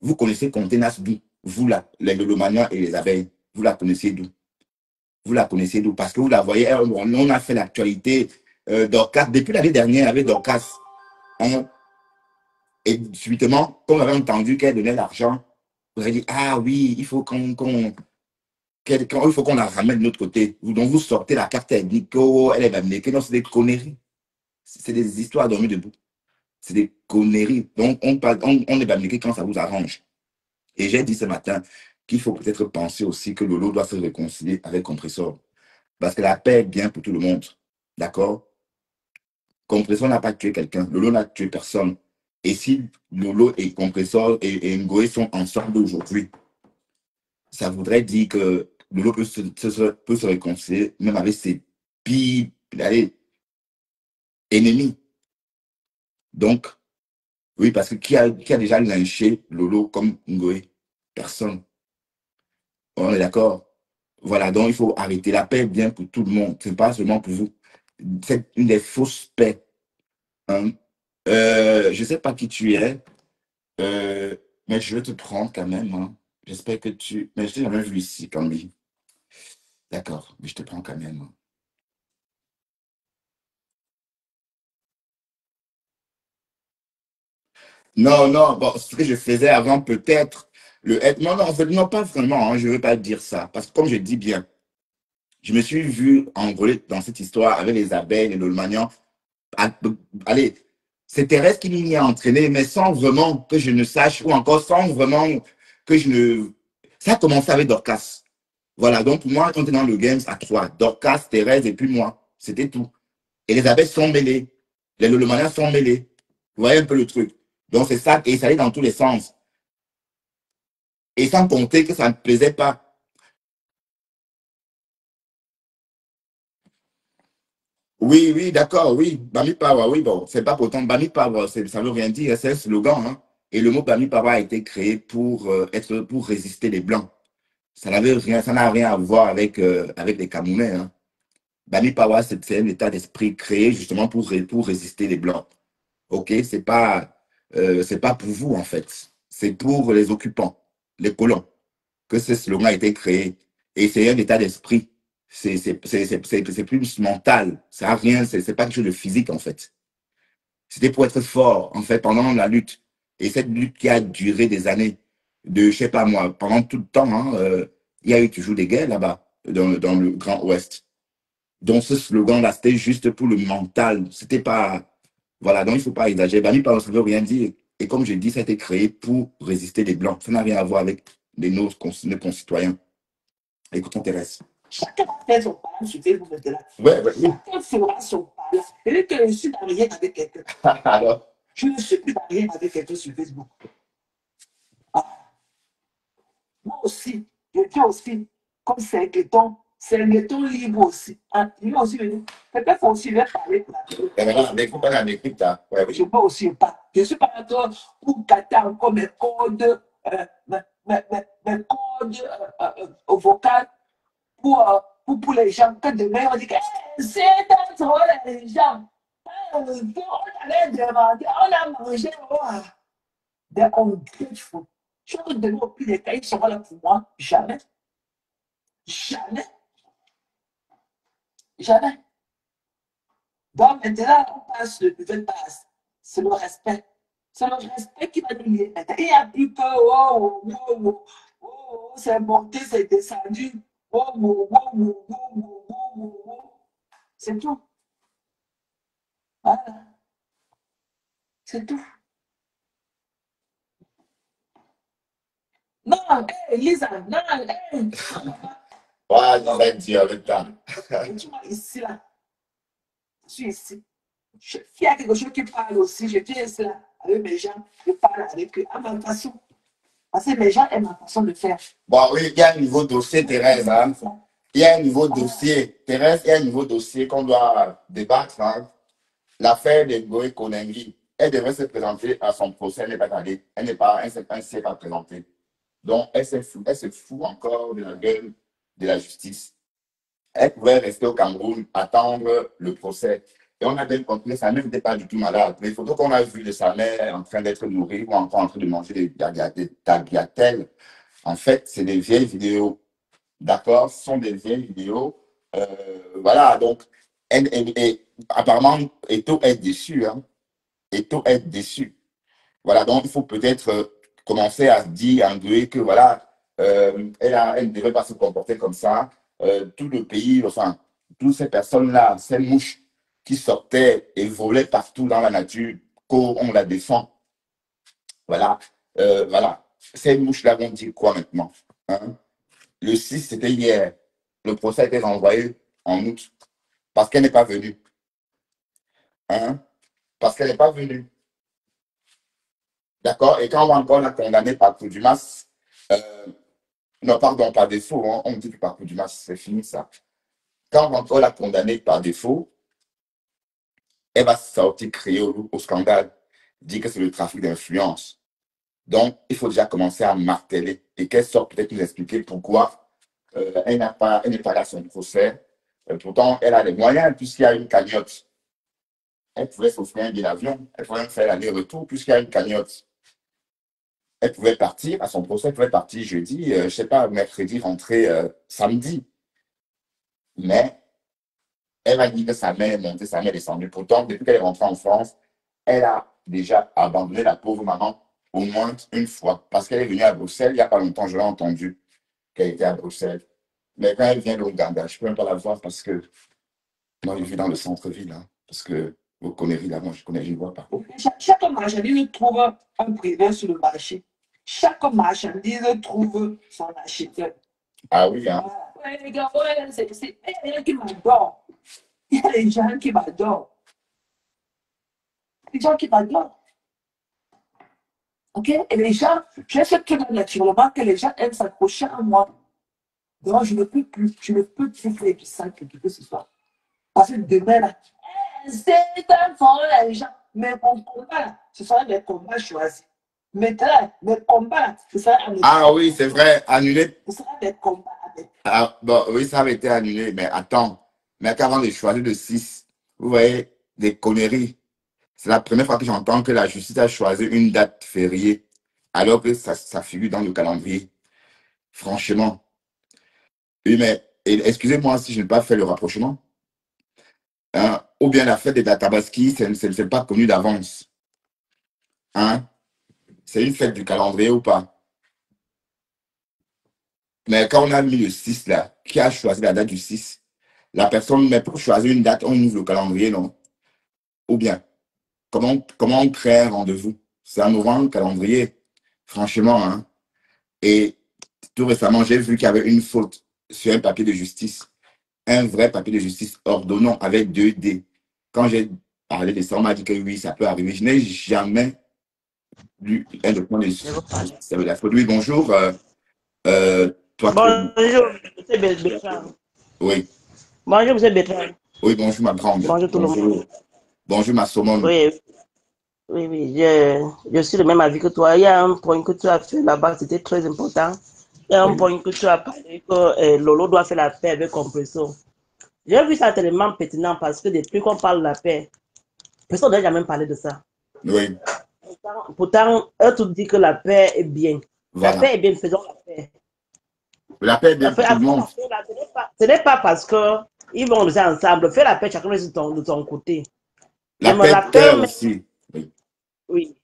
Vous connaissez Contenas d'où? Vous là, les lolomaniens et les abeilles. Vous la connaissez d'où? Vous la connaissez d'où? Parce que vous la voyez, on a fait l'actualité Dorcas, depuis l'année dernière avec Dorcas. Et subitement, quand on avait entendu qu'elle donnait l'argent, vous avez dit, ah oui, il faut qu'on la ramène de notre côté. Donc vous sortez la carte ethnique, oh, elle est bamnéquée. Non, c'est des conneries. C'est des histoires dormies debout. C'est des conneries. Donc on est bamnéqué quand ça vous arrange. Et j'ai dit ce matin qu'il faut peut-être penser aussi que Lolo doit se réconcilier avec Compressor. Parce que la paix est bien pour tout le monde. D'accord? Compressor n'a pas tué quelqu'un. Lolo n'a tué personne. Et si Lolo et Compressor et Ngoé sont ensemble aujourd'hui, ça voudrait dire que Lolo peut se réconcilier même avec ses pires ennemis. Donc, oui, parce que qui a déjà lynché Lolo comme Ngoé? Personne. On est d'accord? Voilà, donc il faut arrêter. La paix est bien pour tout le monde. Ce n'est pas seulement pour vous. C'est une des fausses paix. Hein. Je ne sais pas qui tu es, mais je vais te prendre quand même. Hein. J'espère que tu... Mais je t'ai jamais vu ici, Camille. D'accord, mais je te prends quand même. Hein. Non, non, bon, ce que je faisais avant, peut-être, non, non, en fait, non, pas vraiment, hein, je ne veux pas dire ça. Parce que comme je dis bien, je me suis vu enrôler dans cette histoire avec les abeilles, les lolmanians. Allez, c'est Thérèse qui m'y a entraîné, mais sans vraiment que je ne sache, ou encore sans vraiment que je ne... Ça a commencé avec Dorcas. Voilà, donc pour moi, on était dans le Games à trois. Dorcas, Thérèse et puis moi. C'était tout. Et les abeilles sont mêlées. Les lolomaniens sont mêlés. Vous voyez un peu le truc. Donc c'est ça, et ça allait dans tous les sens. Et sans compter que ça ne plaisait pas. Oui, oui, d'accord, oui. Bami Power, oui, bon, c'est pas pourtant Bami Power, ça veut rien dire, c'est un slogan, hein. Et le mot Bami Power a été créé pour résister les Blancs. Ça n'a rien à voir avec les Camerounais, hein. Bami Power, c'est un état d'esprit créé justement pour résister les Blancs. OK? C'est pas pour vous, en fait. C'est pour les occupants, les colons, que ce slogan a été créé. Et c'est un état d'esprit. C'est plus mental. Ça n'a rien, c'est pas quelque chose de physique, en fait. C'était pour être fort, en fait, pendant la lutte. Et cette lutte qui a duré des années, je sais pas moi, pendant tout le temps, hein, il y a eu toujours des guerres là-bas, dans le Grand Ouest. Donc ce slogan-là, c'était juste pour le mental. C'était pas. Voilà, donc il ne faut pas exagérer. Bami Power, ça ne veut rien dire. Et comme je dis, ça a été créé pour résister les Blancs. Ça n'a rien à voir avec nos concitoyens. Écoutons Thérèse. Chacun va faire son parlant sur Facebook maintenant. Ouais, ouais, oui. Chacun fera son parlant. Et que je suis marié avec quelqu'un. Alors, Je ne suis plus marié avec quelqu'un sur Facebook. Ah. Moi aussi, je dis aussi, comme Singeton libre aussi. Hein, il va aussi venir. Peut-être faut aussi venir parler. Et maintenant, on écoute, on écoute, hein. Ouais, oui. Je peux aussi pas. Je suis pas d'accord pour cater encore mes codes, mes codes vocaux pour les gens. Que demain, on dit que c'est trop les gens. On allait demander, on a mangé. Des ungrateful. Je peux donner au plus des cas, ils seront là pour moi. Jamais. Jamais. Jamais. Donc maintenant, on passe le nouvelle passe. C'est le respect. C'est le respect qui va nous lier. Il n'y a plus que c'est monté, c'est descendu. C'est tout. Voilà. C'est tout. Non, hey, Lisa, non, hey. Ouais, non, ben, dire le temps. Tu vois ici, là. Je suis ici. S'il y a quelque chose qui parle aussi, je viens ici, là, avec mes gens, je parle avec eux à ma façon. Parce que mes gens aiment ma façon de faire. Bon, oui, il y a un niveau dossier, Thérèse. Hein. Il y a un niveau dossier. Thérèse, il y a un niveau dossier qu'on doit débattre. Hein. L'affaire de Goé Konengi, elle devrait se présenter à son procès, elle n'est pas allée. Elle n'est pas, elle s'est pas présentée. Donc, elle se fout encore de la gueule de la justice. Elle pouvait rester au Cameroun, attendre le procès. Et on a bien compris, sa mère n'était pas du tout malade. Les photos qu'on a vues de sa mère en train d'être nourrie ou encore en train de manger des tagliatelles, en fait, c'est des vieilles vidéos. D'accord? Ce sont des vieilles vidéos. Voilà, donc, apparemment, Eto est déçu. Hein. Eto est déçu. Voilà, donc il faut peut-être commencer à se dire en Gué que voilà, elle ne devrait pas se comporter comme ça. Tout le pays, enfin, toutes ces personnes-là, ces mouches qui sortaient et volaient partout dans la nature, qu'on la défend. Voilà, voilà. Ces mouches-là vont dire quoi maintenant? Hein? Le 6, c'était hier. Le procès a été renvoyé en août parce qu'elle n'est pas venue. Hein? Parce qu'elle n'est pas venue. D'accord? Et quand on va encore la condamner par Contumace, non, pardon, par défaut, hein, on dit que par Contumace, c'est fini ça. Quand on va encore la condamner par défaut, elle va sortir crier au scandale, dire que c'est le trafic d'influence. Donc, il faut déjà commencer à marteler et qu'elle sorte peut-être nous expliquer pourquoi elle n'est pas là à son procès. Pourtant, elle a les moyens puisqu'il y a une cagnotte. Elle pouvait s'offrir un billet d'avion, elle pouvait faire l'aller-retour puisqu'il y a une cagnotte. Elle pouvait partir à son procès, elle pouvait partir jeudi, je ne sais pas, mercredi, rentrer samedi. Mais elle m'a dit que sa mère est montée, sa mère est descendue. Pourtant, depuis qu'elle est rentrée en France, elle a déjà abandonné la pauvre maman au moins une fois. Parce qu'elle est venue à Bruxelles, il n'y a pas longtemps, je l'ai entendu qu'elle était à Bruxelles. Mais quand elle vient d'Ouganda, je ne peux même pas la voir parce que moi, je vis dans le centre-ville. Hein, parce que vous connaissez là, moi, je ne vois pas. Chaque marchandise trouve un privé sur le marché. Chaque marchandise trouve son acheteur. Ah oui, hein. Ouais, les gars, ouais, il y a des gens qui m'adorent. Il y a des gens qui m'adorent. Les gens qui m'adorent. Ok? Et les gens, je sais tout naturellement que les gens aiment s'accrocher à moi. Donc, je ne peux plus faire du sang que ce soit. Parce que demain, là, c'est un fond, les gens. Mais mon combat, là, ce sera des combats choisis. Maintenant, mes combats, là, ce sera avec. Ah oui, c'est vrai, annulé. Ce sera des combats avec. Ah, bon, oui, ça avait été annulé, mais attends. Mais qu'avant de choisir le 6, vous voyez, des conneries. C'est la première fois que j'entends que la justice a choisi une date fériée, alors que ça figure dans le calendrier. Franchement. Oui, mais excusez-moi si je n'ai pas fait le rapprochement. Hein, ou bien la fête des Databaski, ce n'est pas connu d'avance. Hein? C'est une fête du calendrier ou pas? Mais quand on a mis le 6 là, qui a choisi la date du 6? La personne, mais pour choisir une date, on ouvre le calendrier, non? Ou bien, comment on crée un rendez-vous? C'est un novembre calendrier, franchement. Hein? Et tout récemment, j'ai vu qu'il y avait une faute sur un papier de justice. Un vrai papier de justice ordonnant avec 2D. Quand j'ai parlé de ça, on m'a dit que oui, ça peut arriver. Je n'ai jamais lu un document de justice. Ça veut dire, oui, bonjour. Toi, trop. Bonjour, monsieur Bertrand. Oui. Bonjour, monsieur Bertrand. Oui, bonjour ma grande. Bonjour tout le monde. Bonjour. Bonjour ma saumon. Oui, oui, oui, je suis le même avis que toi. Il y a un point que tu as fait là-bas, c'était très important. Il y a un Oui. point que tu as parlé que Lolo doit faire la paix avec Compresso. J'ai vu ça tellement pertinent parce que depuis qu'on parle de la paix, personne n'a jamais parlé de ça. Oui. Pourtant, eux tout dit que la paix est bien. La Voilà. paix est bien, faisons la paix. La paix est bien La pour paix, tout le monde. la paix, là, ce n'est pas parce que ils vont rester ensemble. Fais la paix, chacun reste de ton côté. Je La me paix de rappelle cœur même, aussi. Oui. oui,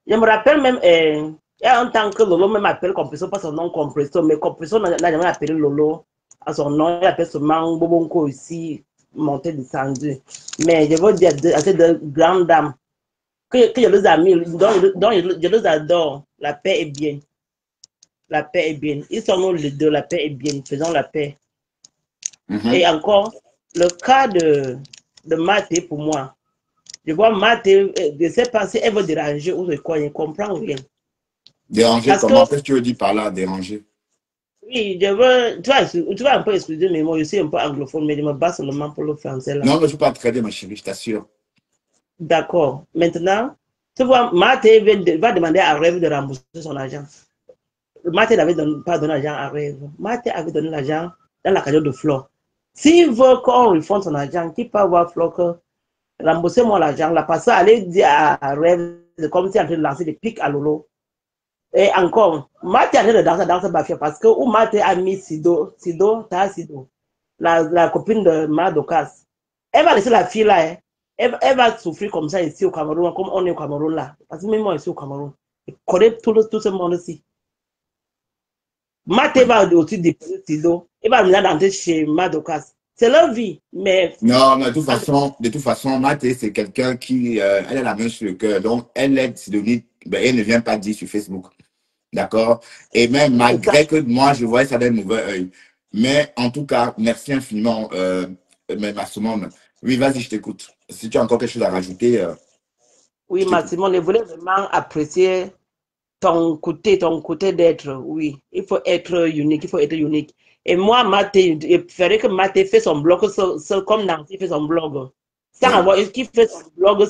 je me rappelle même, il y a un temps que Lolo même appelle Compresso, pas son nom Compresso, mais Compresso n'a jamais appelé Lolo à son nom, il appelle seulement Bobonko aussi, monté, descendu. Mais je veux dire à ces deux grandes dames que je les amis, dont je les adore, la paix est bien. La paix est bien. Ils sont nous les deux, la paix est bien, faisons la paix. Et encore, le cas de Mathé pour moi, je vois Mathé, je ne sais pas si elle veut déranger ou quoi, je ne comprends rien. Déranger Parce comment? que, Qu'est-ce que tu veux dire par là, déranger? oui, je veux, tu vas un peu excuser, mais moi je suis un peu anglophone, mais je me bats seulement pour le français là. Non, mais je ne suis pas trader, ma chérie, je t'assure. D'accord. Maintenant, tu vois, Mathé va demander à Rêve de rembourser son argent. Mathé n'avait pas donné l'argent à Rêve. Mathé avait donné l'argent dans la cagnotte de Flo. S'il veut qu'on refonde son argent, qu'il peut avoir Flo que remboursez-moi l'argent là, parce qu'aller dire à Rêve, c'est comme si en train de lancer des pics à Lolo. Et encore, Mathé est en train de danser dans ce bafia parce que où Mathé a mis Sido, la copine de Madokas. Elle va laisser la fille là, hein. Elle va souffrir comme ça ici au Cameroun, comme on est au Cameroun là. Parce que même moi ici au Cameroun, je connais tout ce monde-ci. Mathé va aussi déposer Sido. Elle va venir d'entrer chez Madokas. C'est leur vie, mais... Non, mais de toute façon, Mathé, c'est quelqu'un qui, elle a la main sur le cœur. Donc, elle aide Sidonie, ben, elle ne vient pas dire sur Facebook. D'accord? Et même malgré que moi, je voyais ça d'un mauvais œil. Mais en tout cas, merci infiniment, ma Simone. Oui, vas-y, je t'écoute. Si tu as encore quelque chose à rajouter. Oui, Simone, je voulais vraiment apprécier ton côté d'être, oui. Il faut être unique, Et moi, Mathé, je préférais que Mathé fait son blog comme Nancy fait son blog. Sans avoir, qui fait son blog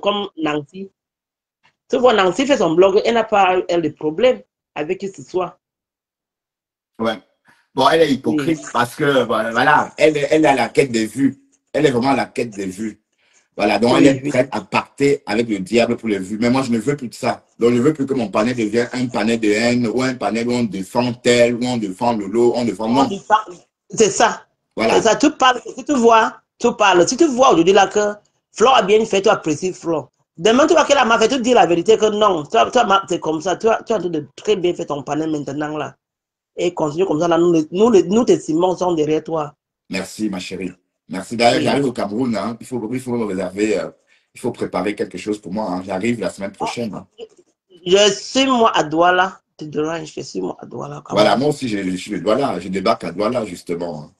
comme Nancy. Tu vois, Nancy fait son blog, elle n'a pas de problème avec qui ce soit. Ouais. Bon, elle est hypocrite parce que, voilà, elle a la quête des vues. Elle est vraiment à la quête des vues. Voilà, donc elle est prête à partir avec le diable pour les vues. Mais moi, je ne veux plus de ça. Donc, je ne veux plus que mon panel devienne un panel de haine ou un panel où on défend tel, où on défend Lolo, on défend non. C'est ça. Voilà. Ça, tu parles, si tu vois, tu parles. Si tu vois aujourd'hui là que Flo a bien fait, tu apprécies Flo. Demain, tu vois qu'elle a mal fait, tu dis la vérité que non. C'est comme ça. Tu as en train de très bien faire ton panel maintenant là. Et continue comme ça. Là, nous tes Simons sont derrière toi. Merci, ma chérie. Merci. D'ailleurs, j'arrive au Cameroun. Hein. Il faut me réserver. Il faut préparer quelque chose pour moi. Hein. J'arrive la semaine prochaine. Hein. Je suis moi à Douala. Je suis moi à Douala. Voilà, moi aussi, je suis de Douala. Je débarque à Douala, justement. Hein.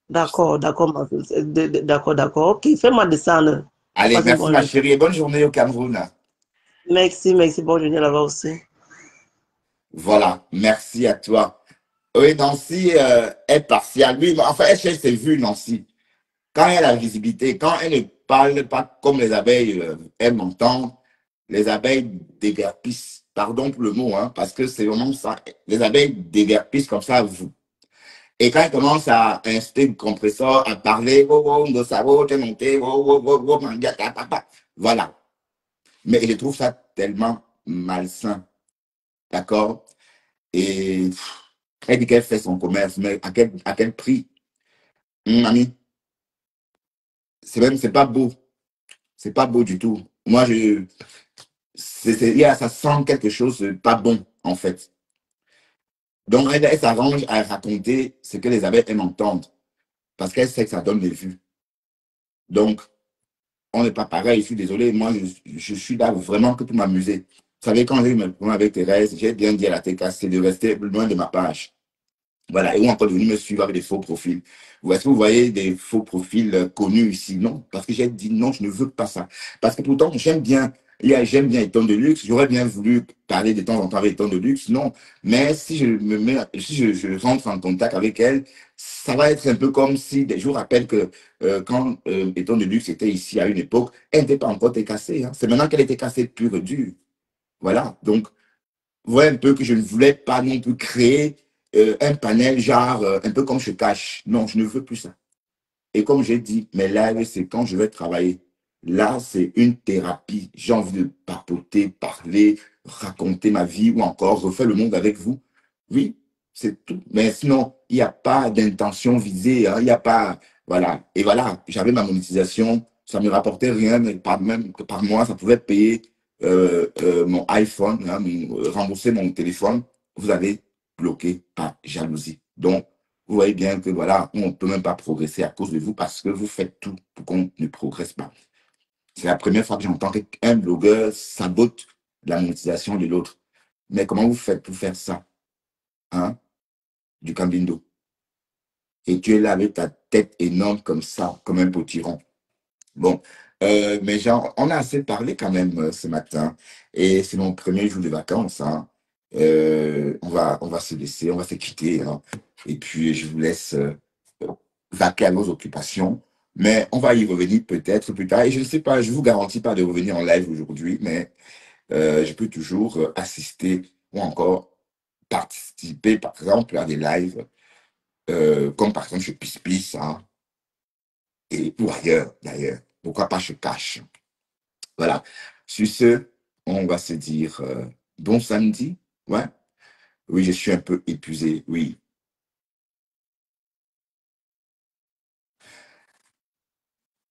D'accord. Ok, fais-moi descendre. Allez, merci, ma chérie. Et bonne journée au Cameroun. Merci. Bonne journée là-bas aussi. Voilà, merci à toi. Oui, Nancy est partiale. Oui, enfin, elle cherche ses vues, Nancy. Quand elle a la visibilité, quand elle ne parle pas comme les abeilles, elles m'entendent, les abeilles déguerpissent. Pardon pour le mot, hein, parce que c'est vraiment ça. Les abeilles déguerpissent comme ça à vous. Et quand elles commencent à installer le compresseur, à parler, voilà. Mais je trouve ça tellement malsain. D'accord? Et elle dit qu'elle fait son commerce, mais à quel prix? Ami, c'est pas beau. C'est pas beau du tout. Moi, ça sent quelque chose de pas bon, en fait. Donc, elle s'arrange à raconter ce que les abeilles aiment entendre. Parce qu'elle sait que ça donne des vues. Donc, on n'est pas pareil. Je suis désolé. Moi, je suis là vraiment que pour m'amuser. Vous savez, quand j'ai eu mes problèmes avec Thérèse, j'ai bien dit à la TK, c'est de rester loin de ma page. Voilà, et ou encore de venir me suivre avec des faux profils. Est-ce que vous voyez des faux profils connus ici? Non, parce que j'ai dit non, je ne veux pas ça. Parce que pourtant, j'aime bien J'aime bien les tons de luxe. J'aurais bien voulu parler de temps en temps avec les tons de luxe, non. Mais si je rentre en contact avec elle, ça va être un peu comme si, je vous rappelle que quand les tons de luxe étaient ici à une époque, elle n'était pas encore cassée, hein. C'est maintenant qu'elle était cassée pure et dure. Voilà. Donc, vous voyez un peu que je ne voulais pas non plus créer un panel genre un peu comme je cache. Non, je ne veux plus ça. Et comme j'ai dit, mes lives, c'est quand je vais travailler. Là, c'est une thérapie. J'ai envie de papoter, parler, raconter ma vie ou encore refaire le monde avec vous. Oui, c'est tout. Mais sinon, il n'y a pas d'intention visée, hein. Il n'y a pas. Voilà. Et voilà, j'avais ma monétisation. Ça ne me rapportait rien, mais même que par mois, ça pouvait payer mon iPhone, hein, rembourser mon téléphone. Vous avez bloqué par jalousie. Donc, vous voyez bien que voilà, on ne peut même pas progresser à cause de vous parce que vous faites tout pour qu'on ne progresse pas. C'est la première fois que j'entends qu'un blogueur sabote la monétisation de l'autre. Mais comment vous faites pour faire ça, hein, du cambindo? Et tu es là avec ta tête énorme comme ça, comme un potiron. Bon, mais genre, on a assez parlé quand même ce matin. Et c'est mon premier jour de vacances, hein. On va se laisser, on va se quitter, hein. Et puis, je vous laisse vaquer à vos occupations. Mais on va y revenir peut-être plus tard. Et je ne sais pas, je ne vous garantis pas de revenir en live aujourd'hui, mais je peux toujours assister ou encore participer, par exemple, à des lives, comme par exemple chez Piss, hein, et ou ailleurs, d'ailleurs. Pourquoi pas je cache. Voilà. Sur ce, on va se dire bon samedi. Ouais. Oui, je suis un peu épuisé. Oui.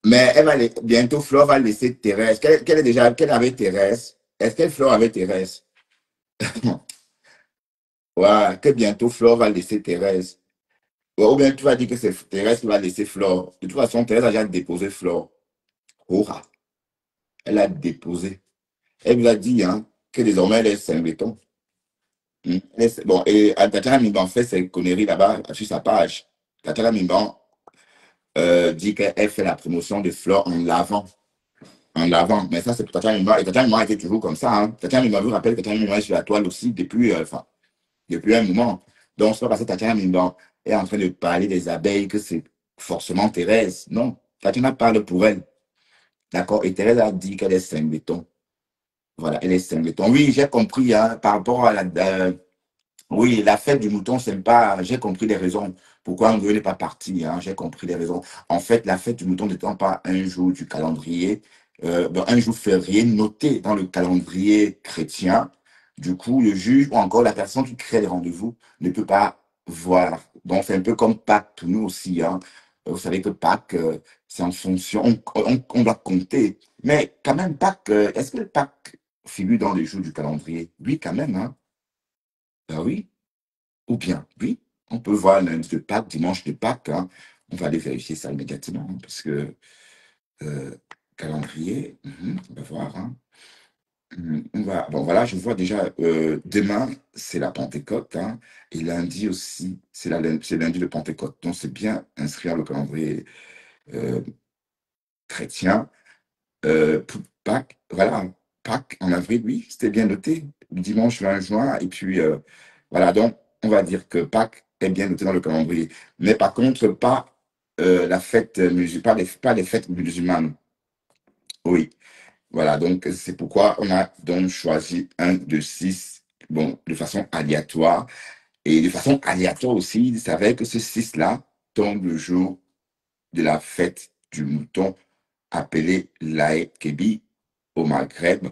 Mais bientôt, Flore va laisser Thérèse. Quelle avait Thérèse? Est-ce qu'elle Flore avait Thérèse? Ouais, que bientôt Flore va laisser Thérèse. Ouais, ou bien tu vas dire que c'est Thérèse qui va laisser Flore. De toute façon, Thérèse a déjà déposé Flore. Hurrah. Elle a déposé. Elle vous a dit hein, que désormais elle est Saint-Béton. Bon, et Tatiana Mimban fait ses conneries là-bas sur sa page. Tatiana Mimban dit qu'elle fait la promotion de Flore en l'avant. En l'avant. Mais ça, c'est pour Tatiana Mimban. Et Tatiana Mimban était toujours comme ça, hein. Tatiana Mimban vous rappelle que Tatiana Mimban est sur la toile aussi depuis un moment. Donc, c'est pas parce que Tatiana Mimban est en train de parler des abeilles que c'est forcément Thérèse. Non. Tatiana parle pour elle. D'accord? Et Thérèse a dit qu'elle est Saint-Béton. Voilà, elle est Saint-Béton. Oui, j'ai compris, hein, par rapport à oui, la fête du mouton, c'est pas. J'ai compris les raisons pourquoi Ngoé n'est pas parti, hein. J'ai compris les raisons. En fait, la fête du mouton n'étant pas un jour du calendrier, un jour férié noté dans le calendrier chrétien, du coup, le juge ou encore la personne qui crée les rendez-vous ne peut pas voir. Donc, c'est un peu comme Pâques pour nous aussi, hein. Vous savez que Pâques, c'est en fonction, on doit compter. Mais quand même, Pâques, est-ce que Pâques figure dans les jours du calendrier? Oui, quand même, hein. Ben oui. Ou bien, oui, on peut voir lundi de Pâques, dimanche de Pâques, hein. On va aller vérifier ça immédiatement, hein, parce que calendrier, on va voir, hein. Bon, voilà, je vois déjà, demain, c'est la Pentecôte, hein, et lundi aussi, c'est lundi de Pentecôte. Donc, c'est bien inscrire le calendrier euh, chrétien. Pour Pâques, voilà, Pâques en avril, oui, c'était bien noté, dimanche 20 juin, et puis voilà, donc on va dire que Pâques est bien noté dans le calendrier, mais par contre, pas la fête musulmane, pas les fêtes musulmanes. Oui, voilà, donc c'est pourquoi on a donc choisi un de six, bon, de façon aléatoire, et de façon aléatoire aussi, il s'avère que ce six-là tombe le jour de la fête du mouton appelée l'Aïd Kebi au Maghreb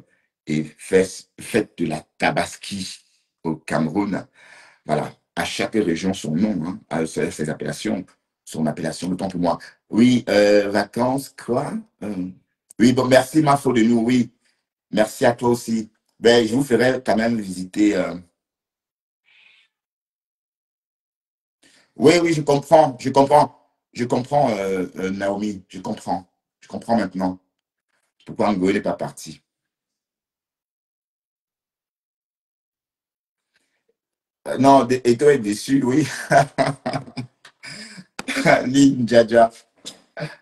et fête de la Tabaski au Cameroun. Voilà, à chaque région son nom, hein, à ses appellations, son appellation, autant pour moi. Oui, vacances, quoi? Oui, bon, merci, Mafo de nous, oui. Merci à toi aussi. Ben, je vous ferai quand même visiter. Oui, oui, je comprends, Naomi, je comprends. Je comprends maintenant pourquoi Ngo n'est pas parti. Non, Eto est déçu, oui. Lynn, Jaja.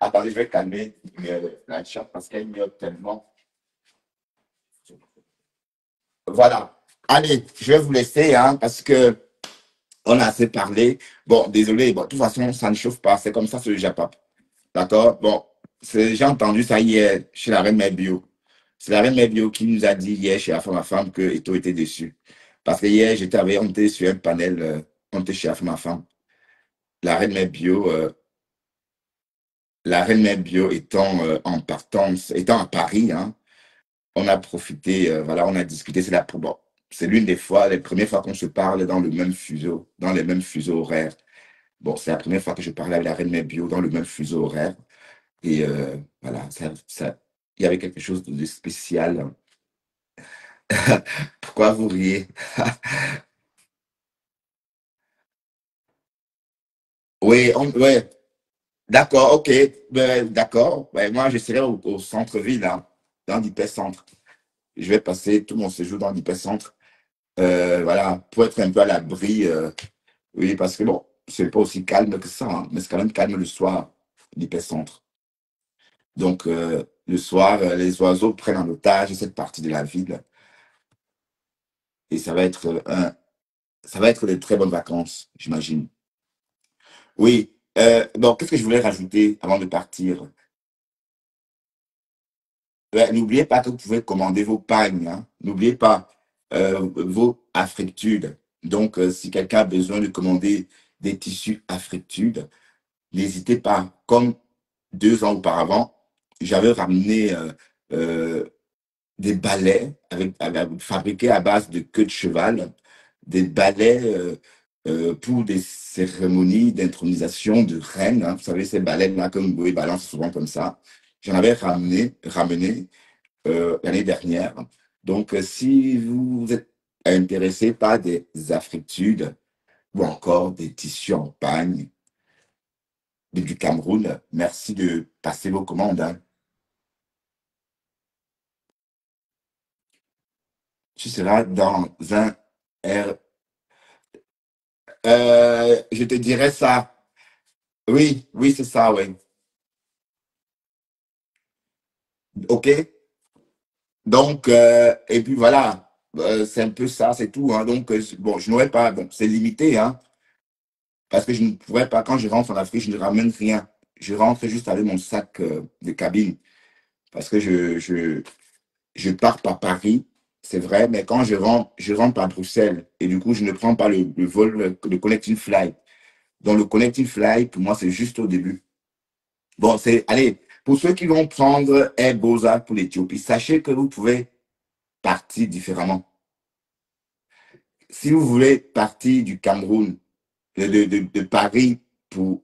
Attendez, je vais calmer la chat parce qu'elle miaule tellement. Voilà. Allez, je vais vous laisser, hein, parce que on a assez parlé. Bon, désolé, bon, de toute façon, ça ne chauffe pas. C'est comme ça, c'est le Japon. D'accord? Bon, j'ai entendu ça hier chez la reine Mère Bio. C'est la reine Mère Bio qui nous a dit hier chez ma femme que Eto était déçu. Parce que hier, on était sur un panel, on était chez ma femme. La reine Mère Bio, la reine Mère Bio étant en partance, étant à Paris, hein, on a profité, voilà, on a discuté. Bon, c'est l'une des fois, les premières fois qu'on se parle dans le même fuseau, dans les mêmes fuseaux horaires. Bon, c'est la première fois que je parlais avec la reine Mère Bio dans le même fuseau horaire. Et voilà, il y avait quelque chose de spécial. Pourquoi vous riez? Oui, ouais, d'accord, ok, ben, d'accord. Ben, moi, je serai au centre-ville, hein, dans l'hypercentre. Je vais passer tout mon séjour dans l'hypercentre, voilà, pour être un peu à l'abri. Oui, parce que bon, c'est pas aussi calme que ça, hein, mais c'est quand même calme le soir, l'hypercentre. Donc, le soir, les oiseaux prennent en otage cette partie de la ville et ça va être de très bonnes vacances, j'imagine. Oui, bon, qu'est-ce que je voulais rajouter avant de partir? Ouais, n'oubliez pas que vous pouvez commander vos pagnes, hein. N'oubliez pas vos africtudes. Donc, si quelqu'un a besoin de commander des tissus africtudes, n'hésitez pas. Comme 2 ans auparavant, j'avais ramené euh, des balais fabriqués à base de queue de cheval, des balais pour des cérémonies d'intronisation de reines, hein. Vous savez, ces balais-là, comme vous balance souvent comme ça. J'en avais ramené l'année dernière. Donc, si vous êtes intéressé par des africtudes ou encore des tissus en pagne du Cameroun, merci de passer vos commandes, hein. Tu seras dans un R. Je te dirais ça. Oui, oui, c'est ça, oui. OK? Donc, et puis voilà. C'est un peu ça, c'est tout, hein. Donc, bon, je n'aurais pas, bon, c'est limité, hein, parce que je ne pourrais pas, quand je rentre en Afrique, je ne ramène rien. Je rentre juste avec mon sac de cabine, parce que je pars par Paris, c'est vrai, mais quand je rentre à Bruxelles, et du coup, je ne prends pas le vol, le Connecting Fly. Donc, le Connecting Fly, pour moi, c'est juste au début. Bon, allez, pour ceux qui vont prendre Air Boza pour l'Éthiopie, sachez que vous pouvez partir différemment. Si vous voulez partir du Cameroun, de Paris pour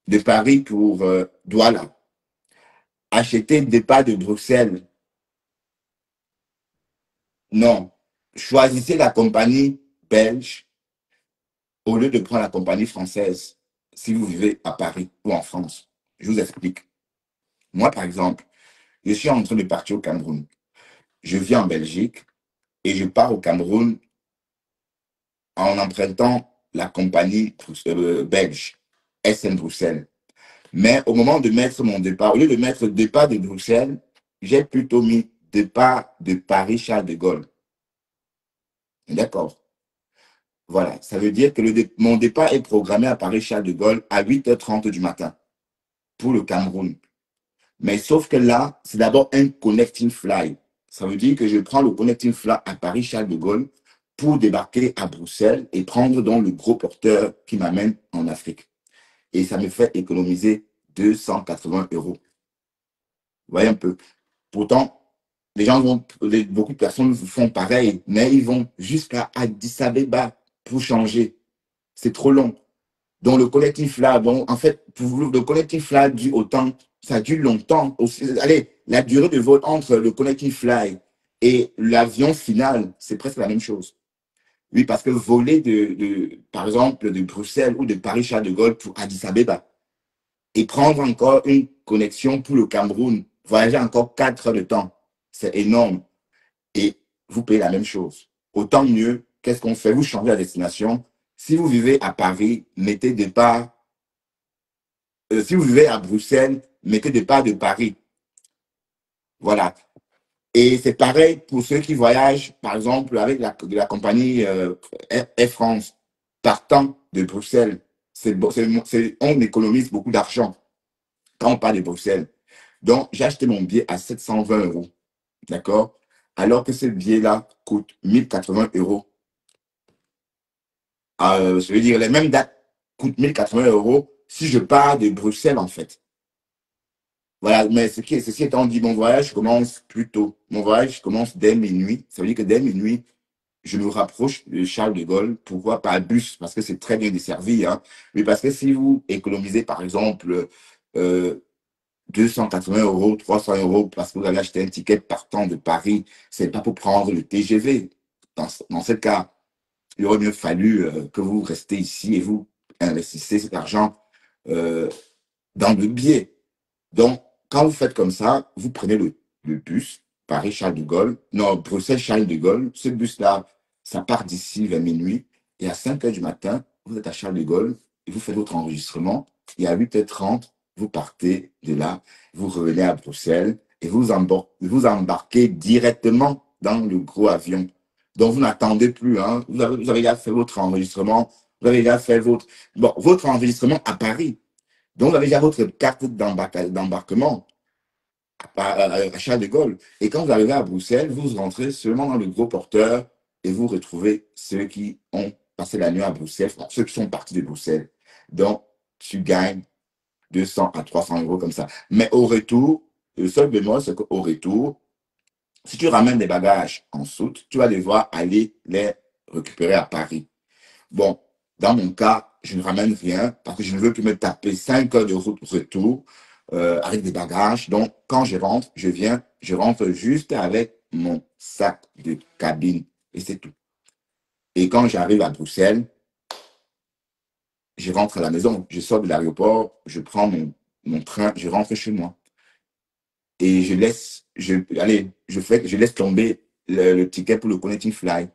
de Paris pour Douala, achetez le départ de Bruxelles. Non. Choisissez la compagnie belge au lieu de prendre la compagnie française si vous vivez à Paris ou en France. Je vous explique. Moi, par exemple, je suis en train de partir au Cameroun. Je vis en Belgique et je pars au Cameroun en empruntant la compagnie belge, SN Bruxelles. Mais au moment de mettre mon départ, au lieu de mettre départ de Bruxelles, j'ai plutôt mis départ de Paris-Charles de Gaulle. D'accord. Voilà. Ça veut dire que mon départ est programmé à Paris-Charles de Gaulle à 8h30 du matin pour le Cameroun. Mais sauf que là, c'est d'abord un connecting fly. Ça veut dire que je prends le connecting fly à Paris-Charles de Gaulle pour débarquer à Bruxelles et prendre donc le gros porteur qui m'amène en Afrique. Et ça me fait économiser 280 euros. Vous voyez un peu. Pourtant, beaucoup de personnes font pareil, mais ils vont jusqu'à Addis Abeba pour changer. C'est trop long. Donc, le collectif là, bon, en fait, le collectif là dure autant, ça dure longtemps. Allez, la durée de vol entre le collectif fly et l'avion final, c'est presque la même chose. Oui, parce que voler par exemple, de Bruxelles ou de Paris-Charles de Gaulle pour Addis Abeba et prendre encore une connexion pour le Cameroun, voyager encore 4 heures de temps, c'est énorme. Et vous payez la même chose. Autant mieux, qu'est-ce qu'on fait? Vous changez la destination. Si vous vivez à Paris, mettez départ. Si vous vivez à Bruxelles, mettez départ de Paris. Voilà. Et c'est pareil pour ceux qui voyagent, par exemple, avec la compagnie Air France, partant de Bruxelles. On économise beaucoup d'argent quand on part de Bruxelles. Donc, j'ai acheté mon billet à 720 euros. D'accord? Alors que ce billet-là coûte 1080 euros. Je veux dire, les mêmes dates coûtent 1080 euros si je pars de Bruxelles, en fait. Voilà, mais ceci étant dit, mon voyage commence plus tôt. Mon voyage commence dès minuit. Ça veut dire que dès minuit, je me rapproche de Charles de Gaulle. Pourquoi? Par bus, parce que c'est très bien desservi, hein. Mais parce que si vous économisez, par exemple, 280 euros, 300 euros, parce que vous avez acheté un ticket partant de Paris, c'est pas pour prendre le TGV. Dans ce cas, il aurait mieux fallu que vous restez ici et vous investissez cet argent euh, dans le billet. Donc, quand vous faites comme ça, vous prenez le bus Paris-Charles de Gaulle, non, Bruxelles-Charles de Gaulle. Ce bus-là, ça part d'ici vers minuit. Et à 5 heures du matin, vous êtes à Charles de Gaulle et vous faites votre enregistrement. Et à 8h30, vous partez de là, vous revenez à Bruxelles et vous embarquez directement dans le gros avion. Donc, vous n'attendez plus, hein. Vous avez déjà fait votre enregistrement. Vous avez déjà fait votre enregistrement à Paris. Donc, vous avez déjà votre carte d'embarquement à Charles de Gaulle. Et quand vous arrivez à Bruxelles, vous rentrez seulement dans le gros porteur et vous retrouvez ceux qui ont passé la nuit à Bruxelles, enfin, ceux qui sont partis de Bruxelles. Donc, tu gagnes 200 à 300 euros comme ça. Mais au retour, le seul bémol, c'est qu'au retour, si tu ramènes des bagages en soute, tu vas devoir aller les récupérer à Paris. Bon, dans mon cas, je ne ramène rien parce que je ne veux plus me taper 5 heures de route retour avec des bagages. Donc, quand je rentre juste avec mon sac de cabine et c'est tout. Et quand j'arrive à Bruxelles, je rentre à la maison, je sors de l'aéroport, je prends mon train, je rentre chez moi. Et je laisse tomber le ticket pour le Connecting Fly.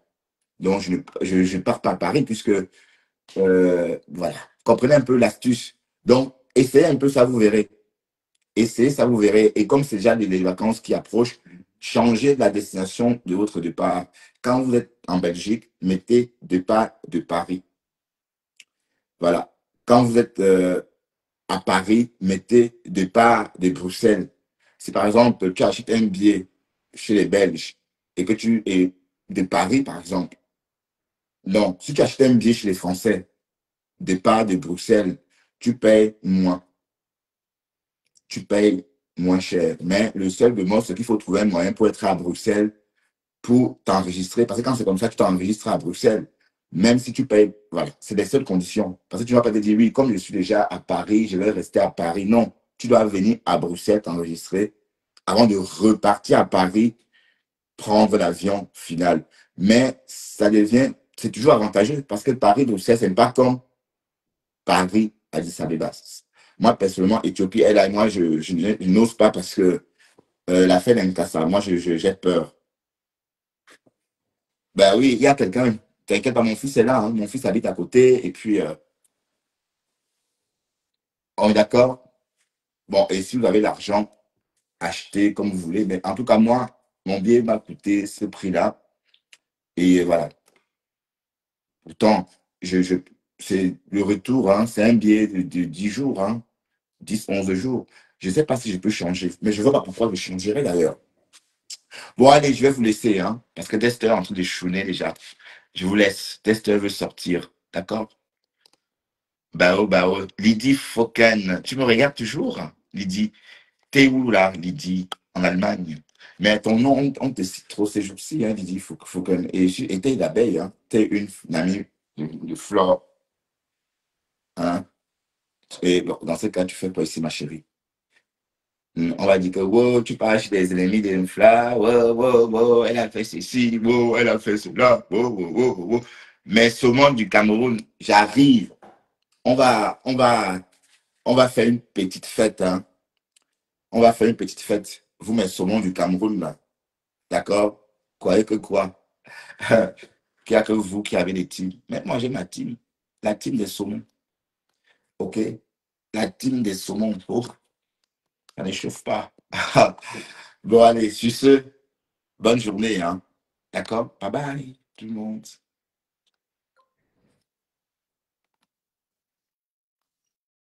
Donc, je ne pars pas à Paris puisque voilà, comprenez un peu l'astuce. Donc, essayez un peu ça, vous verrez. Essayez ça, vous verrez. Et comme c'est déjà les vacances qui approchent, changez la destination de votre départ. Quand vous êtes en Belgique, mettez départ de Paris. Voilà. Quand vous êtes à Paris, mettez départ de Bruxelles. Si par exemple, tu achètes un billet chez les Belges et que tu es de Paris, par exemple, non, si tu achètes un billet chez les Français, départ de Bruxelles, tu payes moins. Tu payes moins cher. Mais le seul bémol, c'est qu'il faut trouver un moyen pour être à Bruxelles, pour t'enregistrer. Parce que quand c'est comme ça, tu t'enregistres à Bruxelles. Même si tu payes, voilà, c'est les seules conditions. Parce que tu ne vas pas te dire, oui, comme je suis déjà à Paris, je vais rester à Paris. Non, tu dois venir à Bruxelles t'enregistrer avant de repartir à Paris, prendre l'avion final. Mais c'est toujours avantageux parce que Paris-Bruxelles, c'est pas comme Paris, Addis Abeba. Moi, personnellement, Éthiopie, elle, moi, je n'ose pas parce que la fête d'Inkasa, moi, j'ai peur. Ben oui, il y a quelqu'un, t'inquiète pas, mon fils est là, hein, mon fils habite à côté, et puis, on est d'accord? Bon, et si vous avez l'argent, achetez comme vous voulez, mais en tout cas, moi, mon billet m'a coûté ce prix-là, et voilà. Pourtant, c'est le retour, hein, c'est un billet de 10 jours, hein, 10, 11 jours. Je ne sais pas si je peux changer, mais je ne vois pas pourquoi je changerais d'ailleurs. Bon, allez, je vais vous laisser, hein, parce que Dexter est en train de chouiner déjà. Je vous laisse. Dexter veut sortir. D'accord? Bah oh. Lydie Foken. Tu me regardes toujours? Lydie. T'es où là, Lydie? En Allemagne. Mais ton nom, on te cite trop ces jours-ci, hein, Lydie Foken. Et t'es l'abeille, hein. T'es une amie de Flore. Hein? Et bon, dans ce cas, tu fais pas ici, ma chérie. On va dire que, wow, tu parles chez des ennemis de Fla, wow, elle a fait ceci, wow, elle a fait cela, wow. Mais saumon du Cameroun, j'arrive. On va, on va, on va faire une petite fête, hein. On va faire une petite fête. Vous, mes saumons du Cameroun, là. D'accord? Croyez que quoi? Qu'il n'y a que vous qui avez des teams. Mais moi, j'ai ma team. La team des saumons. OK? La team des saumons. Oh, ça ne chauffe pas. Bon, allez, sur ce. Bonne journée, hein. D'accord? Bye bye, tout le monde.